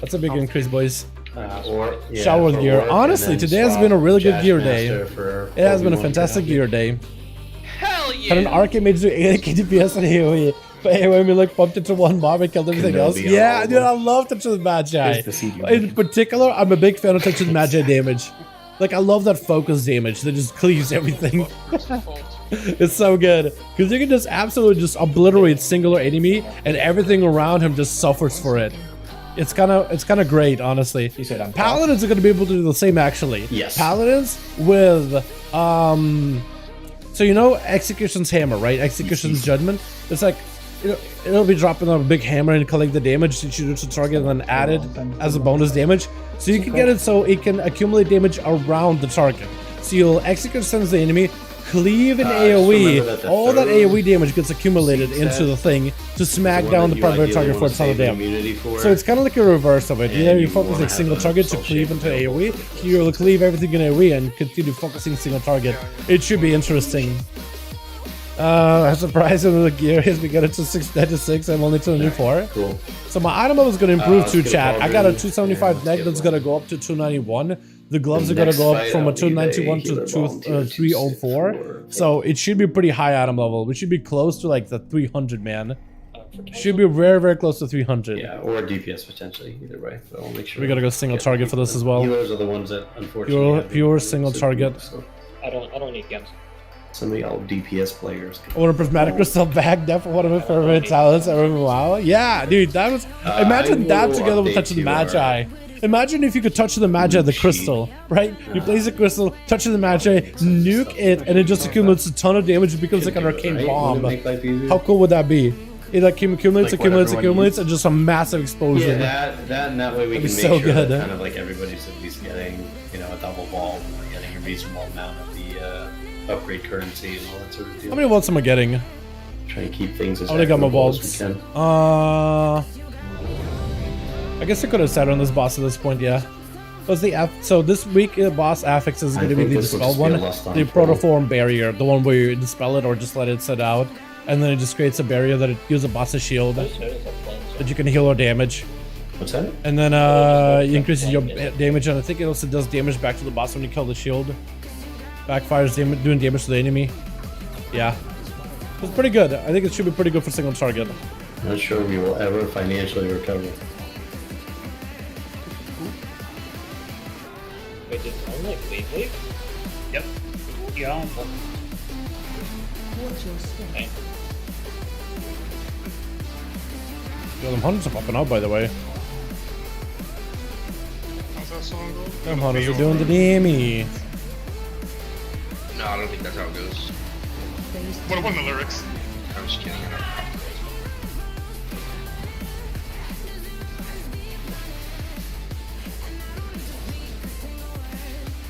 That's a big increase, boys. Shower gear. Honestly, today has been a really good gear day. It has been a fantastic gear day. Hell yeah! Had an arcade mage do 80 DPS and AoE. But anyway, we like bumped into one mob and killed everything else. Yeah, dude, I love touching the Magi. In particular, I'm a big fan of touching the Magi damage. Like, I love that focus damage that just cleaves everything. It's so good. Because you can just absolutely just obliterate singular enemy and everything around him just suffers for it. It's kind of great, honestly. Paladins are going to be able to do the same, actually. Yes. Paladins with so you know Execution's hammer, right? Execution's judgment. It's like it'll be dropping on a big hammer and collect the damage that you do to target and then add it as a bonus damage. So you can get it so it can accumulate damage around the target. So you'll execute sends the enemy, cleave an AoE, all that AoE damage gets accumulated into the thing to smack down the primary target for a ton of damage. So it's kind of like a reverse of it. You know, you focus like single target to cleave into AoE, you'll cleave everything in AoE and continue focusing single target. It should be interesting. I'm surprised with the gear has we got it to 696. I'm only to a new 4. Cool. So my item is going to improve too, chat. I got a 275 neck that's going to go up to 291. The gloves are going to go up from a 291 to 304. So it should be pretty high item level. We should be close to like the 300, man. Should be very, very close to 300. Yeah, or DPS potentially, either way. So I'll make sure. We got to go single target for this as well. Healers are the ones that unfortunately Pure single target. So I don't need guns. some of y'all DPS players. I want a prismatic crystal bag. Definitely one of my favorite talents ever. Wow. Yeah, dude, that was. Imagine that together with touching the Magi. Imagine if you could touch the Magi, the crystal, right? You place the crystal, touch the Magi, nuke it, and it just accumulates a ton of damage. It becomes like an arcane bomb. How cool would that be? It like accumulates, and just a massive explosion. Yeah, that way we can make so sure good. that kind of like everybody's at least getting, you know, a double ball, getting a reasonable amount of the upgrade currency and all that sort of deal. How many vaults am I getting? Try and keep things as I only got my equitable as vaults. we can. I guess I could have said on this boss at this point, yeah. Was the so this week boss Affix is going to be the dispel one, the protoform barrier, the one where you dispel it or just let it sit out, and then it just creates a barrier that it gives a boss a shield that you can heal or damage. What's that? And then it increases your damage, and I think it also does damage back to the boss when you kill the shield. Backfires doing damage to the enemy. Yeah, it's pretty good. I think it should be pretty good for single target. Not sure we will ever financially recover. Wait, did one like leave? Yep. Yeah. Okay. Yeah, them hunters are popping out, by the way. How's that song go? Them hunters are doing the damage. No, I don't think that's how it goes. What are the lyrics? I'm just kidding.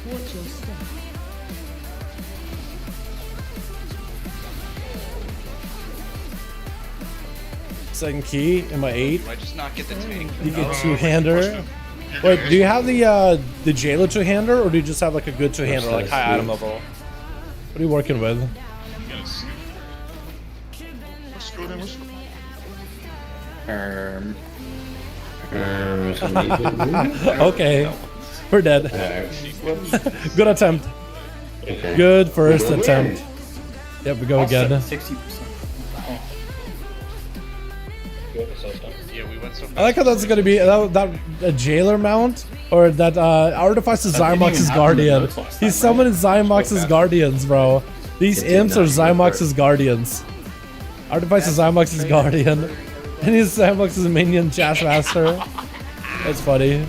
Watch your step. Second key, am I 8? Do I just not get the tank? You get two-hander. Wait, do you have the jailer two-hander, or do you just have like a good two-hander, like high item level? What are you working with? Okay, we're dead. Good attempt. Okay. Good first attempt. Yep, we go again. 60%. Yeah, we went so fast. I like how that's gonna be that a jailer mount, or that Artifice is Zymox's guardian. He's summoning Zymox's guardians, bro. These imps are Zymox's guardians. Artifice is Zymox's guardian, and he's Zymox's minion, Chashmaster. That's funny.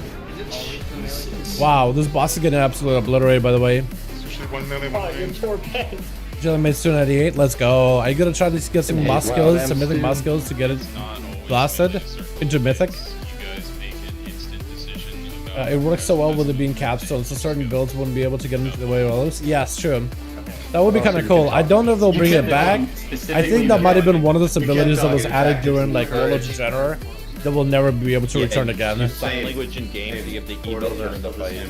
Wow, this boss is getting absolutely obliterated, by the way. Jellymate's 298, let's go. Are you gonna try to get some boss skills, some mythic boss skills to get it blasted into mythic? It works so well with it being capstone, so certain builds wouldn't be able to get into the way of others. Yes, true. That would be kind of cool. I don't know if they'll bring it back. I think that might have been one of those abilities that was added during like Warlord Degenerate that will never be able to return again. Language in game to give the evil during the fight.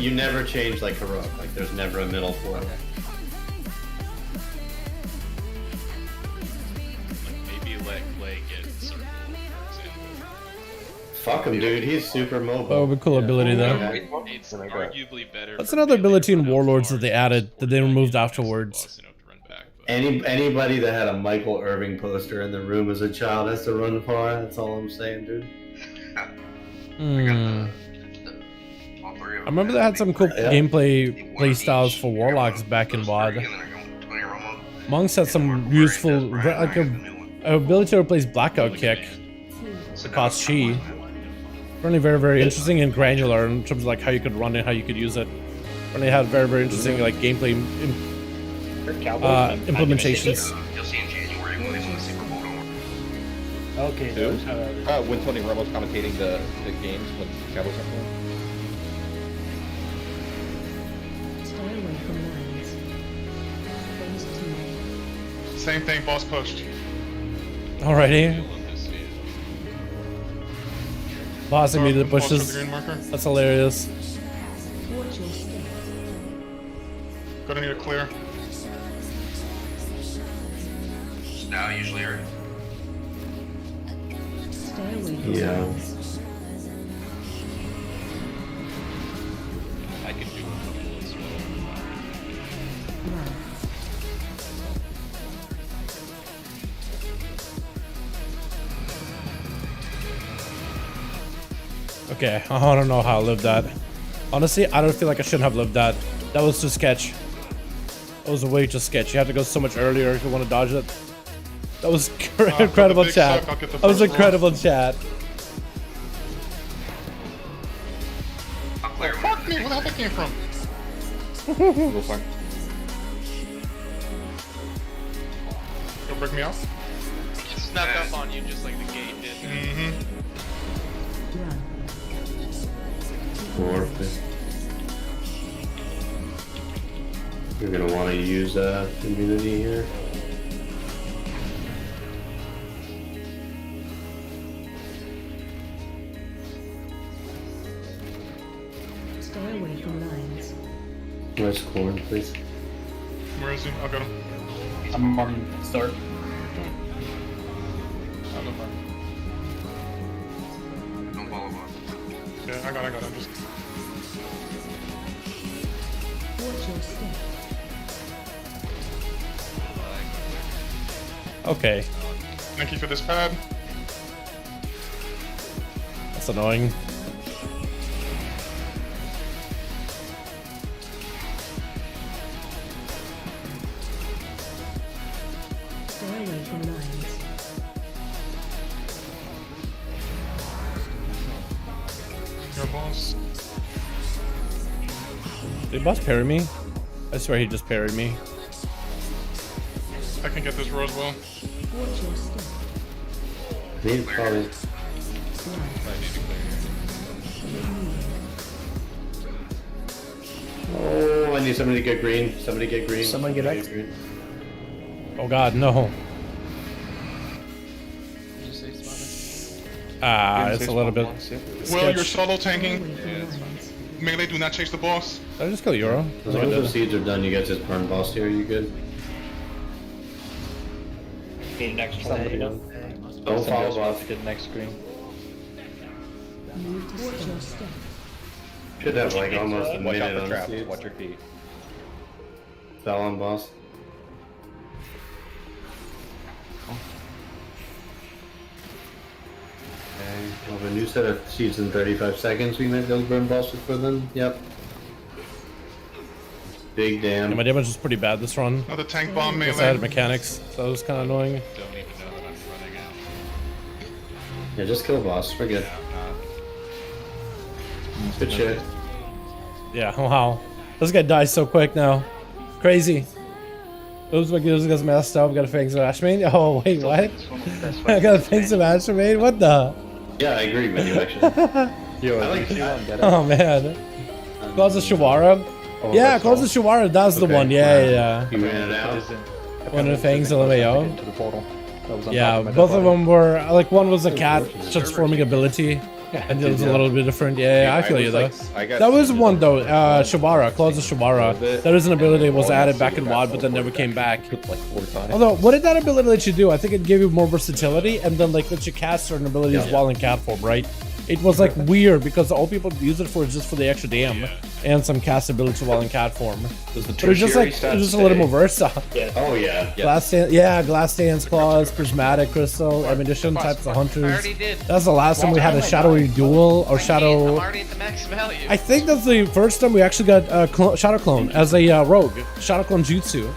You never change like heroic. Like there's never a middle form. Maybe let Clay get circle, for example. Fuck him, dude. He's super mobile. That would be a cool ability though. It's arguably better. That's another ability in Warlords that they added that they removed afterwards. Anybody that had a Michael Irving poster in the room as a child has to run far. That's all I'm saying, dude. I remember they had some cool gameplay playstyles for Warlocks back in WoD. Monks had some useful, like a ability to replace Blackout Kick. Cost Chi. Really very interesting and granular in terms of like how you could run it, how you could use it. Really had very interesting like gameplay implementations. You'll see in January when they won the Super Bowl. Okay. When Tony Romo's commentating the games when Cowboys are playing. Stay away from lands. Phase 2. Same thing, boss pushed. Alrighty. Boss immediately Boss with pushes. the green marker. That's hilarious. Watch your step. Gonna need a clear. Now usually are. Stay away from Yeah. lands. I can do a couple as well. Run. Okay, I don't know how I lived that. Honestly, I don't feel like I shouldn't have lived that. That was too sketch. That was way too sketch. You have to go so much earlier if you want to dodge it. That was incredible chat. That was incredible chat. I'll clear him. Fuck me, where the hell that came from? Go far. You'll break me out? It snuck up on you just like the gate did. Mm-hmm. Run. You're gonna want to use immunity here. from lines. Where's Corn, please? Where is he? I got him. I'm on start. Don't follow on. Yeah, I got him. Just Watch your step. Okay, thank you for this pad. that's annoying. Stay away from lines. Your boss. Did boss parry me? I swear he just parried me. I can get this row as well. Watch your step. Need probably. Oh, I need somebody to get green. Somebody get green. Someone get X. green. Oh god, no. Did you say spotted? Ah, it's a little bit. Well, you're solo Away tanking. from lines. Melee, do not chase the boss. Did I just kill Euro? As long as those seeds are done, you get this burn boss here. You good? Need an extra Somebody one. else. Don't follow Somebody else boss. to get next screen. Move to watch your step. Should have like almost a Watch out minute for on traps. seeds. Watch your feet. Fell on boss. Okay, we'll have a new set of seeds in 35 seconds. We might build burn bosses for them. Yep. Big Yeah, damn. my damage was pretty bad this run. Another tank bomb Because I had melee. mechanics, so it was kind of annoying. Don't even know that I'm running out. Yeah, just kill boss. We're good. Good shit. Yeah, wow. This guy dies so quick now. Crazy. Those guys messed up. Got a Fangs of Ashmane. Oh, wait, what? I got a Fangs of Ashmane? What the? Yeah, I agree with you actually. Yo, I I like think that. get Oh, man. Close the Shawara. Oh, Yeah, that's close all. the Shawara. That's the Okay, one. Yeah. You ran it out. One of the Fangs of LMAO. Into the portal. That was on Yeah, top of my both dead of body. them were, like, one was a cat transforming ability. And it was a little bit different. Yeah, I feel you though. That was one though. Shawara, close the Shawara. That is an ability that was added back in WoD, but then never came back. Like 4 times. Although, what did that ability let you do? I think it gave you more versatility, and then like let you cast certain abilities while in cat form, right? It was like weird because all people use it for is just for the extra DM and some cast ability while in cat form. Does the But it was just like tertiary it was just a stats little more stay? versatile. Oh yeah. Glass dance, yeah, glass dance claws, prismatic crystal, ammunition types of I hunters. already did. That's the last time we had a shadowy duel or I'm shadow. already at the max value. I think that's the first time we actually got shadow clone as a rogue. Shadow clone jutsu.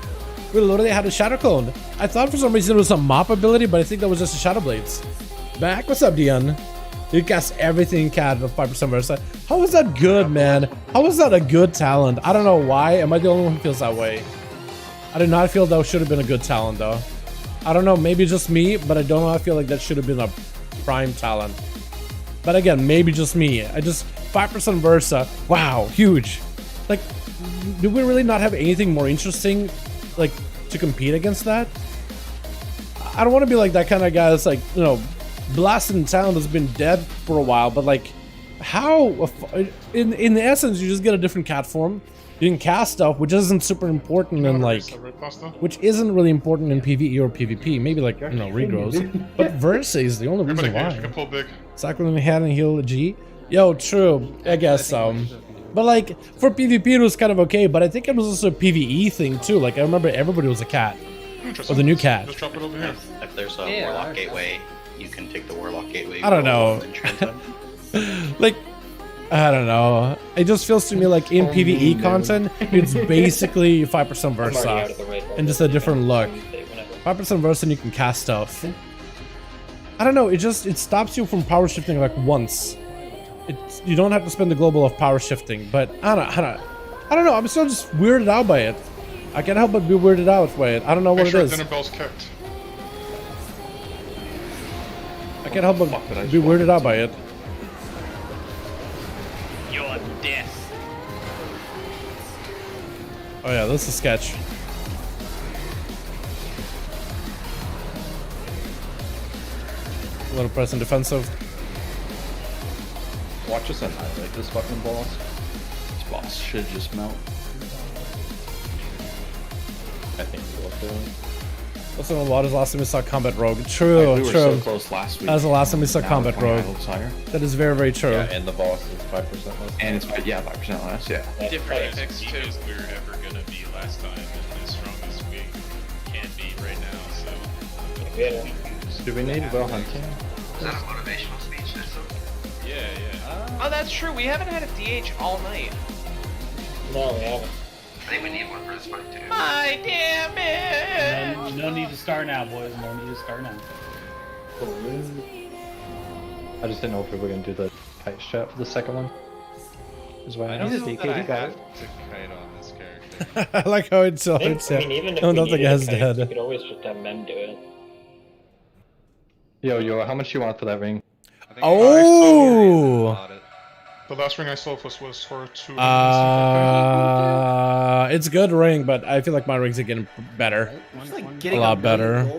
We literally had a shadow clone. I thought for some reason it was a mop ability, but I think that was just a shadow blades. Back, what's up, Dion? You cast everything cat with 5% versa. How is that good, man? How is that a good talent? I don't know why. Am I the only one who feels that way? I do not feel that should have been a good talent, though. I don't know, maybe just me, but I don't know. I feel like that should have been a prime talent. But again, maybe just me. I just 5% versa. Wow, huge. Like, do we really not have anything more interesting, like, to compete against that? I don't want to be like that kind of guy that's like, you know, blasting talent has been dead for a while, but like, how? In the essence, you just get a different cat form. You can cast stuff, which isn't super important, and like, which isn't really important in PvE or PvP. Maybe like, you know, regrows. But Versa is the only reason why. Sacral head and heal G. Yo, true. I guess so. But like, for PvP it was kind of okay, but I think it was also a PvE thing too. Like, I remember everybody was a cat. Or the new cat. Just drop it over here. If there's a Warlock Gateway, you can take the Warlock Gateway. I don't know. Like, I don't know. It just feels to me like in PvE content, it's basically 5% Versa and just a different look. 5% Versa and you can cast stuff. I don't know. It stops you from power shifting like once. You don't have to spend the global of power shifting, but I don't know. I'm still just weirded out by it. I can't help but be weirded out by it. I don't know what it is. Dinner bell's kicked. I can't help but be weirded out by it. You're death. Oh yeah, this is sketch. A little press and defensive. Watch us annihilate this fucking boss. boss should just melt. I think so. What's the water's last time we saw Combat Rogue? True, We were true. so close last week. That was the last time we saw Now Combat it's only Rogue. looks higher. That is very, very true. Yeah, and the boss is 5% less. And it's 5% less. Yeah. Different As Affix deep too. as we were ever gonna be last time, and as strong as we can be right now. So Yeah. Do we need well hunting? Is that a motivational speech system? yeah. Oh, that's true. We haven't had a DH all night. No, we haven't. I think we need one for this fight too. My damn it! No need to start now, boys. No need to start now. I just didn't know if we were gonna do the kite shot for the second one. Is why I don't know that I have to kite on this character. I like how it's I even if I we don't think it needed has a kite, we dead. could always just have men do it. Yo, how much you want for that ring? I think Oh! about it. The last ring I saw was for 2. It's a good ring, but I feel like my rings are getting better. A lot better.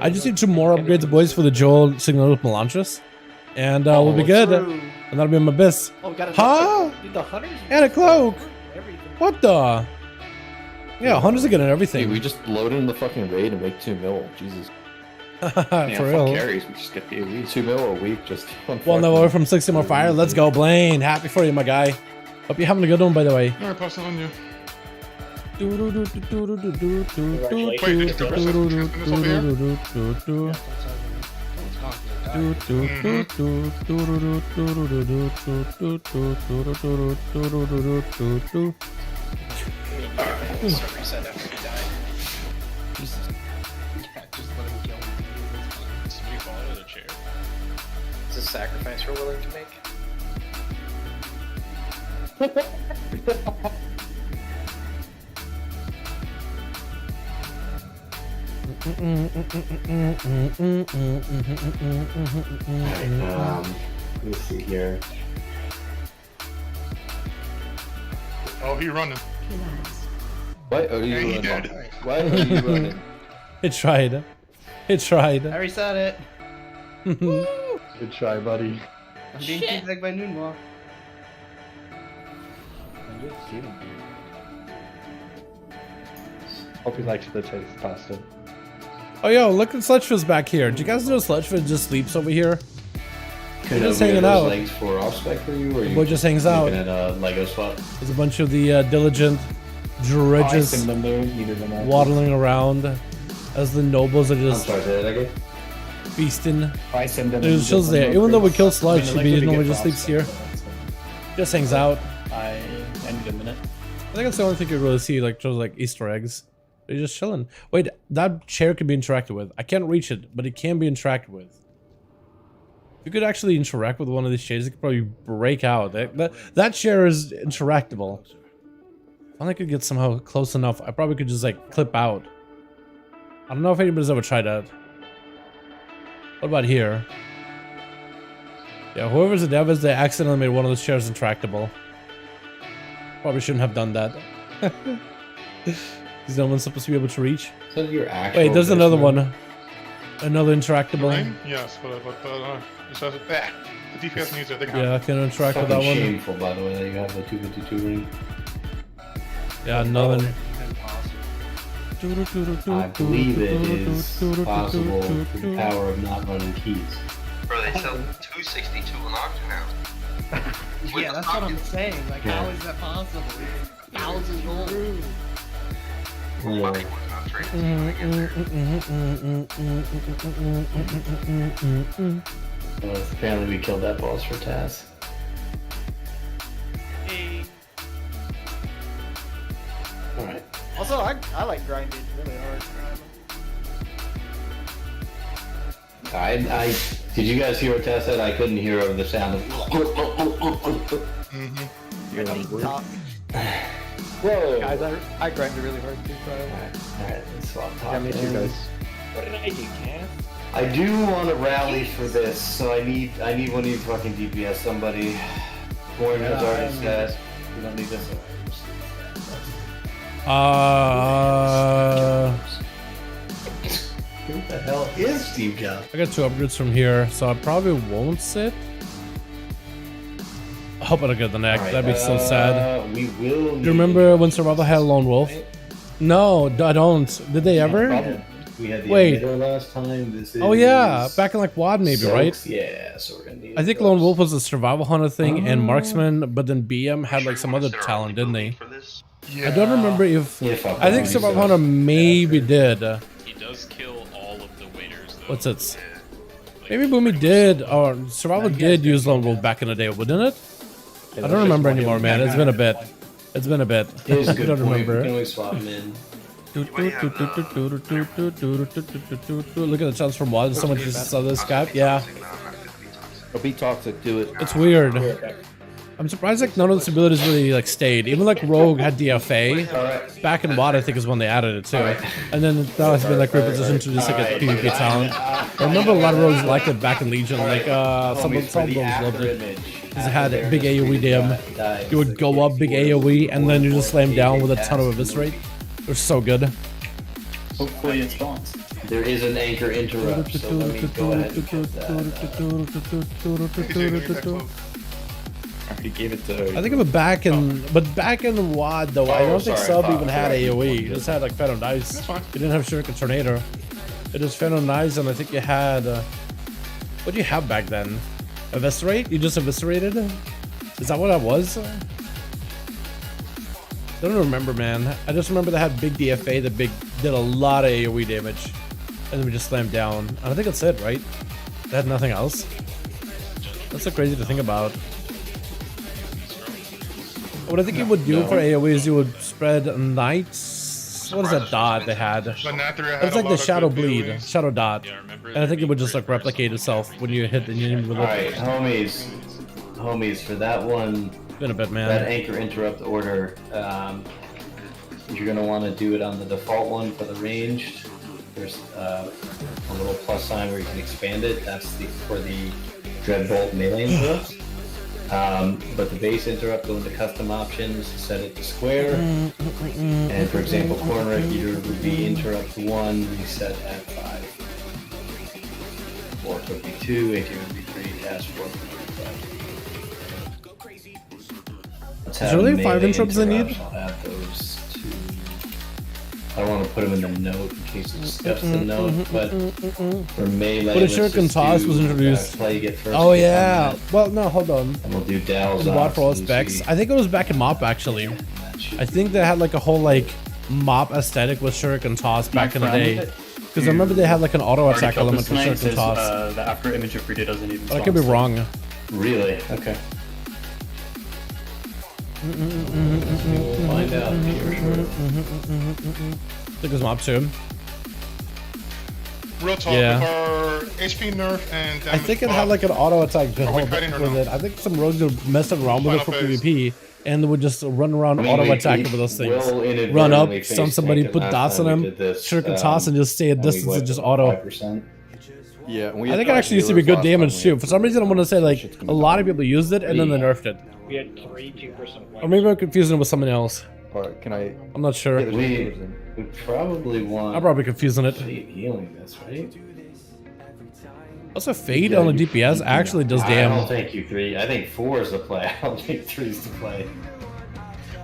I just need 2 more upgrades, boys, for the Joel Signal with Melanchus. And we'll be good. And that'll be my abyss. Oh, we got Huh? the hunters. And a cloak! What the? Yeah, hunters are getting Hey, everything. we just load in the fucking raid and make 2 mil. Jesus. Yeah, For fuck real. carries. We just get the AoE. 2 mil a week just on Well, no, we're from 60 more fire. Let's go, Blaine. Happy for you, my guy. Hope you're having a good one, by the way. Alright, pass it on you. Reset after you die. Yeah, just let him kill me. Somebody fall out of the chair. Is this a sacrifice we're willing to make? Let me see here. Oh, he running. Relax. What are you Yeah, he running? did. What are you running? It tried. It tried. I reset it. Good try, buddy. I'm being teabagged by Noonwalk. Hope you liked the taste pasta. Oh, yo, look at Sledgefoot's back here. Do you guys know Sledgefoot just sleeps over here? Could just we hanging have those out. legs for off spec for you, or The you boy just hangs out. looking at a Lego swap? There's a bunch of the diligent dredges waddling around as the nobles are I'm just sorry, say that again? feasting. I send them. There's chills there. Even though we kill Sludge, he normally just sleeps here. Just hangs out. I need a minute. I think that's the only thing you really see, like those like Easter eggs. They're just chilling. Wait, that chair can be interacted with. I can't reach it, but it can be interacted with. If you could actually interact with one of these chairs, it could probably break out. That chair is interactable. If I could get somehow close enough, I probably could just like clip out. I don't know if anybody's ever tried that. What about here? Yeah, whoever's the dev is, they accidentally made one of those chairs interactable. Probably shouldn't have done that. Is no one supposed to be able to reach? So your actual. Wait, there's another basement- one. Another interactable. Ring? Yes, but it says it. The DPS needs it. They can Yeah, I have it. can interact with that Fucking one. shameful, by the way, that you have the 252 ring. Yeah, another. I believe it is possible through the power of not running keys. Bro, they sell 262 on auction now. Yeah, that's what I'm saying. Like, how is that possible? 1,000 gold. Yeah. Well, apparently we killed that boss for Taz. Alright. Also, I like grinding really hard. Did you guys hear what Taz said? I couldn't hear over the sound of. Talk. Whoa! Guys, I grinded really hard too, so. Alright, let's swap top. Yeah, me too, guys. What did I do, Cass? I do want to rally for this, so I need one of you fucking DPS, somebody. Warren has already said. We don't need this. Uh, Who the hell is Steve Jobs. I got 2 upgrades from here, so I probably won't sit. I hope I don't get the neck. Alright, That'd be so sad. We will. Do you remember when Survival had a lone wolf? No, I don't. Did they ever? We had the Wait. emitter last time. This is Oh yeah, back in like WoD maybe, right? Yeah, so we're gonna need. I think Lone Wolf was a survival hunter thing and marksman, but then BM had like some other talent, didn't they? I don't remember if. I think survival hunter maybe did. He does kill all of the waiters though. What's it? Maybe Boomy did, or survival did use Lone Wolf back in the day, wouldn't it? I don't remember anymore, man. It's been a bit. It's been a bit. Here's a I good don't point. remember. We can always swap them in. Look at the chance from WoD. Someone just saw this Skype. Yeah. Or be toxic, do it. It's weird. I'm surprised like none of the abilities really like stayed. Even like Rogue had DFA. Back in WoD I think is when they added it too. And then that has been like repositioned to just like a PvP talent. I remember a lot of rogues liked it back in Legion. Like some rogues loved it. Because it had big AoE damn. You would go up big AoE and then you just slam down with a ton of eviscerate. They're so good. Hopefully it spawns. There is an anchor interrupt, so let me go ahead and cut that. I already gave it to her. I think of it back in, back in WoD though, I don't think Sub even had AoE. You just had like Phantom Dice. You didn't have Shuriken Tornado. It was Phantom Dice, and I think you had. What do you have back then? Eviscerate? You just eviscerated? Is that what I was? I don't remember, man. I just remember they had big DFA that did a lot of AoE damage, and then we just slammed down. And I think that's it, right? They had nothing else. That's so crazy to think about. What I think you would do for AoE is you would spread knights. What is that dot they had? The NATRHIA It's had like a the lot shadow of good bleed, AoE. shadow dot, and I think it would just like replicate itself when you hit the enemy with it. Alright, homies, for that one, Been a bit, man. that anchor interrupt order, you're gonna want to do it on the default one for the ranged. There's a little plus sign where you can expand it. That's for the Dreadbolt melee interrupts. But the base interrupt, go into custom options, set it to square. And for example, corner repeater would be interrupt 1, reset at 5. Or it would be 2, AT would be 3, task 4 would be 5. Is there really 5 interrupts they need? I'll add those to. I don't want to put them in the note in case it skips the note, but for melee, What if Shuriken Toss was introduced? Play get first. Oh yeah. Well, no, hold on. And we'll do Dal's The mod for all specs. I think it was back in MOP actually. I think they had like a whole like MOP aesthetic with Shuriken Toss back in the day. Because I remember they had like an auto attack element for Shuriken Toss. The after image of Frida doesn't even But I could be wrong. Really? Okay. We'll find out here. I think it was MOP too. Real talk, Yeah. with our HP nerf and I damage think it buff, had like an auto attack Are we with cutting or no? it. I think some rogues were messing around with it for Final phase. PvP and they would just run around I mean, auto we attack with those things. will inadvertently Run up, face stun somebody, tank put last dots on time we them, did this, Shuriken Toss, and just stay at and we distance and wiped just it auto. 5%. Yeah, I think it actually used to be good damage too. For some reason, I want to say like a lot of people used it and then they nerfed it. We had 3 2% Or maybe I'm confusing it with something else. Alright, can I? I'm not sure. We probably want. I'm probably confusing it. healing this, right? Also, Fade on the DPS actually does I don't damn. think you 3. I think 4 is the play. I don't think 3 is the play.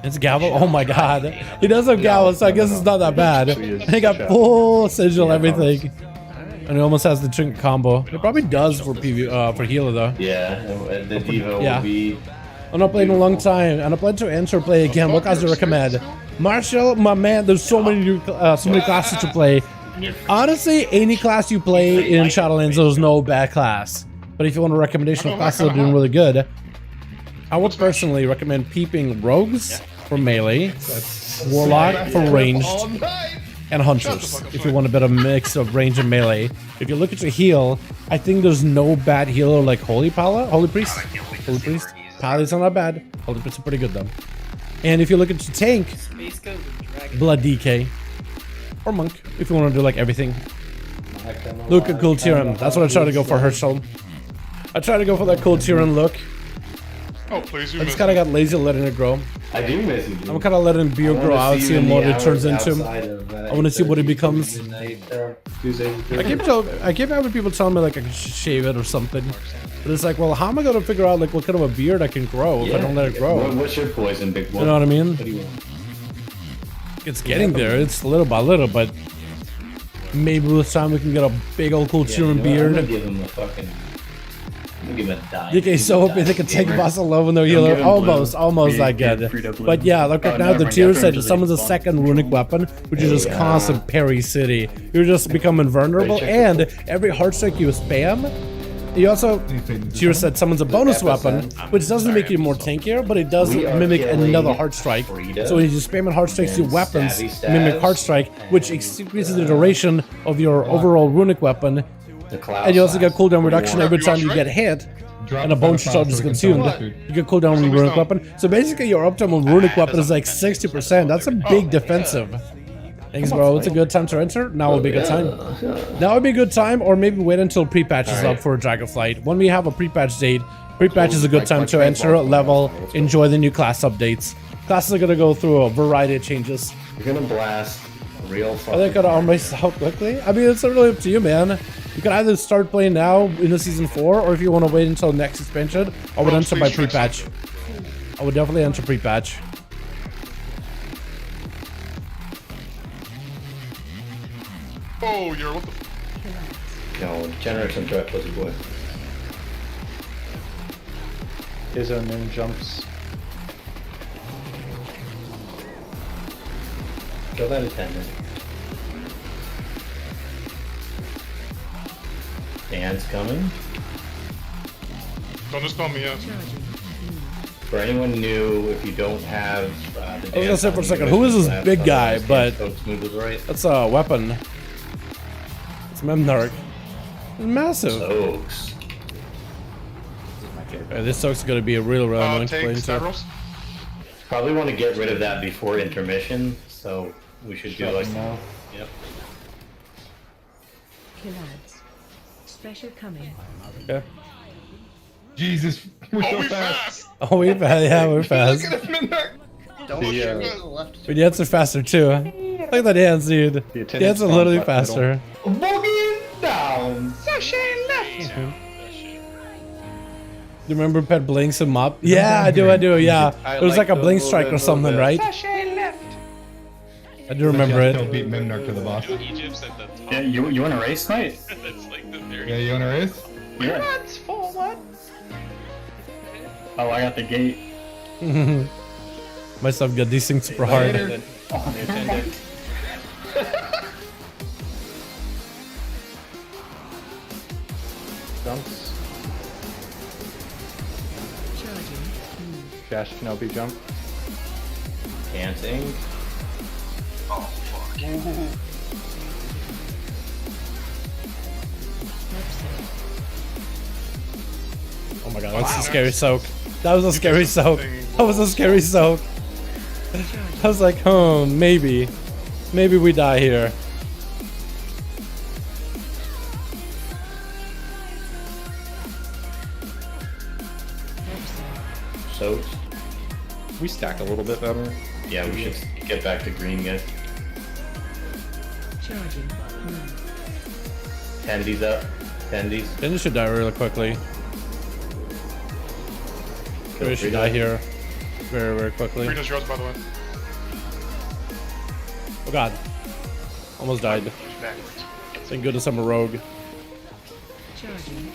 It's Gavel. Oh my god. He does have Gavel, so I guess it's not that bad. He got full sigil, everything. And he almost has the trinket combo. It probably does for PV, for healer though. Yeah, and the Devo Yeah. will be. I'm not playing in a long time, and I plan to enter play again. What guys do you recommend? Marshall, my man, there's so many classes to play. Honestly, any class you play in Shadowlands, there's no bad class. But if you want a recommendation of classes that are doing really good, I would personally recommend Peeping Rogues for melee, Warlock for ranged, and Hunters if you want a bit of mix of range and melee. If you look at your heal, I think there's no bad healer like Holy Priest. Pali's not bad. Holy Priest are pretty good though. And if you look at your tank, Blood DK. Or Monk, if you want to do like everything. Look at cool Tyrann. That's what I try to go for, Herschel. I try to go for that cool Tyrann look. Oh, please, you I just kind of got lazy letting it grow. I do miss you. I'm kind of letting Bio grow out, seeing what it turns into. I want to see what it becomes. I keep having people telling me like I should shave it or something, but it's like, well, how am I gonna figure out like what kind of a beard I can grow if I don't let it grow? What's your poison, big boy? You know what I mean? What do you want? It's getting there. It's little by little, but maybe with time we can get a big old cool cheering beard. I'm gonna give him a fucking. I'm gonna give him a dime. DK so hoping they can take boss alone when they're healer. Almost that good. But yeah, look right now the tier said summons a second runic weapon, which is just constant parry city. You're just becoming vulnerable, and every heart strike you spam. You also, Tier said, summons a bonus weapon, which doesn't make you more tankier, but it does mimic another heart strike. So when you spam heart strikes, your weapons mimic heart strike, which increases the duration of your overall runic weapon. And you also get cooldown reduction every time you get hit, and a bonus charge is consumed. You get cooldown on your runic weapon. So basically, your optimal runic weapon is like 60%. That's a big defensive. Thanks, bro. It's a good time to enter. Now would be a good time. Now would be a good time, or maybe wait until pre-patch is up for Dragonflight. When we have a pre-patch date, pre-patch is a good time to enter, level, enjoy the new class updates. Classes are gonna go through a variety of changes. You're gonna blast real. Are they gonna arm race out quickly? I mean, it's really up to you, man. You can either start playing now in the season 4, or if you want to wait until next expansion, I would enter by pre-patch. I would definitely enter pre-patch. Oh, you're what the No, generate some threat, pussy boy. His own name jumps. Kill that attendant. Dan's coming. Don't just call me yet. For anyone new, if you don't have the I was gonna say for a second, who is this big guy? But that's a weapon. It's Memnarch. It's massive. Soaks. This Soak's gonna be a real annoying to play into. Probably want to get rid of that before intermission, so we should do like now. Yep. Killads. Special coming. Okay. Jesus, we're so fast. Oh, we're fast. Yeah, we're fast. Don't shoot me to the left. But the answer faster too. Look at that hands, dude. The answer literally faster. Boogie down. Sashay left. Do you remember Pet blinks him up? Yeah, I do, yeah. It was like a blink strike or something, right? Sashay left. I do remember it. Don't beat Memnarch to the boss. Egypt's at the top. Yeah, you want to race, mate? That's like the very. Yeah, you wanna race? Yeah. Runs forward. Oh, I got the gate. Myself got these things super hard. Jumps. Dash Kenobi jump. Dancing. Oh, fuck. Oh my god, that's a scary soak. That was a scary soak. That was a scary soak. I was like, oh, maybe. Maybe we die here. Soaks. We stack a little bit better. Yeah, we should get back to green, guys. Charging. Tendies up. Tendies. Then you should die really quickly. We should die here very, very quickly. Freedom's yours, by the way. Oh god. Almost died. Thank goodness I'm a rogue. Charging.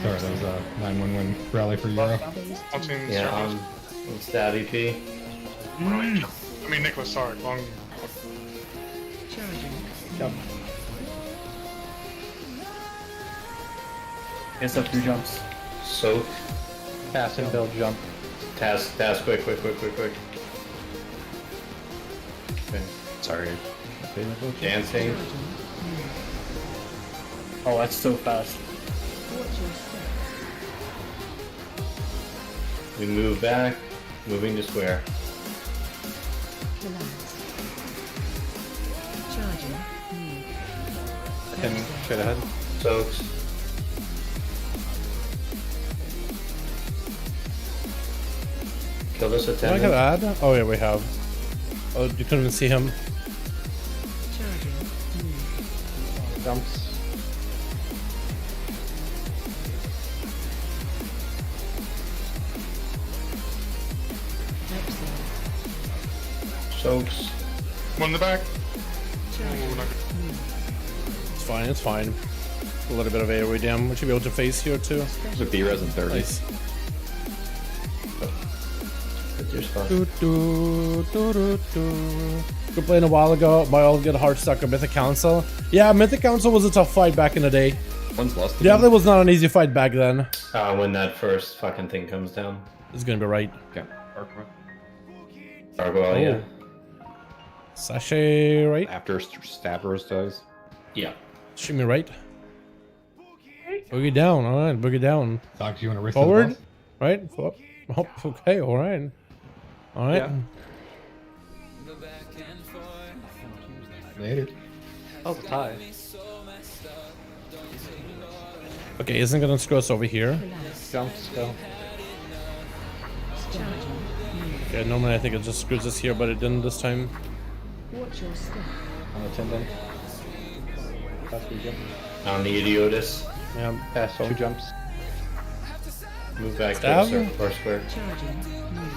Sorry, that was a 911 rally for Euro. Yeah, on stabby P. I mean, Nicholas, sorry. Long. Charging. Jump. Gets up 3 jumps. Soak. Pass and build jump. Task, quick. Okay. Sorry. Dancing. Oh, that's so fast. Watch your step. We move back. Moving to square. Killads. Charging. Can straight ahead. Soaks. Kill this Am I attendant. gonna add? Oh yeah, we have. Oh, you couldn't even see him. Jumps. Soaks. One in the back. Charging. Ooh, not good. It's fine, it's fine. A little bit of AoE damage. We should be able to face here too. There's a B-res in 30. Nice. That's your spot. Good playing a while ago. My old good heart stuck on Mythic Council. Yeah, Mythic Council was a tough fight back in the day. One's lost. Definitely was not an easy fight back then. When that first fucking thing comes down. It's gonna be right. Okay. Gargoyle, yeah. Sachet right? After Stabbers dies. Yeah. Shoot me right. Boogie down, alright, boogie down. Docs, you want to race Forward, to the boss? right? Oh, okay, alright. Alright. Yeah. Later. Oh, the tie. Okay, isn't gonna screw us over here. Jumps, go. Charging. Okay, normally I think it just screws us here, but it didn't this time. Watch your step. On the tendon. Pass 2 jumps. On the Idiotus. Yeah. Pass 2 jumps. Move back Stab? to a circle or square. Charging. Move.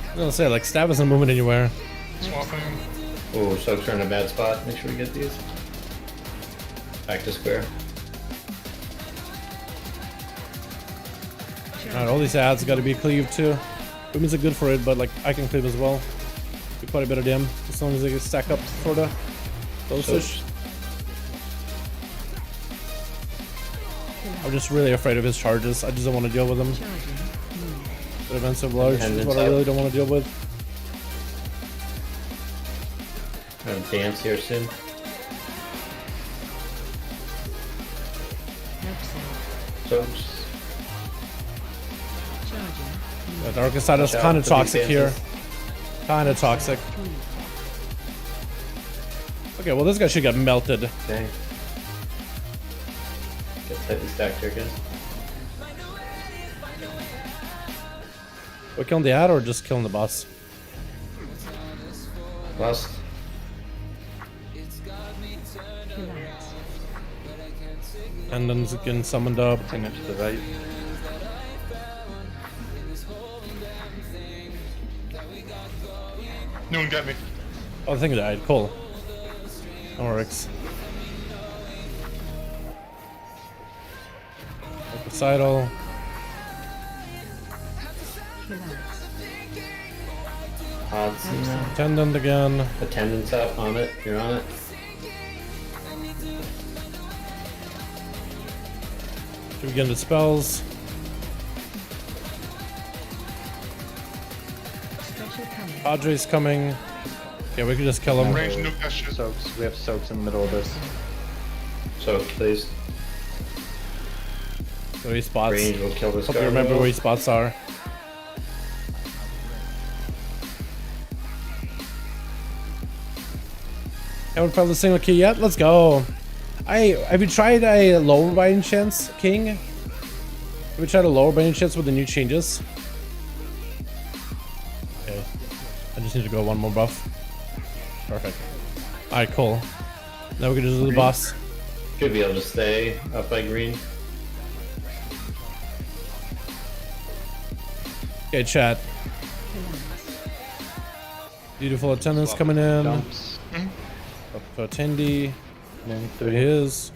I was gonna say, like, stab isn't moving anywhere. Swapping. Oh, Soaks are in a bad spot. Make sure we get these. Back to square. Alright, all these ads gotta be cleaved too. Women's are good for it, but like I can cleave as well. Do quite a bit of damage as long as they get stack up for the close-ish. I'm just really afraid of his charges. I just don't want to deal with them. Charging. Move. The events of large is what I really don't want to deal with. Gonna dance here soon. Absent. Soaks. Charging. The darkest side is Watch out kind of for these toxic here. dances. Kind of toxic. Okay, well this guy should get melted. Okay. Get tightly stacked here, guys. We're killing the ad or just killing the boss? Lost. Relax. And then it's getting summoned up. Bring it to the right. No one get me. Oh, the thing died. Cool. That works. Sidle. Relax. Odds. Attendant again. Attendance up on it. You're on it. Should we get into spells? Special coming. Padre's coming. Yeah, we can just kill him. Range nuke that shit. Soaks. We have soaks in the middle of this. Soaks, please. Where he spots. Range will kill this Hope guy. you remember where his spots are. Haven't found a single key yet? Let's go. Have you tried a lower by any chance, King? Have you tried a lower by any chance with the new changes? Okay. I just need to go one more buff. Perfect. Alright, cool. Now we can just do the boss. Should be able to stay up by green. Okay, chat. Beautiful attendance coming in. Jumps. Up to attendee. And There he is.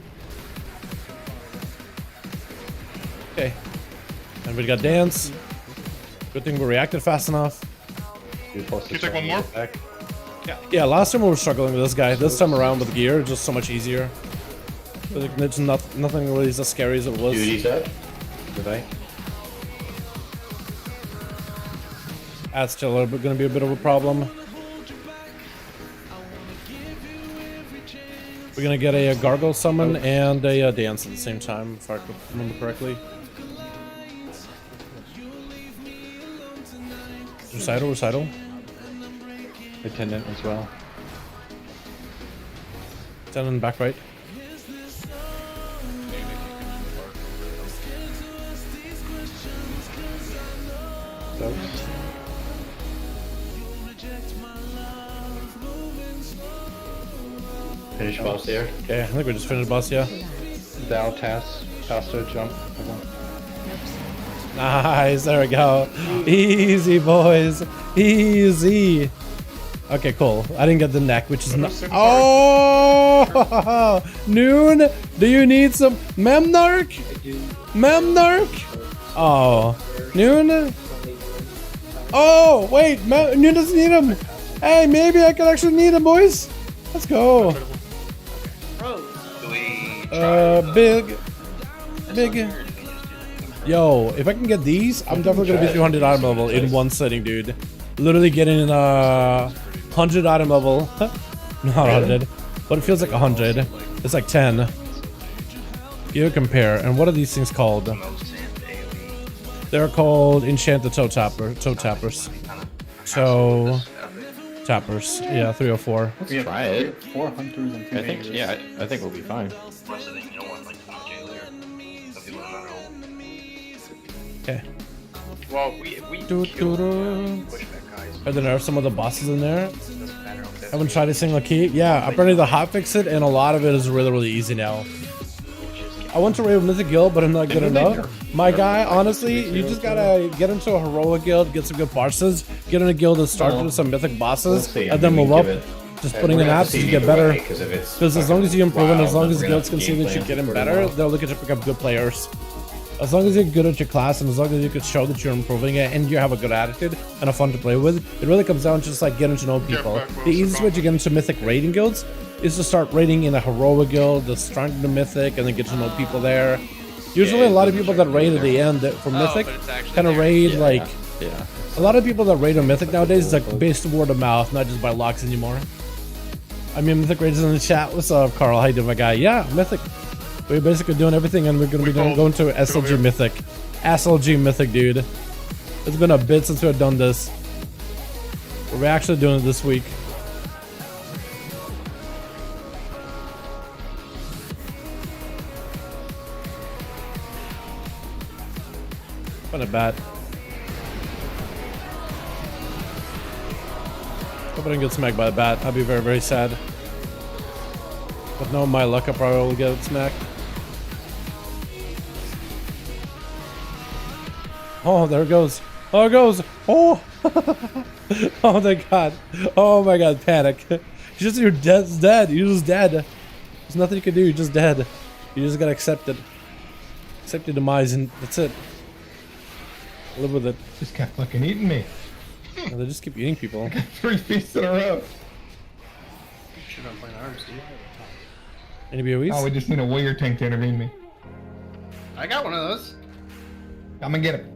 Okay. And we got dance. Good thing we reacted fast enough. Can you take one more? Back. Yeah, last time we were struggling with this guy. This time around with gear, just so much easier. It's nothing really as scary as it was. Duty's up. Did I? That's still gonna be a bit of a problem. We're gonna get a gargoyle summon and a dance at the same time, if I remember correctly. Recital. Attendant as well. Attendant back right. Soaks. Finish boss here. Okay, I think we just finished boss, yeah. Thou Tasto jump. Nice, there we go. Easy, boys. Easy. Okay, cool. I didn't get the neck, which is not. Oh! Noon, do you need some Memnarch? Memnarch? Oh. Noon? Oh, wait. Noon doesn't need him. Hey, maybe I could actually need him, boys. Let's go. Big. Yo, if I can get these, I'm definitely gonna be 300 item level in one sitting, dude. Literally getting in 100 item level. Not 100, but it feels like 100. It's like 10. Give a compare. And what are these things called? They're called enchanted toe tappers. Toe tappers. Yeah, 304. Let's try it. 4 hunters and 2 mages. I think we'll be fine. Okay. Well, we Are there nerfs some of the bosses in there? Haven't tried a single key. Yeah, apparently the hotfix it, and a lot of it is really, really easy now. I want to raid with Mythic guild, but I'm not good enough. My guy, honestly, you just gotta get into a heroic guild, get some good bosses, get in a guild and start with some mythic bosses, and then move up. Just putting in apps to get better. Because as long as you improve and as long as guilds can see that you're getting better, they'll look at you to pick up good players. As long as you're good at your class and as long as you can show that you're improving it and you have a good attitude and are fun to play with, it really comes down to just like getting to know people. The easiest way to get into mythic raiding guilds is to start raiding in a heroic guild, that's strong to mythic, and then get to know people there. Usually a lot of people that raid at the end for mythic kind of raid like... A lot of people that raid on mythic nowadays is like based on word of mouth, not just by locks anymore. I mean, mythic raiders in the chat. What's up, Carl? How you doing, my guy? Yeah, mythic. We're basically doing everything, and we're going to be going to SLG Mythic. SLG Mythic, dude. It's been a bit since we've done this. We're actually doing it this week. Kind of bad. Hope I didn't get smacked by the bat. I'd be very, very sad. But no, my luck, I probably will get smacked. Oh, there it goes. Oh, it goes. Oh, oh my god. Oh my god, panic. You're dead. You're just dead. There's nothing you can do. You're just dead. You just gotta accept it. Accept your demise, and that's it. Live with it. Just kept fucking eating me. And they just keep eating people. 3 feasts in a row. Should have played arms, dude. Any BOEs? Oh, we just need a warrior tank to intervene me. I got one of those. I'm gonna get him.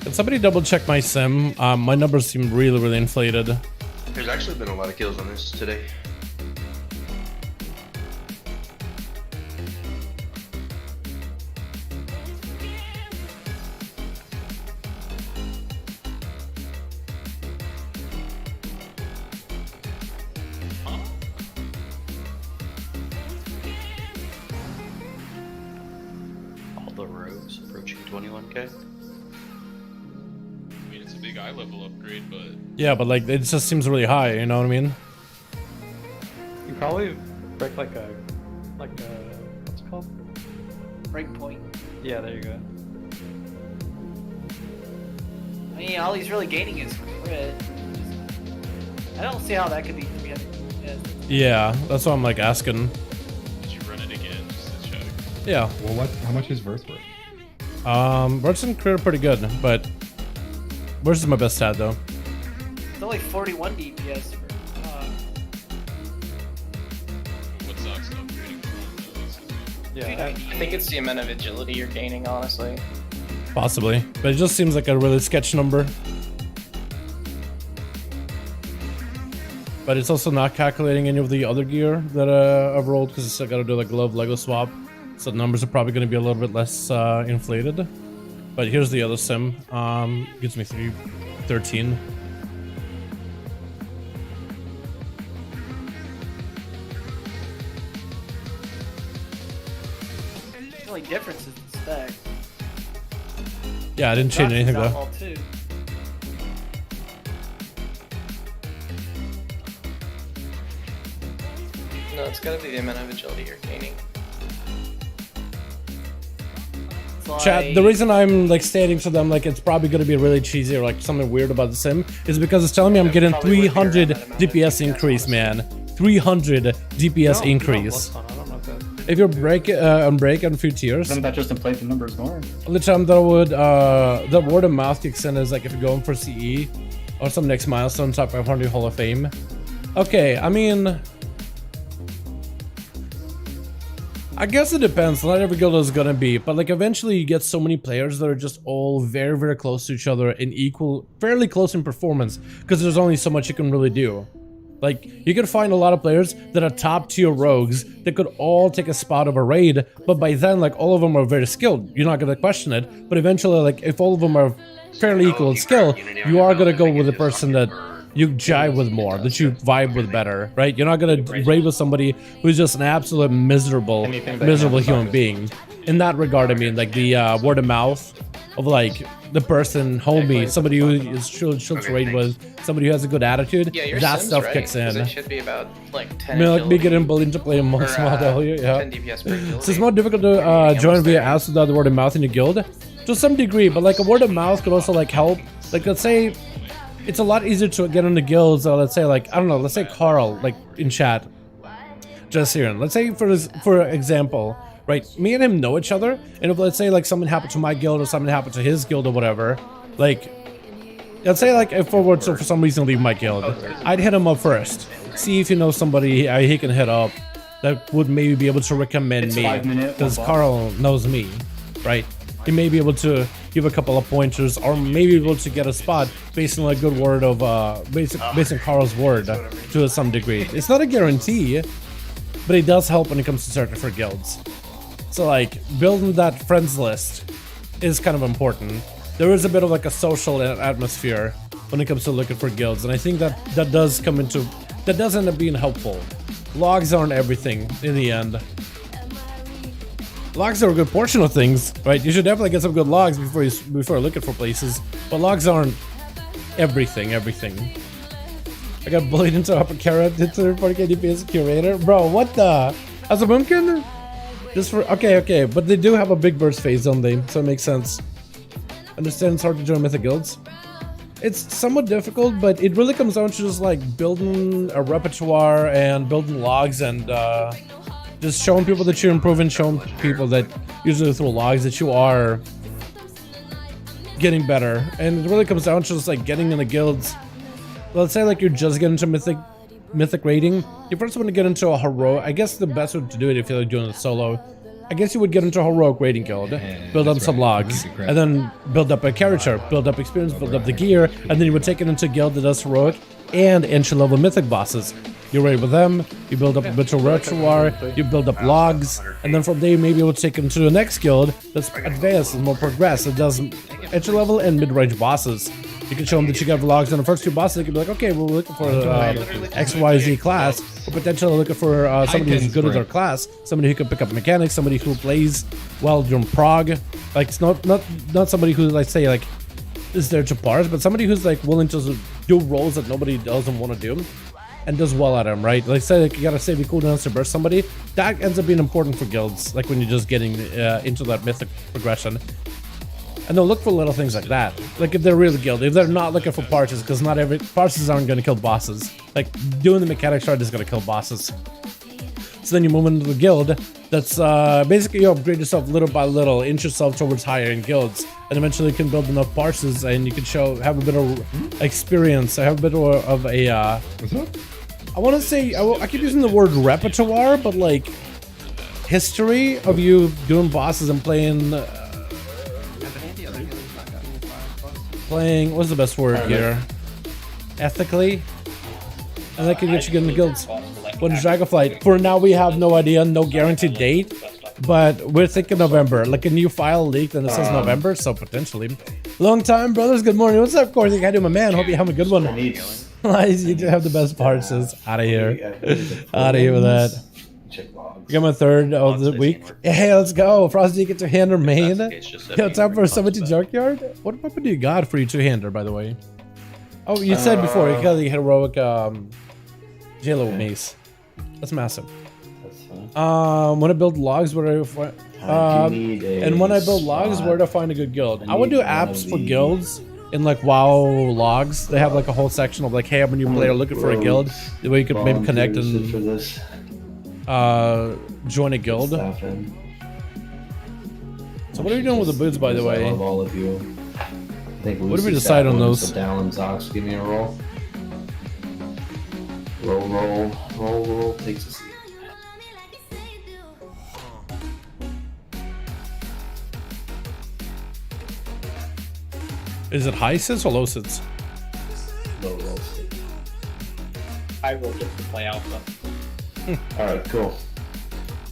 Can somebody double check my sim? My numbers seem really, really inflated. There's actually been a lot of kills on this today. All the rogues approaching 21k. Eye level upgrade, but yeah, but like it just seems really high, you know what I mean? You probably break like a what's it called? Breakpoint. Yeah, there you go. I mean, all he's really gaining is crit. I don't see how that could be 300. Yeah, that's what I'm like asking. did you run it again just to check? Yeah. Well, how much is Verse worth? Verse and crit are pretty good, but Verse is my best stat though. It's only 41 DPS for, What sucks upgrading from Yeah, I think it's the amount of agility you're gaining, honestly. Possibly, but it just seems like a really sketch number. But it's also not calculating any of the other gear that I've rolled because I still got to do like glove Lego swap So the numbers are probably going to be a little bit less inflated. But here's the other sim. Gives me 313. The only difference is the spec. Yeah, I didn't change anything though. Outlaw too. No, it's gotta be the amount of agility you're gaining. Chat, the reason I'm like stating to them like it's probably going to be really cheesy or like something weird about the sim is because it's telling me I'm getting 300 DPS increase, man. 300 DPS increase. If you break on a few tiers, Doesn't that just inflate the numbers more? only time that would the word of mouth kicks in is like if you're going for CE or some next milestone, top 500 Hall of Fame. Okay, I mean, I guess it depends. Not every guild is gonna be, but like eventually you get so many players that are just all very, very close to each other in fairly close in performance, because there's only so much you can really do. Like, you could find a lot of players that are top tier rogues that could all take a spot of a raid, but by then, like, all of them are very skilled. You're not gonna question it, but eventually, like, if all of them are fairly equal in skill, you are gonna go with the person that you jive with more, that you vibe with better, right? You're not gonna raid with somebody who's just an absolute miserable human being. In that regard, I mean, like the word of mouth of like the person, homie, somebody who she'll trade with, somebody who has a good attitude. Yeah, that Sim's stuff right, kicks in. It should be about like 10. I mean, like me getting bullied into playing more small W, yeah. 10 DPS per agility. So it's more difficult to join via ASUS without the word of mouth in your guild, to some degree. But like a word of mouth could also like help. Like let's say it's a lot easier to get into guilds. Let's say like I don't know. Let's say Carl, like in chat, just here. Let's say for example, right? Me and him know each other, and if let's say like something happened to my guild or something happened to his guild or whatever, like let's say like if I were to for some reason leave my guild, I'd hit him up first, see if he knows somebody he can hit up that would maybe be able to recommend me, because Carl knows me, right? He may be able to give a couple of pointers, or maybe able to get a spot based on a good word of based on Carl's word to some degree. It's not a guarantee, but it does help when it comes to searching for guilds. So like building that friends list is kind of important. There is a bit of like a social atmosphere when it comes to looking for guilds, and I think that does end up being helpful. Logs aren't everything in the end. Logs are a good portion of things, right? You should definitely get some good logs before looking for places, but logs aren't everything. I got bullied into upper carrot into 40k DPS curator, bro. What the? As a Mumkin? Just for okay, but they do have a big burst phase, don't they? So it makes sense. Understand it's hard to join mythic guilds. It's somewhat difficult, but it really comes down to just like building a repertoire and building logs and just showing people that you're improving, showing people that usually through logs that you are getting better. And it really comes down to just like getting in the guilds. Let's say like you're just getting into mythic rating. You first want to get into a heroic. I guess the best way to do it if you're doing it solo, I guess you would get into a heroic rating guild, build up some logs, and then build up a character, build up experience, build up the gear, and then you would take it into a guild that does heroic and entry level mythic bosses. You raid with them, you build up a bit of repertoire, you build up logs, and then from there you may be able to take it into the next guild that's advanced and more progressed. It does entry level and mid-range bosses. You can show them that you got logs on the first two bosses. They can be like, okay, we're looking for XYZ class, or potentially looking for somebody who's good at their class, somebody who can pick up mechanics, somebody who plays well during prog. Like it's not somebody who, like, say, like is there to parse, but somebody who's like willing to do roles that nobody doesn't want to do and does well at them, right? Like say like, you gotta save your cooldowns to burst somebody. That ends up being important for guilds, like when you're just getting into that mythic progression. And they'll look for little things like that. Like if they're really guild, if they're not looking for parses, because not every parses aren't going to kill bosses. Like doing the mechanic shard is going to kill bosses. So then you move into the guild. That's basically you upgrade yourself little by little, inch yourself towards higher in guilds, and eventually you can build enough parses, and you can have a bit of experience. I have a bit of a. I want to say I keep using the word repertoire, but like history of you doing bosses and playing. What's the best word here? Ethically? And that can get you good in the guilds. What is Dragonflight? For now we have no idea, no guaranteed date. but we're thinking November. Like a new file leaked and it says November, so potentially. Long time, brothers. Good morning. What's up, Corey? How you doing, my man? Hope you have a good one. Nice. You do have the best parts. Out of here. Out of here with that. We got my third of the week. Hey, let's go. Frosty, get your hander made. Yo, time for a 70 junkyard. What weapon do you got for your two-hander, by the way? Oh, you said before you got the heroic JLo mace. That's massive. When I build logs, where do I and when I build logs, where to find a good guild? I would do apps for guilds in like WoW logs. They have like a whole section of like, hey, I'm a new player looking for a guild. The way you could maybe connect and join a guild. So what are you doing with the boots, by the way? I love all of you. What did we decide on those? Dalaran Zox, give me a roll. Roll. Takes a seat. Is it high sits or low sits? Low sit. I will just play alpha. Alright, cool.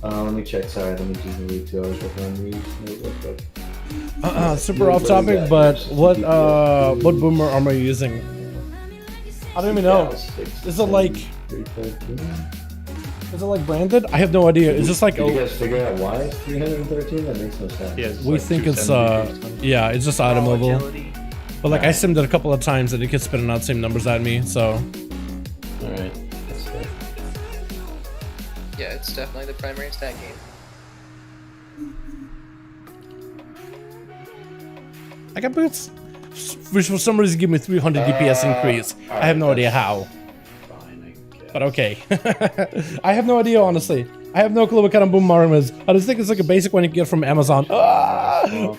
Let me check. Sorry, let me do the 2 hours working on these real quick. Super off topic, but what boomer armor are you using? I don't even know. Is it like branded? I have no idea. It's just like. Did you guys figure out why it's 313? That makes no sense. We think it's yeah, it's just item level. But like I simmed it a couple of times and it kept spitting out the same numbers at me. So. All right, that's fair. Yeah, it's definitely the primary stat game. I got boots, which for some reason give me 300 DPS increase. I have no idea how. But okay. I have no idea, honestly. I have no clue what kind of boom armor is. I just think it's like a basic one you get from Amazon.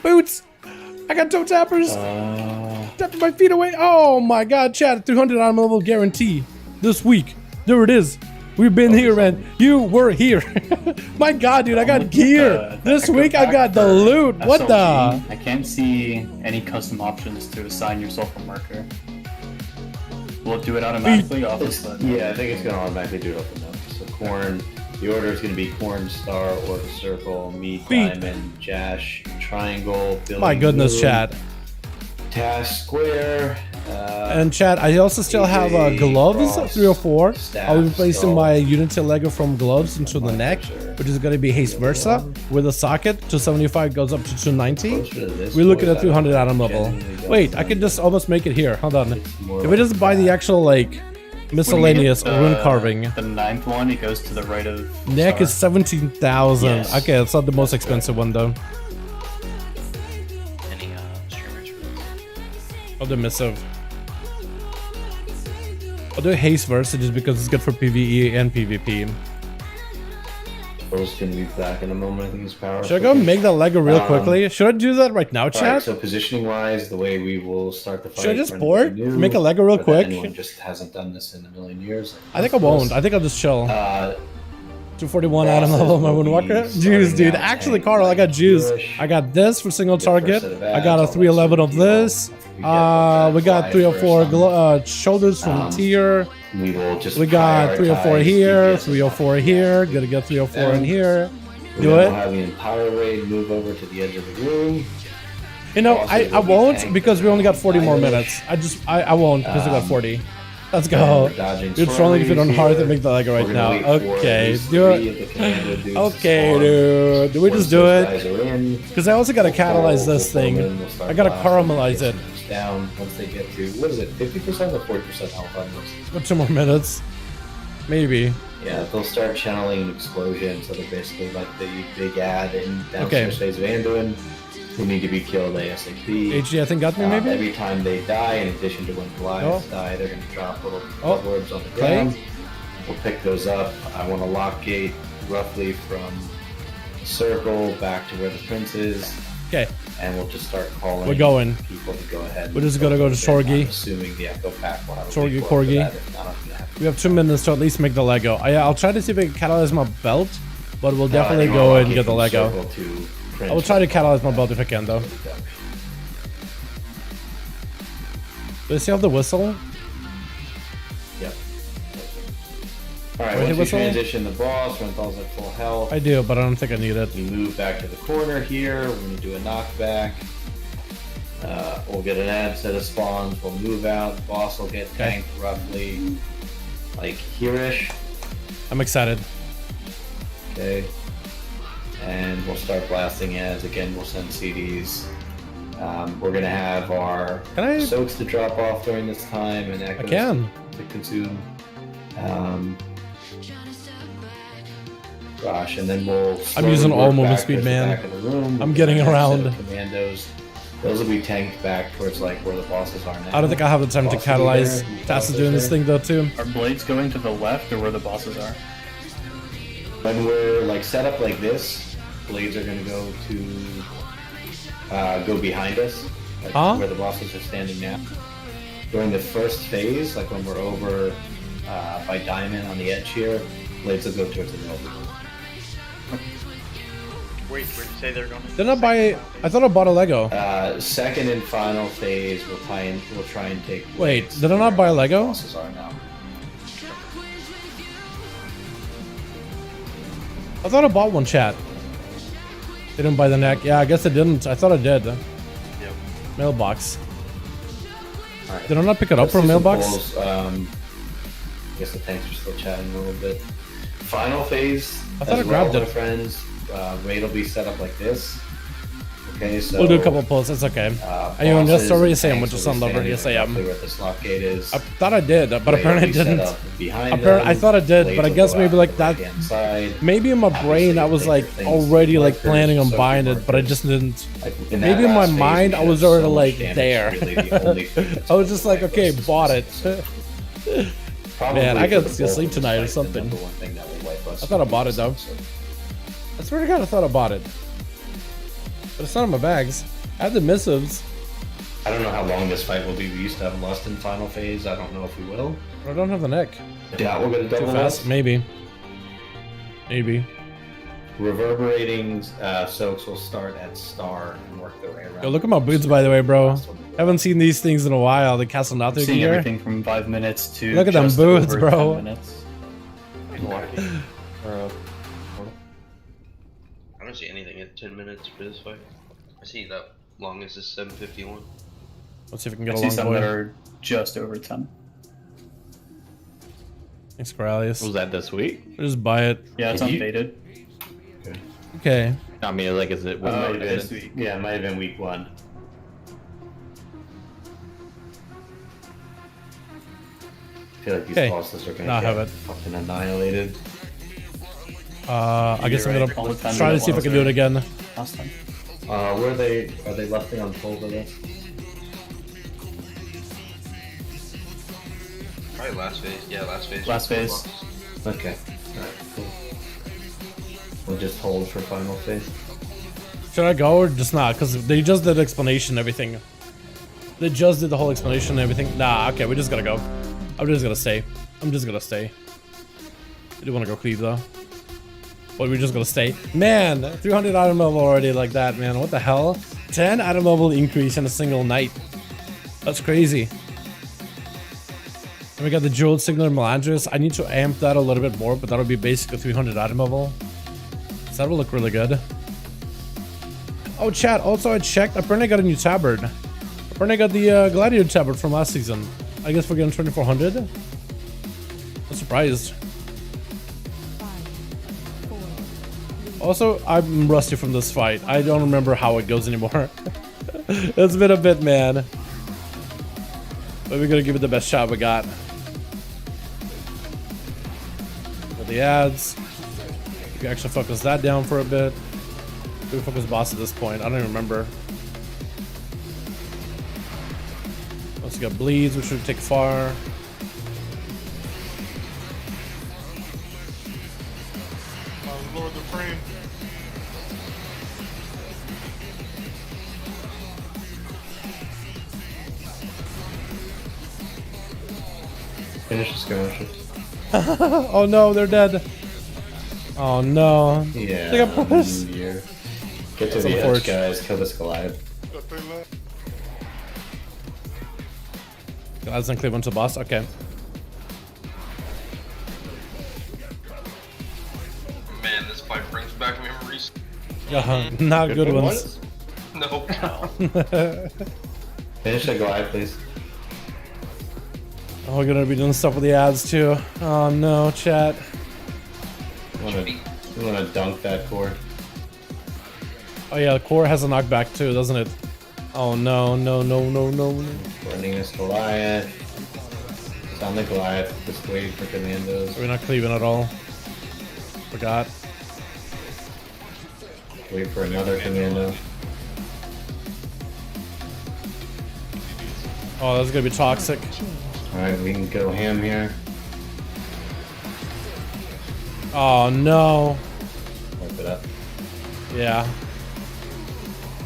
Boots! I got toe tappers! Tapping my feet away. Oh my god, chat. 300 item level guarantee. This week. There it is. We've been here, man. You were here. My god, dude, I got gear. This week I got the loot. What the? I can't see any custom options to assign yourself a marker. Will it do it automatically off the sled? Yeah, I think it's going to automatically do it off the note. So corn, the order is going to be corn, star, order, circle, meat, diamond, jash, triangle, building. My goodness, blue, chat. Task, square. And chat, I also still have gloves, 3 or 4. I'll be placing my Unity Lego from gloves into the neck, which is going to be haste versa, with a socket. 275 goes up to 290. We're looking at 300 item level. Wait, I can just almost make it here. Hold on. If I just buy the actual, like, miscellaneous rune carving. The 9th one, it goes to the right of neck is 17,000. Yes. Okay, it's not the most expensive one, though. Any streamers for this? Oh, the missive. I'll do haste versa just because it's good for PvE and PvP. Bro's gonna be back in a moment. I think he's powerful. Should I go make that Lego real quickly? Should I do that right now, chat? Right, so positioning wise, the way we will start the fight. Should I just board? Make a Lego real quick? Anyone just hasn't done this in a million years. I think I won't. I think I'll just chill. 241 item level my Windwalker. Juice, dude. Actually, Carl, I got juice. I got this for single target. I got a 311 of this. We got 3 or 4 shoulders from tier. We got 3 or 4 here, 3 or 4 here. Gotta get 3 or 4 in here. Do it. We'll have the entire raid move over to the edge of the room. You know, I won't because we only got 40 more minutes. I won't because we got 40. Let's go. You're trolling if you don't hard to make the Lego right now. Okay, do it. Okay, dude. Do we just do it? Because I also gotta catalyze this thing. I gotta caramelize it. Down once they get to, what is it, 50% or 40% health on this? Got 2 more minutes. Maybe. Yeah, they'll start channeling an explosion, so they're basically like the big ad in downstairs phase of Anduin, who need to be killed ASAP. HG, I think got me maybe? Every time they die, in addition to when Goliaths die, they're going to drop little orbs on the ground. We'll pick those up. I want to lock gate roughly from the circle back to where the prince is. Okay. And we'll just start calling people to go ahead. We're just gonna go to Torgi. Assuming the Echo Pack will have Torgi, Corgi. We have 2 minutes to at least make the Lego. I'll try to see if I can catalyze my belt, but we'll definitely go and get the Lego. I will try to catalyze my belt if I can, though. Do I still have the whistle? Yep. Alright, once you transition the boss, Renthal's at full health. I do, but I don't think I need it. We move back to the corner here. We're going to do a knockback. We'll get an ad set of spawns. We'll move out. The boss will get tanked roughly like here-ish. I'm excited. Okay. And we'll start blasting ads. Again, we'll send CDs. We're going to have our soaks to drop off during this time and echoes to consume. Gosh, and then we'll. I'm using all movement speed, man. I'm getting around. Commandos. Those will be tanked back towards like where the bosses are now. I don't think I have the time to catalyze. Tass is doing this thing though too. Are blades going to the left or where the bosses are? When we're like set up like this, blades are going to go behind us, like where the bosses are standing now. During the first phase, like when we're over by diamond on the edge here, blades will go towards the middle. Wait, where'd you say they're going? Didn't I buy? I thought I bought a Lego. Second and final phase, we'll try and take. Wait, did I not buy a Lego? Bosses are now. I thought I bought one, chat. Didn't buy the neck. Yeah, I guess I didn't. I thought I did. Yep. Mailbox. Right. Did I not pick it up from mailbox? I guess the tanks are still chatting a little bit. Final phase. I thought I grabbed it. Friends. Raid will be set up like this. Okay, so we'll do a couple of pulls. It's okay. Are you on just already saying which is on lover? Yes, I am. Where the slot gate is. I thought I did, but apparently I didn't. I thought I did, but I guess maybe like that. Maybe in my brain I was like already like planning on buying it, but I just didn't. Maybe in my mind I was already like there. I was just like, okay, bought it. Man, I gotta sleep tonight or something. I thought I bought it though. I swear to God, I thought I bought it. But it's not in my bags. I had the missives. I don't know how long this fight will be. We used to have Lust in final phase. I don't know if we will. I don't have the neck. Yeah, we'll get a double Lust. Maybe. Maybe. Reverberating soaks will start at star and work their way around. Yo, look at my boots, by the way, bro. Haven't seen these things in a while. The Castle NATRHIA gear. Everything from 5 minutes to. Look at them boots, bro. I don't see anything at 10 minutes for this fight. I see that longest is 7:51. Let's see if we can get I a see long some boy. that are just over 10. Thanks, Corralius. Was that this week? Just buy it. Yeah, it's unfaded. Okay. I mean, like, is it? This week. Yeah, it might have been week 1. I feel like these bosses are gonna get fucking annihilated. I guess I'm gonna try to see if I can do it again. Last time. Where are they lefting on full with us? Probably last phase. Yeah, last phase. Last phase. Okay. Alright, cool. We'll just hold for final phase. Should I go or just not? Because they just did explanation and everything. They just did the whole explanation and everything. Nah, okay, we just gotta go. I'm just gonna stay. I'm just gonna stay. I do wanna go cleave though. But we're just gonna stay. Man, 300 item level already like that, man. What the hell? 10 item level increase in a single night. That's crazy. And we got the Jeweled Signaler Melandris. I need to amp that a little bit more, but that'll be basically 300 item level. So that'll look really good. Oh, chat. Also, I checked. Apparently I got a new tabard. Apparently I got the Gladiator tabard from last season. I guess we're getting 2400. I'm surprised. Also, I'm rusty from this fight. I don't remember how it goes anymore. It's been a bit, man. But we're gonna give it the best shot we got. With the ads. We can actually focus that down for a bit. Do we focus boss at this point? I don't even remember. Also got bleeds, which should take far. Lower the frame. Finish the skirmishes. Oh no, they're dead. Oh no. Yeah. They got pushed. Get to the edge, guys. Kill this Goliath. That's unclear onto the boss. Okay. Man, this fight brings back memories. Not good ones. No. Finish the glide, please. Oh, we're gonna be doing stuff with the ads too. Oh no, chat. You wanna dunk that core? Oh yeah, the core has a knockback too, doesn't it? Oh no, no, no, no, no, no. Running this Goliath. It's on the Goliath. Just waiting for commandos. We're not cleaving at all. Forgot. Wait for another commando. Oh, that's gonna be toxic. Alright, we can go ham here. Oh no. Wipe it up. Yeah.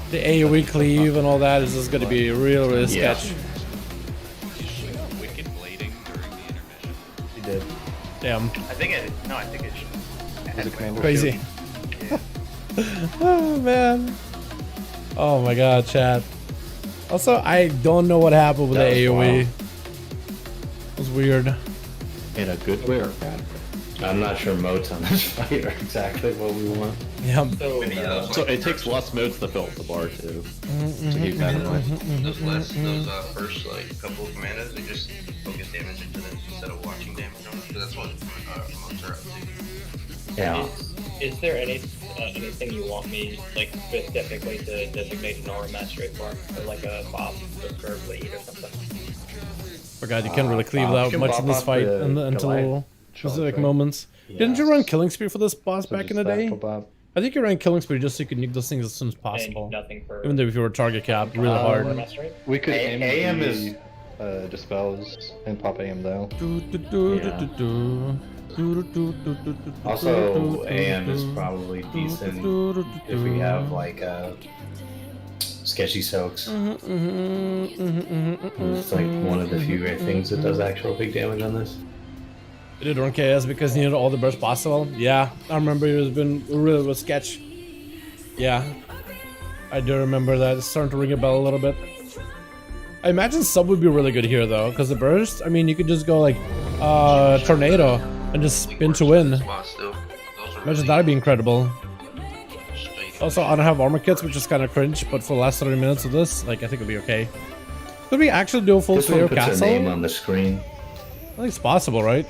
The AoE cleave and all that is just gonna be really sketch. Wicked blading during the intermission. He did. Damn. I think it. No, I think it should. Crazy. Oh man. Oh my god, chat. Also, I don't know what happened with the AoE. It was weird. In a good way or bad? I'm not sure modes on this fight are exactly what we want. Yeah. So it takes less modes to fill up the bar too. To keep that in mind. Those first like couple of commandos, they just focus damage into them instead of watching damage on them. So that's what modes are up to. Yeah. Is there anything you want me like specifically to designate an aura mastery for, or like a bob or bleed or something? Forgot you can't really cleave out much in this fight until specific moments. Yes. Didn't you run Killing Spree for this boss So back in just the day? back bob. I think you ran Killing Spree just so you could nuke those things as soon as possible. And nothing for Even though if you were target capped really aura hard. mastery? We could aim AM the, is dispels and pop AM though. Also, AM is probably decent if we have like sketchy soaks. It's like one of the few rare things that does actual big damage on this. You did run KS because you needed all the burst possible? Yeah, I remember it was been really was sketch. Yeah, I do remember that. It's starting to ring a bell a little bit. I imagine sub would be really good here though, because the burst, I mean, you could just go like tornado and just spin to win. Imagine that'd be incredible. Also, I don't have armor kits, which is kind of cringe, but for the last 30 minutes of this, like, I think it'll be okay. Could we actually do a full This one Slayer puts castle? a name on the screen. I think it's possible, right?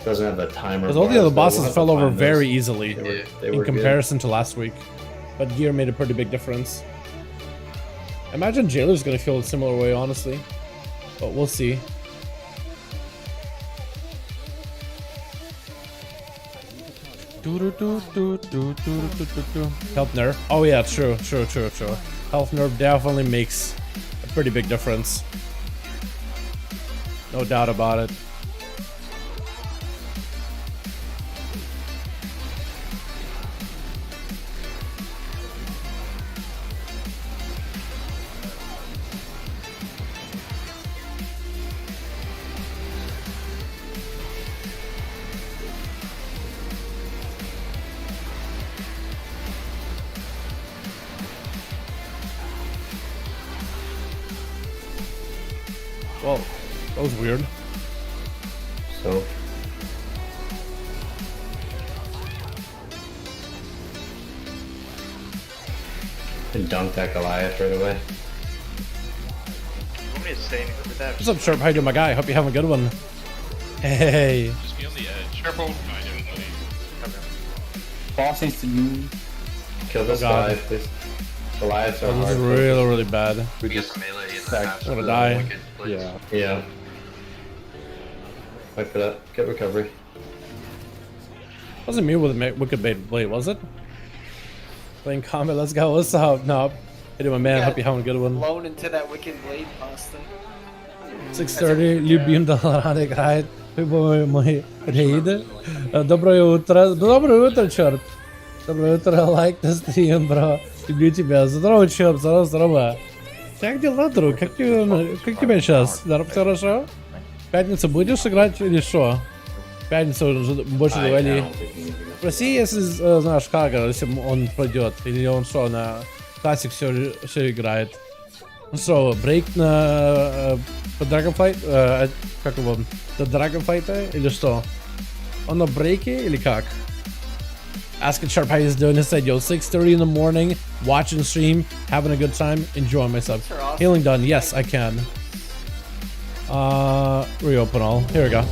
Doesn't have the timer. Because all the bars, other but bosses we'll have fell to over find very those. easily They in were comparison to last week. But gear made a pretty big difference. I imagine Jailer's gonna feel a similar way, honestly. But we'll see. Health nerf. Oh yeah, true. Health nerf definitely makes a pretty big difference. No doubt about it. Whoa, that was weird. So. And dunk that Goliath right away. You want me to say anything with that? What's up, Sharp? How you doing, my guy? Hope you're having a good one. Hey. Just be on the edge. Careful. Boss needs to move. Kill this Oh, God. Goliath, please. Goliaths are Oh, this hard. is really, really bad. We get some melee in the half. I'm gonna die. Yeah. Yeah. Wait for that. Get recovery. Wasn't me with a Wicked Blade, was it? Playing combat, let's go. What's up? No. Hey, my man. Hope you're having a good one. Blown into that Wicked Blade pasta. 6:30, любим Dalaran играет. Мой рейд. Доброе утро. Доброе утро, черт. Доброе утро, лайк на стрим, бро. Люблю тебя. Здорово, черт. Здорово. Как дела, друг? Как тебя сейчас? Здорово, хорошо? В пятницу будешь играть или что? В пятницу уже больше говорили. Спроси, если знаешь Хагар, если он пройдет. Или он что, на классик все играет. Ну что, брейк на Dragonfight? Как его? The Dragonfight или что? Он на брейке или как? Asking Sharp how he's doing. He said, yo, 6:30 in the morning, watching stream, having a good time, enjoying myself. Awesome. Healing done. Yes, I can. Reopen all. Here we go.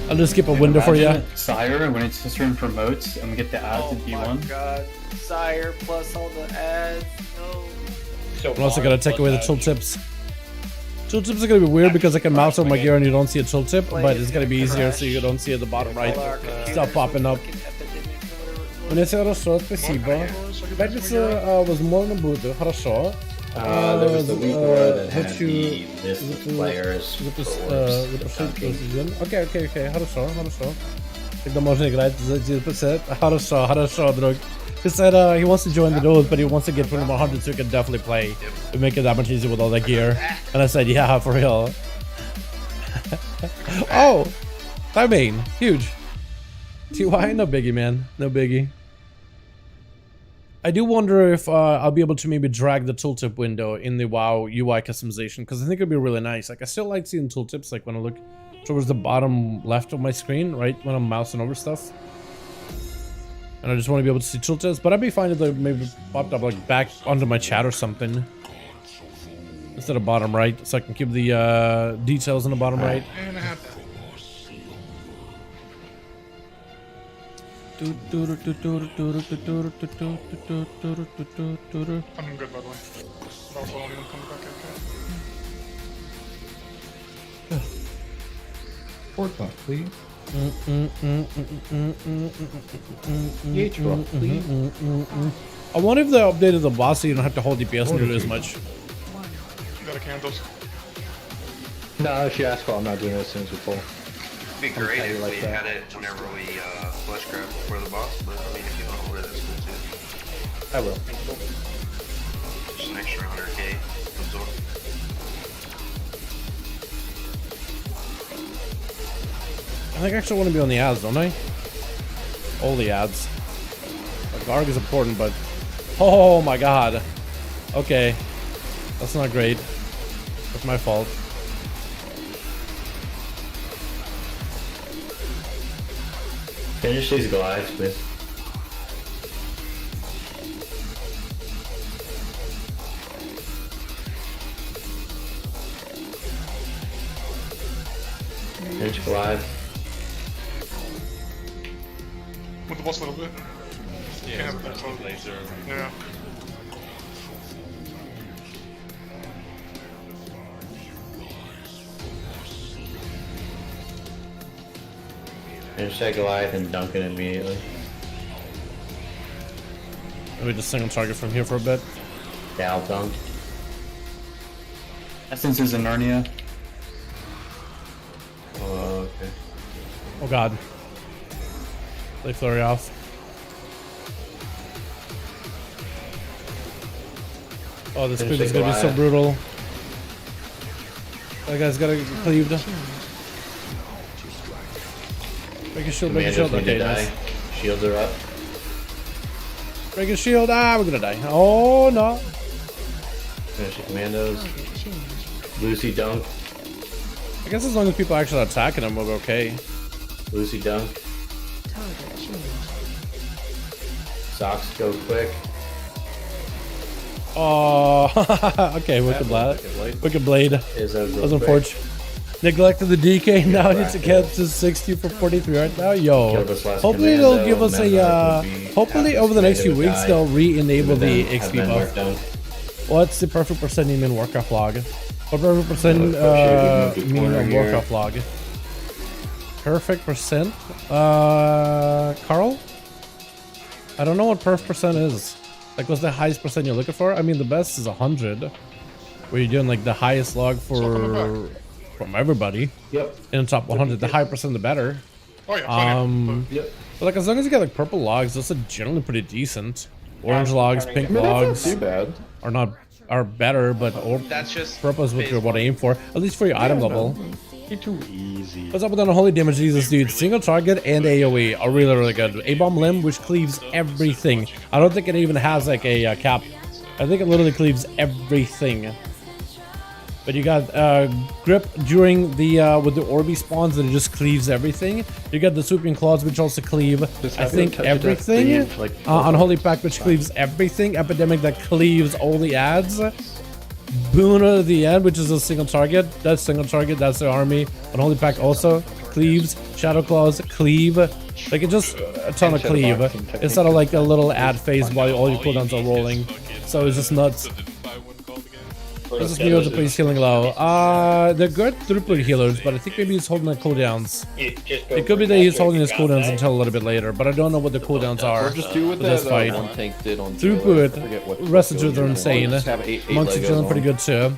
I'll just skip a window for you. Sire, when it's just in promotes and we get the ads in Oh P1. my god. Sire plus all the ads. No. So I'm also gonna take away the tooltips. Tooltips are gonna be weird because I can mouse over my gear and you don't see a tooltip, but it's gonna be easier so you don't see at the bottom right stuff popping up. Внесено что, спасибо. Пятница возможно будет, хорошо. There was the week where that had Хочу the list of players for Worlds. Окей, хорошо. Тогда можно играть за 1%. Хорошо, друг. He said he wants to join the duels, but he wants to get 2100 so he can definitely play. We make it that much easier with all that gear. And I said, yeah, for real. Oh, I mean, huge. TY, no biggie, man. No biggie. I do wonder if I'll be able to maybe drag the tooltip window in the WoW UI customization, because I think it'd be really nice. Like, I still like seeing tooltips, like when I look towards the bottom left of my screen, right when I'm mousing over stuff. And I just want to be able to see tooltips, but I'd be fine if they maybe popped up like back onto my chat or something instead of bottom right, so I can keep the details in the bottom right. And I have I'm good, by the way. Also, don't even come back at Port buff, please. I wonder if they updated the boss so you don't have to hold DPS and do it as much. You got a candles. No, if you ask for it, I'm not doing it as soon as we pull. It'd be great if we had it whenever we flesh grab for the boss, but I mean, if you don't hold it, that's cool too. I will. Just an extra 100k absorb. I think I actually want to be on the ads, don't I? All the ads. Like, Garg is important, but... Oh my god. Okay. That's not great. That's my fault. Finish these glides, please. Finish glide. With the boss a little bit. Yeah, Can't it's have that laser. Yeah. Finish that Goliath and dunk it immediately. Let me just single target from here for a bit. Gal dunk. Essence is in NATRHIA. Oh, okay. Oh god. Play flurry off. Oh, this Finish creep is the gonna be so Goliath. brutal. That guy's got to cleaved. Break a shield, break a Commandos shield. need to Okay, die. nice. Shields are up. Break a shield. Ah, we're gonna die. Oh no. Finish the commandos. Lucy dunk. I guess as long as people are actually attacking him, we'll be okay. Lucy dunk. Target changed. Socks go quick. Oh, okay. Wicked blade. Wicked blade. Is a That was unfortunate. Neglected the DK. Now needs to get to 60 for 43 right now. Yo. Kill this last Hopefully commando, they'll give us a. Menmark would be Hopefully after over the next few Commando weeks would they'll die. re-enable the Have XP Menmark buff. dunk. What's the perfect percent you mean Warcraft log? What perfect percent Look, oh, shit, we moved the mean corner on here. Warcraft log? Perfect percent? Carl? I don't know what perf percent is. Like, what's the highest percent you're looking for? I mean, the best is 100. Where you're doing like the highest log for from everybody. Yep. In the top 100, the higher percent, the better. Oh yeah, Yep. But like, as long as you get like purple logs, those are generally pretty decent. Orange logs, pink logs Too bad. are better, but That's just purple is what phase you want to aim for, at least for your item level. You're too easy. What's up with unholy damage, Jesus, dude? Single target and AoE are really, really good. A-bomb limb, which cleaves everything. I don't think it even has like a cap. I think it literally cleaves everything. But you got grip during the with the Orby spawns, and it just cleaves everything. You got the swooping claws, which also cleave, I think, everything. Unholy pact, which cleaves everything. Epidemic, that cleaves all the adds. Boon at the end, which is a single target. That's single target. That's the army. Unholy pact also cleaves. Shadow claws cleave. Like it just a ton of cleave. Instead of like a little ad phase while all your cooldowns are rolling. So it's just nuts. This is healers are pretty healing low. They're good throughput healers, but I think maybe he's holding the cooldowns. It could be that he's holding his cooldowns until a little bit later, but I don't know what the cooldowns are for this fight. Throughput, residues are insane. Monks are doing pretty good too.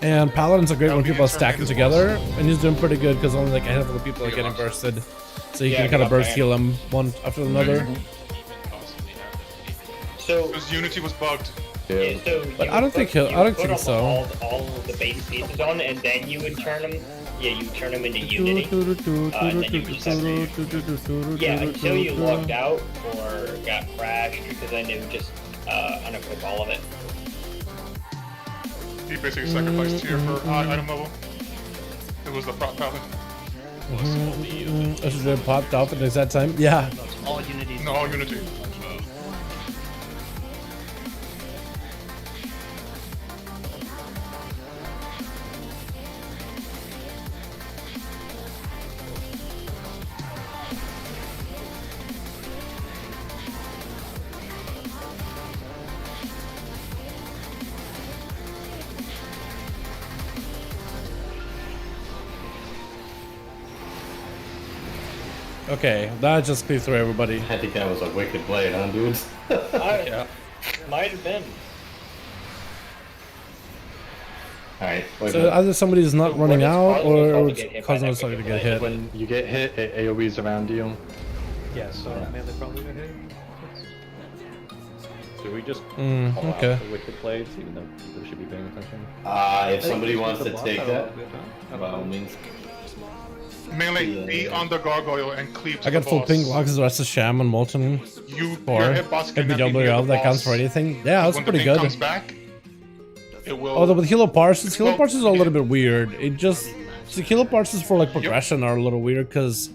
And Paladins are great when people are stacking together, and he's doing pretty good because only like a handful of people are getting bursted. So you can kind of burst heal them one after another. So his Unity was bugged. Yeah, so but I don't think so. All the base pieces on, and then you would turn them. Yeah, you turn them into Unity. And then you would just have to, yeah, until you logged out or got crashed, because then it would just unequip all of it. He basically sacrificed tier for item level. It was the prop paladin. This is really popped off at the exact time. Yeah. All Unity. No, all Unity. Okay, that just cleared through everybody. I think that was a wicked blade, huh, dudes? Yeah. Might have been. Alright, so either somebody's not running out, or causing us to get hit. When you get hit, it AoEs around you. Yeah, so they probably got hit. Should we just call out okay. the wicked plays, even though people should be paying attention? If somebody wants to take that, by all means. Melee, be on the gargoyle and cleave to I got the full boss. ping blocks, the rest is Sham and Molten. Your 4. hitbox can be near BWL, the that counts boss. for anything. Yeah, that's When pretty the thing good. comes back, it will... Although with Hilo Parses are a little bit weird. It just... So Hilo Parses for like progression are a little weird because...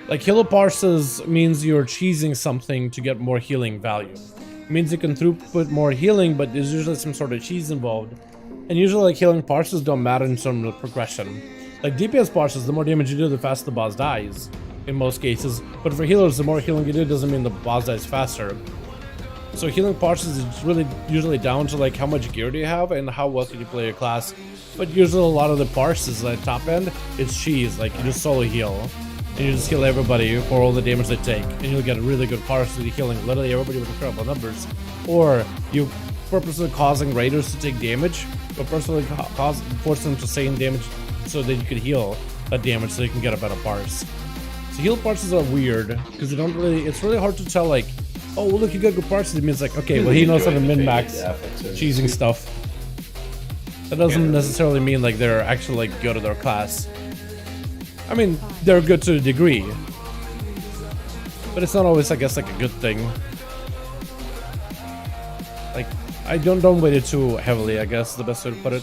Like Hilo Parses means you're cheesing something to get more healing value. It means you can throughput more healing, but there's usually some sort of cheese involved. And usually like healing parses don't matter in terms of progression. Like DPS parses, the more damage you do, the faster the boss dies. In most cases. But for healers, the more healing you do doesn't mean the boss dies faster. So healing parses is really usually down to like how much gear do you have and how well can you play your class. But usually a lot of the parses at top end, it's cheese. Like you just solo heal. And you just heal everybody for all the damage they take. And you'll get a really good parse with healing literally everybody with incredible numbers. Or you purposely causing raiders to take damage, but purposely force them to sustain damage so that you could heal that damage so you can get a better parse. So heal parses are weird because they don't really, it's really hard to tell like, oh well, look, you got good parses. It means like, okay, well he knows how to min-max cheesing stuff. That doesn't necessarily mean like they're actually like good at their class. I mean, they're good to a degree, but it's not always, I guess, like a good thing. Like, I don't weight it too heavily, I guess, is the best way to put it.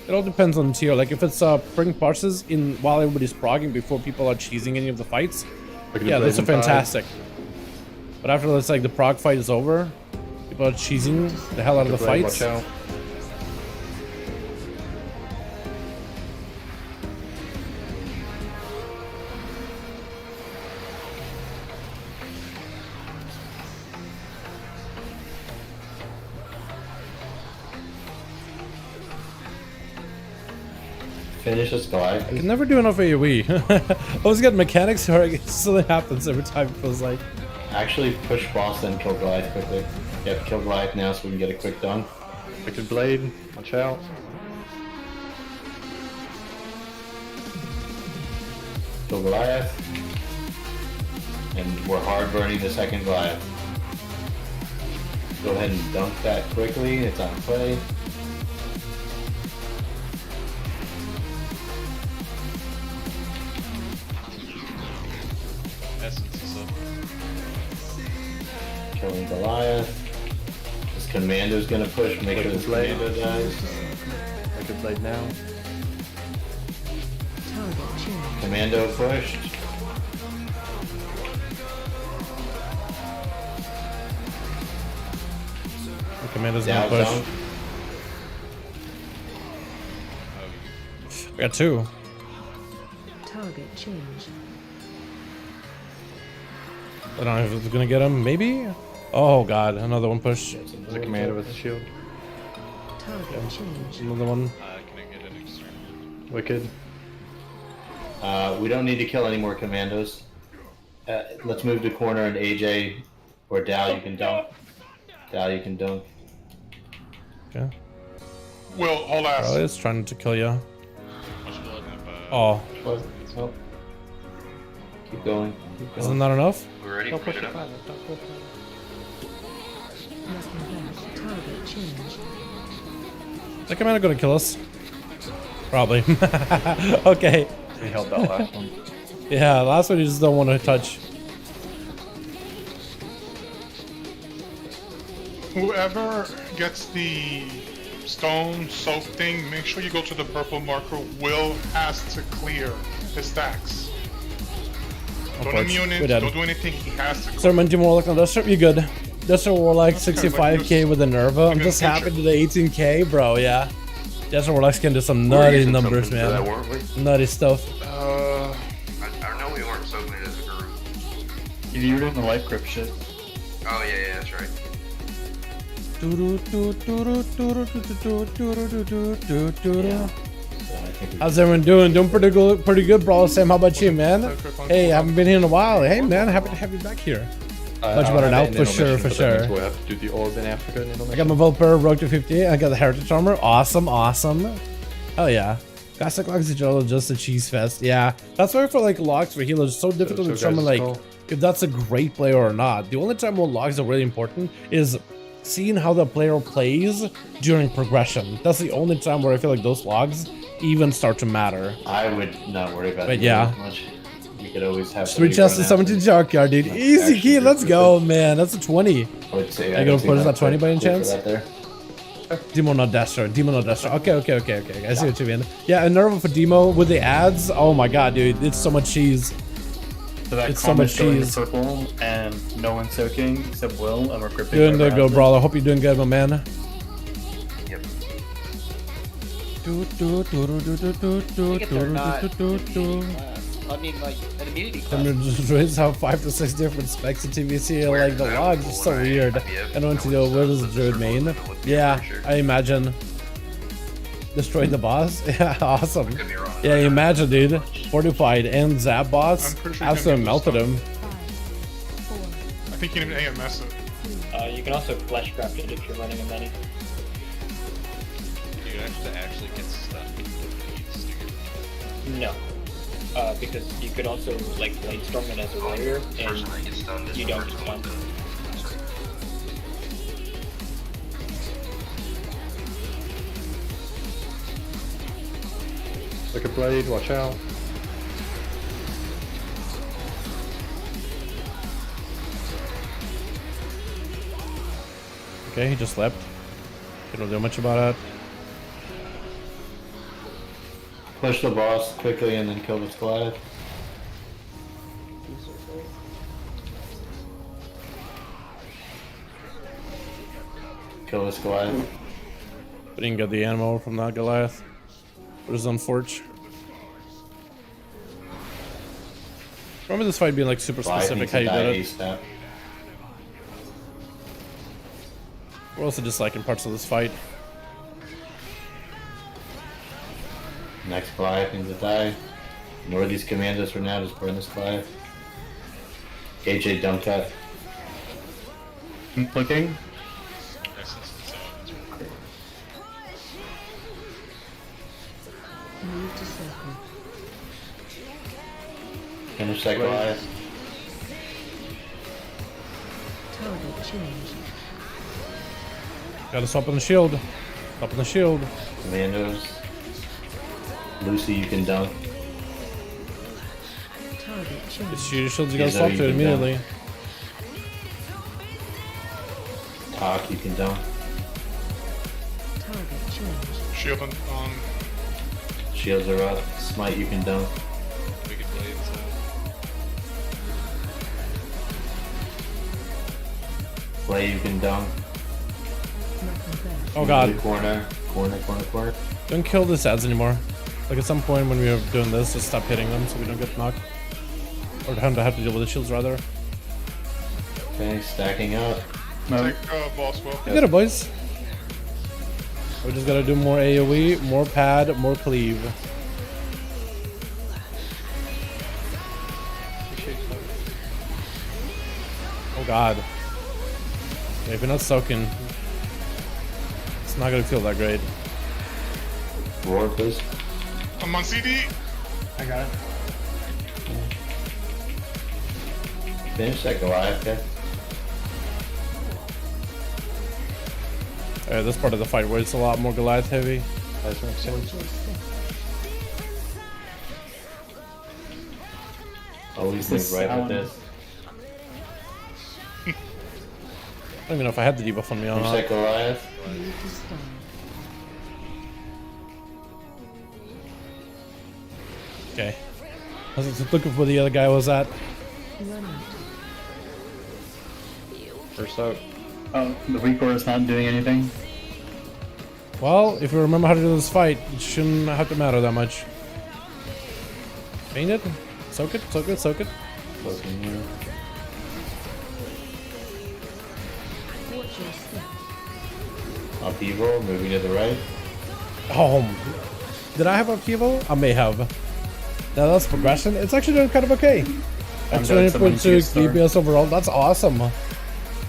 It all depends on tier. Like, if it's bring parses in while everybody's progging before people are cheesing any of the fights, yeah, that's a fantastic. But after it's like the prog fight is over, people are cheesing the hell out of the fights. Finish this guy. I can never do enough AoE. I always get mechanics where it still happens every time, it feels like. Actually push boss then kill Goliath quickly. Yep, kill Goliath now so we can get a quick dunk. Wicked blade, watch out. Kill Goliath. And we're hard burning the second Goliath. Go ahead and dunk that quickly, it's on play. Essence is up. Killing Goliath. This commando's gonna push, make sure this commando dies. Right now. Target changed. Commando pushed. The commander's Down gonna push. zone. We got 2. Target changed. I don't know if it's gonna get him. Maybe? Oh god, another one push. There's a commander with a shield. Target changed. Another one. Can I get an extra? Wicked. We don't need to kill any more commandos. Let's move to corner and AJ or Dal, you can dunk. Dal, you can dunk. Okay. Will, hold ass. Probably is trying to kill you. Much blood if, Oh, Oh. Keep going. Keep going. isn't that enough? We're ready. Don't Push push it it up. further. Don't push it. Nothing left. Target changed. Is that commander gonna kill us? Probably. Okay. He held that last one. Yeah, last one you just don't want to touch. Whoever gets the stone soap thing, make sure you go to the purple marker. Will has to clear his stacks. Don't immune it, don't do anything, he has to. Sermon Team Warlock on Duster, you good. Duster Warlock 65k with a Nerva. I'm just happy to the 18k, bro, yeah. Duster Warlocks can do some nutty numbers, For that, man. weren't we? Nutty stuff. I know we weren't soaking it as a group. You were doing the life grip shit. Oh yeah, that's right. How's everyone doing? Doing pretty good, bro. Sam, how about you, man? Hey, haven't been here in a while. Hey, man, happy to have you back here. Much better now, for sure, for sure. We'll have to do the orb in Africa. I got my Vulper, Rogue to 50. I got the Heritage Armor. Awesome, awesome. Oh yeah. Classic Locks in general, just a cheese fest. Yeah, that's why for like locks for healers, it's so difficult to determine like if that's a great player or not. The only time when logs are really important is seeing how the player plays during progression. That's the only time where I feel like those logs even start to matter. I would not worry about But it yeah. much. You could always have 3 chests to 17 Junkyard, dude. Easy key, let's go, man. That's a 20. I would say I go push that 20 by any chance? There. Demo not Destro. Demo not Destro. Okay. I see what you mean. Yeah, a Nerva for Demo with the ads. Oh my god, dude. It's so much cheese. So that It's so much cheese. Purple and no one soaking except Will, and we're gripping. Doing the go, brawler. Hope you're doing good, my man. Yep. I mean, like, an immunity Some class. druids have 5 to 6 different specs in TVC. Like the logs are so weird. I don't want to know where does the druid main. Yeah, I imagine. Destroy the boss? Yeah, awesome. Yeah, imagine, dude. Fortified and Zap boss. I'm pretty sure you can Absolutely do melted this him. I think you need an AMS it. You can also flesh craft it if you're running a many. You have to actually get stuck. No. Because you could also like Bladestorm it as a warrior and you don't get stunned. Look at Blade, watch out. Okay, he just slept. You don't do much about it. Push the boss quickly and then kill the Goliath. Kill this Goliath. But he can get the ammo from that Goliath. Put his own forge. Remember this fight being like super specific how you did it. We're also disliking parts of this fight. Next Goliath needs to die. Ignore these commandos for now, just burn this Goliath. AJ dump cut. Looking. Move to circle. Finish that Goliath. Target changed. Gotta swap on the shield. Swap on the shield. Commandos. Lucy, you can dunk. Target changed. It's your shields, you gotta He's swap you to it can immediately. Talk, you can dunk. Target changed. Shield on Shields are up. Smite you can dunk. Wicked Blades. Play you can dunk. Oh god. Corner. Don't kill the ads anymore. Like at some point when we are doing this, just stop hitting them so we don't get knocked. Or have to deal with the shields rather. Okay, stacking up. Take boss will. You get it, boys. We just gotta do more AoE, more pad, more cleave. Oh god. Yeah, if you're not soaking, it's not gonna feel that great. Roar, please. I'm on CD. I got it. Finish that Goliath guy. This part of the fight where it's a lot more Goliath heavy. Always move right with this. I don't even know if I had the debuff on me or Finish not. that Goliath. Okay. I was looking for where the other guy was at. First out. Oh, the Recore is not doing anything. Well, if you remember how to do this fight, it shouldn't have to matter that much. Paint it. Soak it, soak it, soak it. Soaking here. Watch your step. Upheaval, moving to the right. Oh, did I have upheaval? I may have. Now that's progression. It's actually doing kind of okay. At 20.2 DPS overall, that's awesome.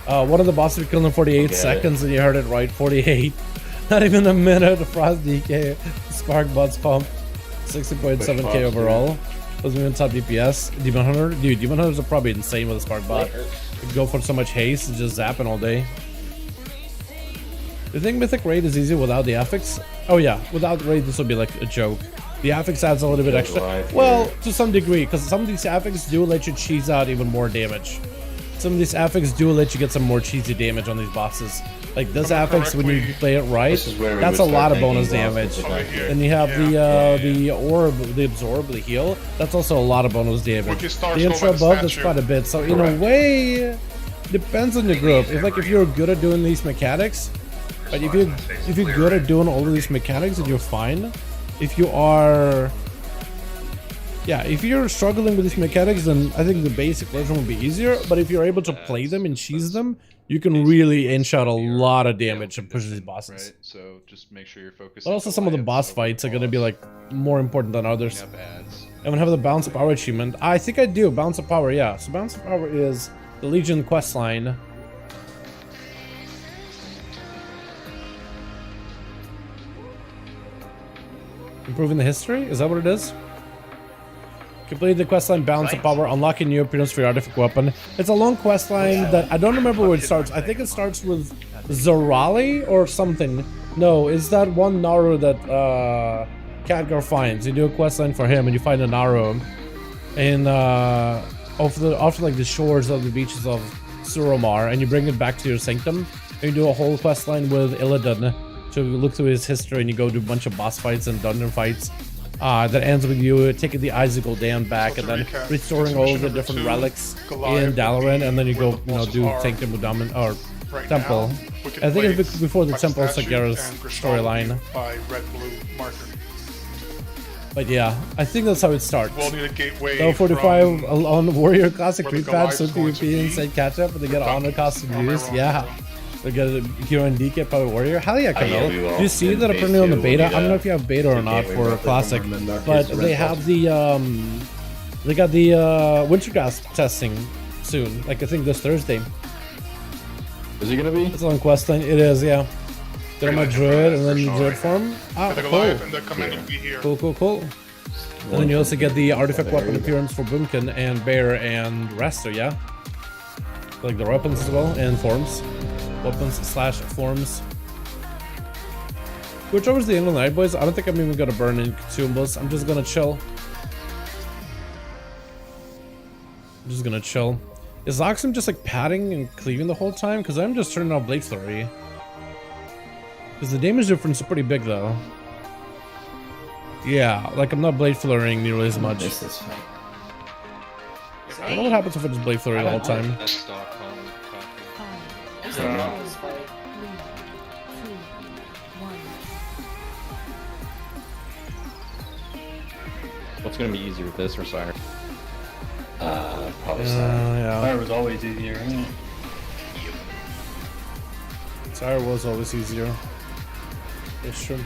One of the bosses we killed in 48 seconds, and you heard it right, 48. Not even a minute. Frost DK, Spark Butts Pump, 60.7k overall. Doesn't even top DPS. Demon Hunter, dude, Demon Hunters are probably insane with a Spark Bot. You go for so much haste, it's just zapping all day. Do you think Mythic Raid is easy without the Affix? Oh yeah, without Raid this would be like a joke. The Affix adds a little bit extra. Well, to some degree, because some of these Affix do let you cheese out even more damage. Some of these Affix do let you get some more cheesy damage on these bosses. Like this Affix, when you play it right, that's a lot of bonus damage. And you have the orb, the absorb, the heal. That's also a lot of bonus damage. The intro above, that's quite a bit. So in a way, depends on your group. If you're good at doing these mechanics, but if you're good at doing all of these mechanics, then you're fine. If you are, if you're struggling with these mechanics, then I think the basic version will be easier. But if you're able to play them and cheese them, you can really inch out a lot of damage and push these bosses. Right, so just make sure you're focused. But also some of the boss fights are going to be like more important than others. I'm going to have the Bounce of Power achievement. I think I do, Bounce of Power, yeah. So Bounce of Power is the Legion questline. Improving the history? Is that what it is? Complete the questline Balance of Power, unlocking new appearance for your artifact weapon. It's a long questline that I don't remember where it starts. I think it starts with Zorali or something. No, it's that one Naru that Khadgar finds. You do a questline for him and you find a Naru. And off like the shores of the beaches of Suromar, and you bring it back to your sanctum. And you do a whole questline with Illidan. So you look through his history and you go do a bunch of boss fights and dungeon fights. That ends with you taking the Icicle Dam back and then restoring all the different relics in Dalaran, and then you go, do Sanctum Udaman or Temple. I think it's before the Temple Sagara's storyline. But yeah, I think that's how it starts. Level 45 on Warrior Classic Creep Pad, so PvP inside catch up, and they get honor costume use. Yeah. They get a hero and DK Power Warrior. Hell yeah, Camille. Do you see that apparently on the beta? I don't know if you have beta or not for Classic, but they have the they got the Wintergrasp testing soon. Like I think this Thursday. Is it gonna be? It's on questline. It is, yeah. Get on my druid and then the druid form. Ah, cool. Cool. And then you also get the artifact weapon appearance for Boomkin and Bear and Raster, yeah. Like the weapons as well and forms. Weapons/forms. Whichever's the end of the night, boys. I don't think I'm even gonna burn any consumables. I'm just gonna chill. Is Oxum just like padding and cleaving the whole time? Because I'm just turning off Blade Flurry. Because the damage difference is pretty big though. Yeah, like I'm not blade flurrying nearly as much. This is fine. I don't know what happens if I just blade flurry the whole time. That's Stockholm coffee. There's Yeah. no this fight. 3, 2, 1. What's gonna be easier with this or Sire? Probably Sire. Yeah. Fire was always easier, isn't it? Sire was always easier. It's true.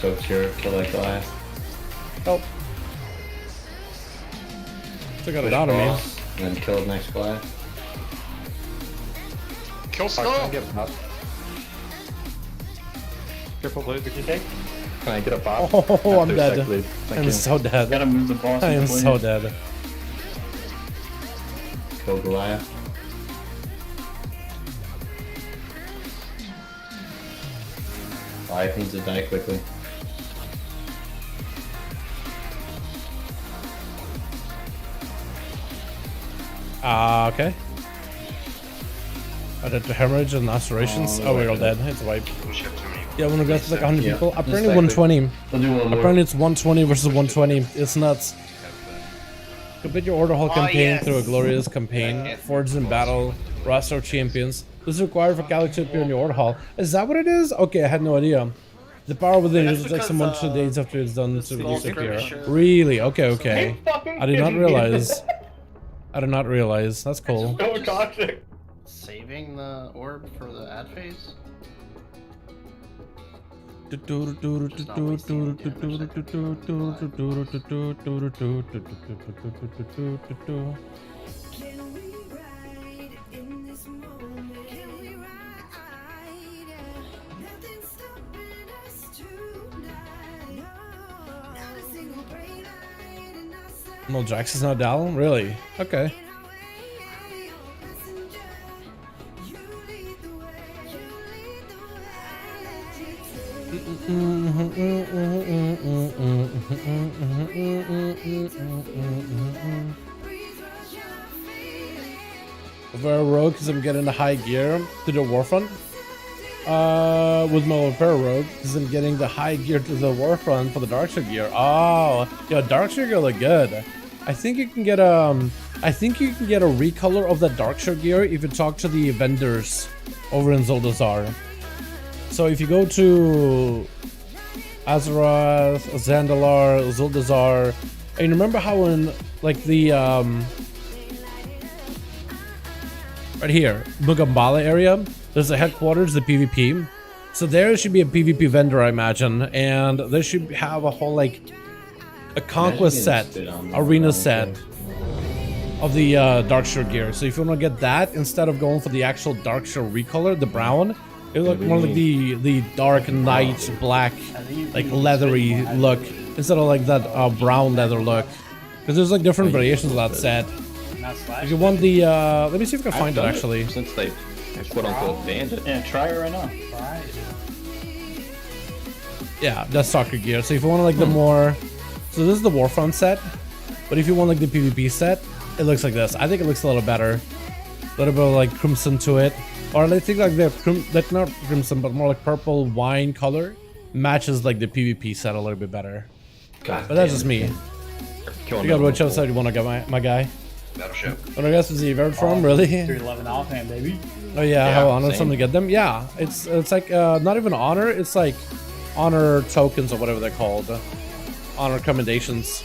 So cure, kill that Goliath. Oh. Took out a Push dot on me. boss, and then kill the next Goliath. Kill Can Skull! I get pop? Careful, Blade, did you take? Can I get a pop? Oh, I'm After dead. sec, Blade. Thank I'm you. so dead. Gotta move the boss. I am into so blade. dead. Kill Goliath. Goliath needs to die quickly. Okay. I did the hemorrhage and lacerations. Oh, we're all dead. It's a wipe. Yeah, when we got to like 100 people. Apparently 120. I'll do one more. Apparently it's 120 versus 120. It's nuts. Complete your Order Hall campaign through a glorious campaign. Forged in battle. Roster of champions. This is required for Galaxy to appear in your Order Hall. Is that what it is? Okay, I had no idea. The power within it takes some 1 to 2 days after it's done to disappear. Really? Okay, okay. I did not realize. I did not realize. That's cool. So toxic. Saving the orb for the ad phase? No, Jax is not down? Really? Okay. Over rogue because I'm getting a high gear to the Warfront. With my Opera rogue because I'm getting the high gear to the Warfront for the Darkshire gear. Oh, yeah, Darkshire gear look good. I think you can get a recolor of that Darkshire gear if you talk to the vendors over in Zuldazar. So if you go to Azeroth, Zandalar, Zuldazar, and remember how in like the right here, Mugambala area, there's a headquarters, the PvP. So there should be a PvP vendor, I imagine, and they should have a whole like a conquest set, arena set of the Darkshire gear. So if you want to get that instead of going for the actual Darkshire recolor, the brown, it look more like the dark knight black, like leathery look instead of like that brown leather look. Because there's like different variations of that set. If you want the, let me see if I can find it actually. Since they quote unquote banned it. Yeah, try it right now. Yeah, that's soccer gear. So if you want like the more, so this is the Warfront set, but if you want like the PvP set, it looks like this. I think it looks a little better, a little bit of like crimson to it, or I think like that's not crimson, but more like purple wine color matches like the PvP set a little bit better. God, but that's just me. You got which side you want to go, my guy? That'll show. What I guess is the event from really? 311 offhand, baby. Oh yeah, how honor something to get them? Yeah, it's like not even honor, it's like honor tokens or whatever they're called. Honor commendations.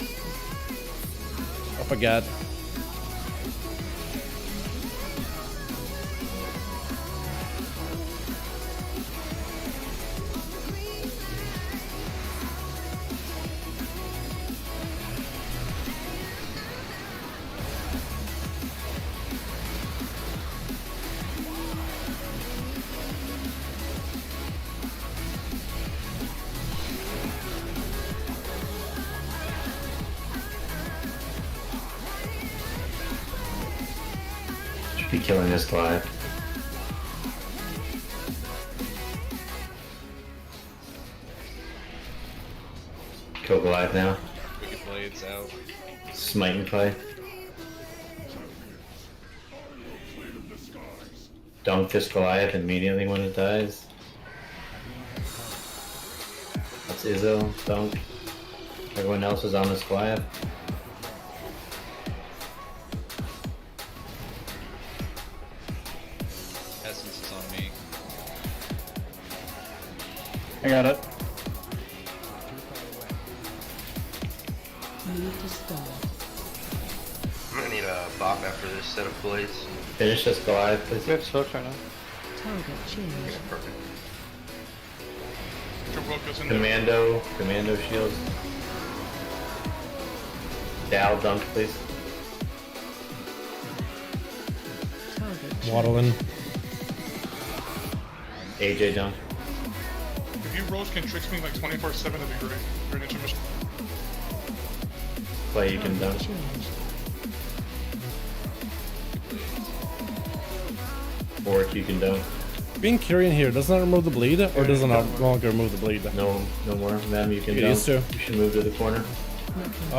I forget. Be killing this Goliath. Kill Goliath now. Wicked Blades out. Smite and play. Dunk this Goliath immediately when it dies. That's Izzo, dunk. Everyone else is on this Goliath. Essence is on me. I got it. Move to start. I'm gonna need a bop after this set of blades. Finish this Goliath, please. We have smoke right now. Target change. Yeah, perfect. Commando shields. Dal dunk, please. Target change. Waddling. AJ dunk. If you Rose can trick me like 24/7, that'd be great. During intermission. Play, you can dunk. Change. Orc, you can dunk. Being Kyrian here, doesn't that remove the bleed? Or does it not longer remove the bleed? No more. Ma'am, you can Get dunk. used to. You should move to the corner. Get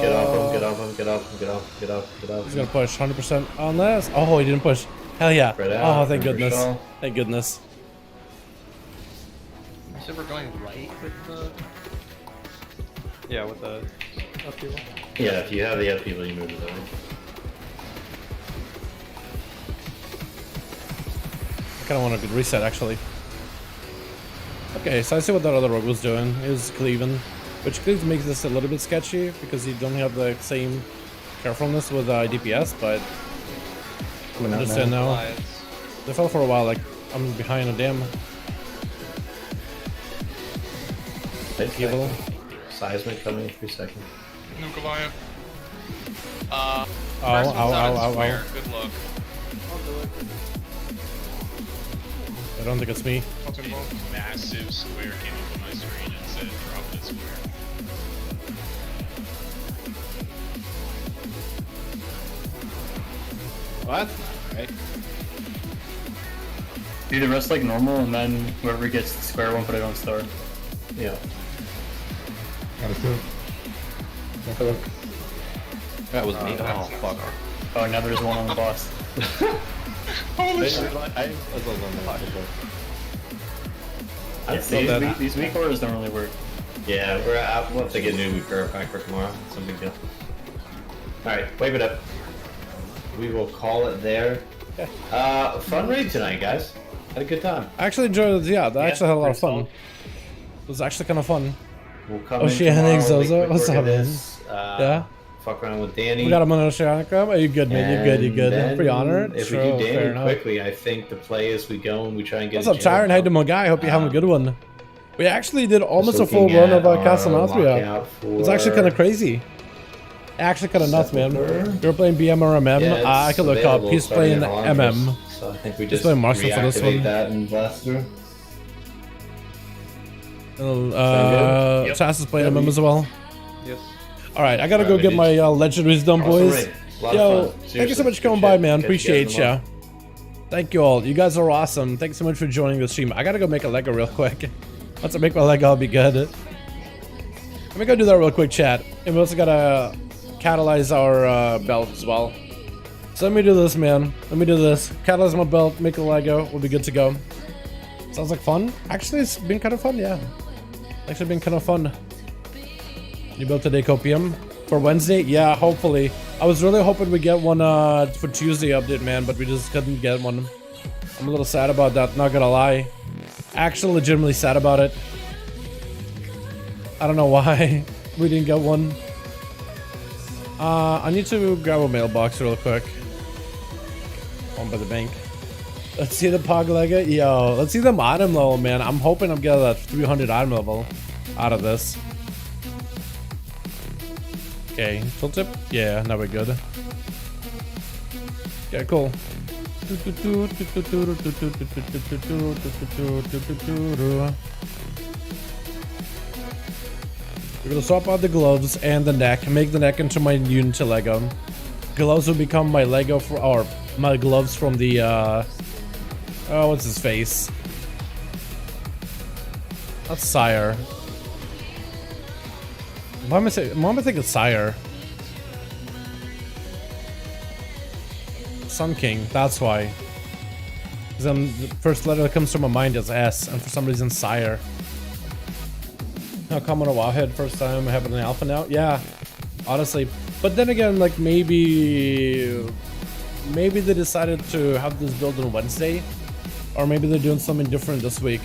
Get off him, get off him, get off him, get off, get off, get off. He's gonna push 100% on this. Oh, he didn't push. Hell yeah. Spread out, Oh, thank remember goodness. Shaw. Thank goodness. So we're going right with the... Yeah, with the upheaval. Yeah, if you have the upheaval, you move to the right. I kind of want a good reset, actually. Okay, so I see what that other rogue was doing. He was cleaving, which cleaves makes this a little bit sketchy because you don't have the same carefulness with DPS, but I understand now. They fell for a while, like I'm behind a damn evil. Seismic coming in 3 seconds. New Goliath. Ow, ow. Good luck. I don't think it's me. Massive square came up on my screen and said drop this square. What? Right. Do the rest like normal, and then whoever gets the square one put it on star. Yeah. Got a two. That was me. Oh, fuck. Oh, now there's one on the boss. Holy shit. These weak orders don't really work. Yeah, we'll have to get a new repair pack for tomorrow. It's no big deal. Alright, wave it up. We will call it there. Fun raid tonight, guys. Had a good time. I actually enjoyed it, yeah, I actually had a lot of fun. It was actually kind of fun. We'll come Oceanic in tomorrow, Zozo, make what's quick up, work of man? this. Yeah? Fuck around with Danny. We got him on Oceanic. Are you good, man? You good, you And good. then Pretty honored. If Sure, we do fair Danny enough. quickly, I think the play as we go and we try and get What's up, Tyron? How you doing, my guy? I hope you're having a good one. We actually did almost a full run of Castle NATRHIA. It's actually kind of crazy. Actually kind of nuts, man. You're playing BM or MM? Yeah, I could look up. available He's starting playing at August. MM. So I think we He's just playing Marshall for this reactivate one. that and blast through. Chas is playing MM as well. Yes. Alright, I gotta go get my legendaries done, Awesome boys. raid. A lot of Yo, fun. thank you so Seriously, much for coming good by, shit. man. Catch you guys Appreciate tomorrow. ya. Thank you all. You guys are awesome. Thanks so much for joining the stream. I gotta go make a Lego real quick. Once I make my Lego, I'll be good. Let me go do that real quick, chat. And we also gotta catalyze our belt as well. So let me do this, man. Let me do this. Catalyze my belt, make a Lego. We'll be good to go. Sounds like fun. Actually, it's been kind of fun, yeah. Actually been kind of fun. You built today, Copium? For Wednesday? Yeah, hopefully. I was really hoping we get one for Tuesday update, man, but we just couldn't get one. I'm a little sad about that, not gonna lie. Actually, legitimately sad about it. I don't know why we didn't get one. I need to grab a mailbox real quick. One by the bank. Let's see the Pog Lego. Yo, let's see them item level, man. I'm hoping I'm getting that 300 item level out of this. Okay, full tip? Yeah, now we're good. Okay, cool. We're gonna swap out the gloves and the neck, make the neck into my Unity Lego. Gloves will become my Lego for, or my gloves from the, oh, what's his face? That's Sire. Why am I saying? Why am I thinking Sire? Sun King. That's why. Because the first letter that comes to my mind is S, and for some reason Sire. How come on a Wowhead first time having an alpha now? Yeah, honestly. But then again, like maybe they decided to have this build on Wednesday, or maybe they're doing something different this week.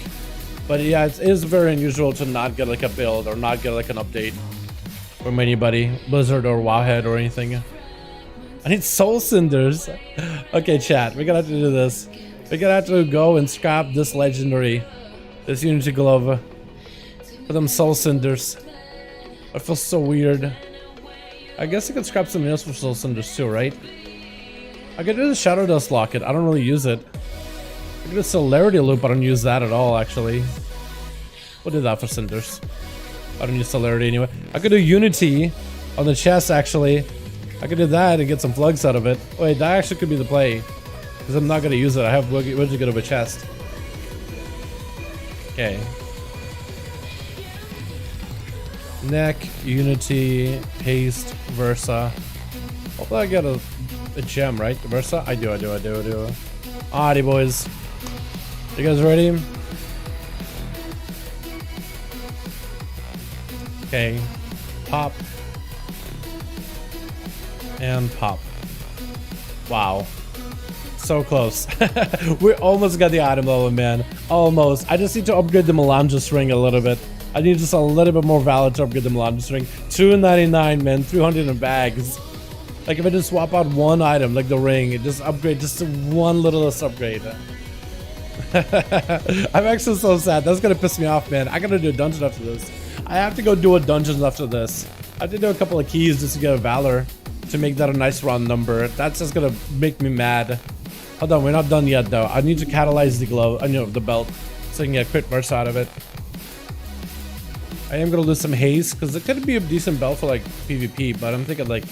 But yeah, it is very unusual to not get like a build or not get like an update from anybody, Blizzard or Wowhead or anything. I need Soul Cinders. Okay, chat, we're gonna have to do this. We're gonna have to go and scrap this legendary, this Unity Glove, for them Soul Cinders. I feel so weird. I guess I could scrap something else for Soul Cinders too, right? I could do the Shadow Dust Locket. I don't really use it. I could do Celerity Loop. I don't use that at all, actually. We'll do that for Cinders. I don't use Celerity anyway. I could do Unity on the chest, actually. I could do that and get some plugs out of it. Wait, that actually could be the play. Because I'm not going to use it. I have way too good of a chest. Okay. Neck, Unity, Haste, Versa. Hopefully I get a gem, right? Versa? I do. Alrighty, boys. You guys ready? Okay. Pop. And pop. Wow. So close. We almost got the item level, man. Almost. I just need to upgrade the Melanges ring a little bit. I need just a little bit more valid to upgrade the Melanges ring. 299, man. 300 in bags. Like if I just swap out one item, like the ring, and just upgrade just to one littlest upgrade. I'm actually so sad. That's gonna piss me off, man. I gotta do a dungeon after this. I have to go do a dungeon after this. I have to do a couple of keys just to get a Valor to make that a nice round number. That's just gonna make me mad. Hold on, we're not done yet though. I need to catalyze the glove, the belt, so I can get crit burst out of it. I am gonna lose some haste because it could be a decent belt for like PvP, but I'm thinking like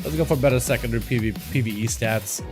let's go for better secondary PvE stats.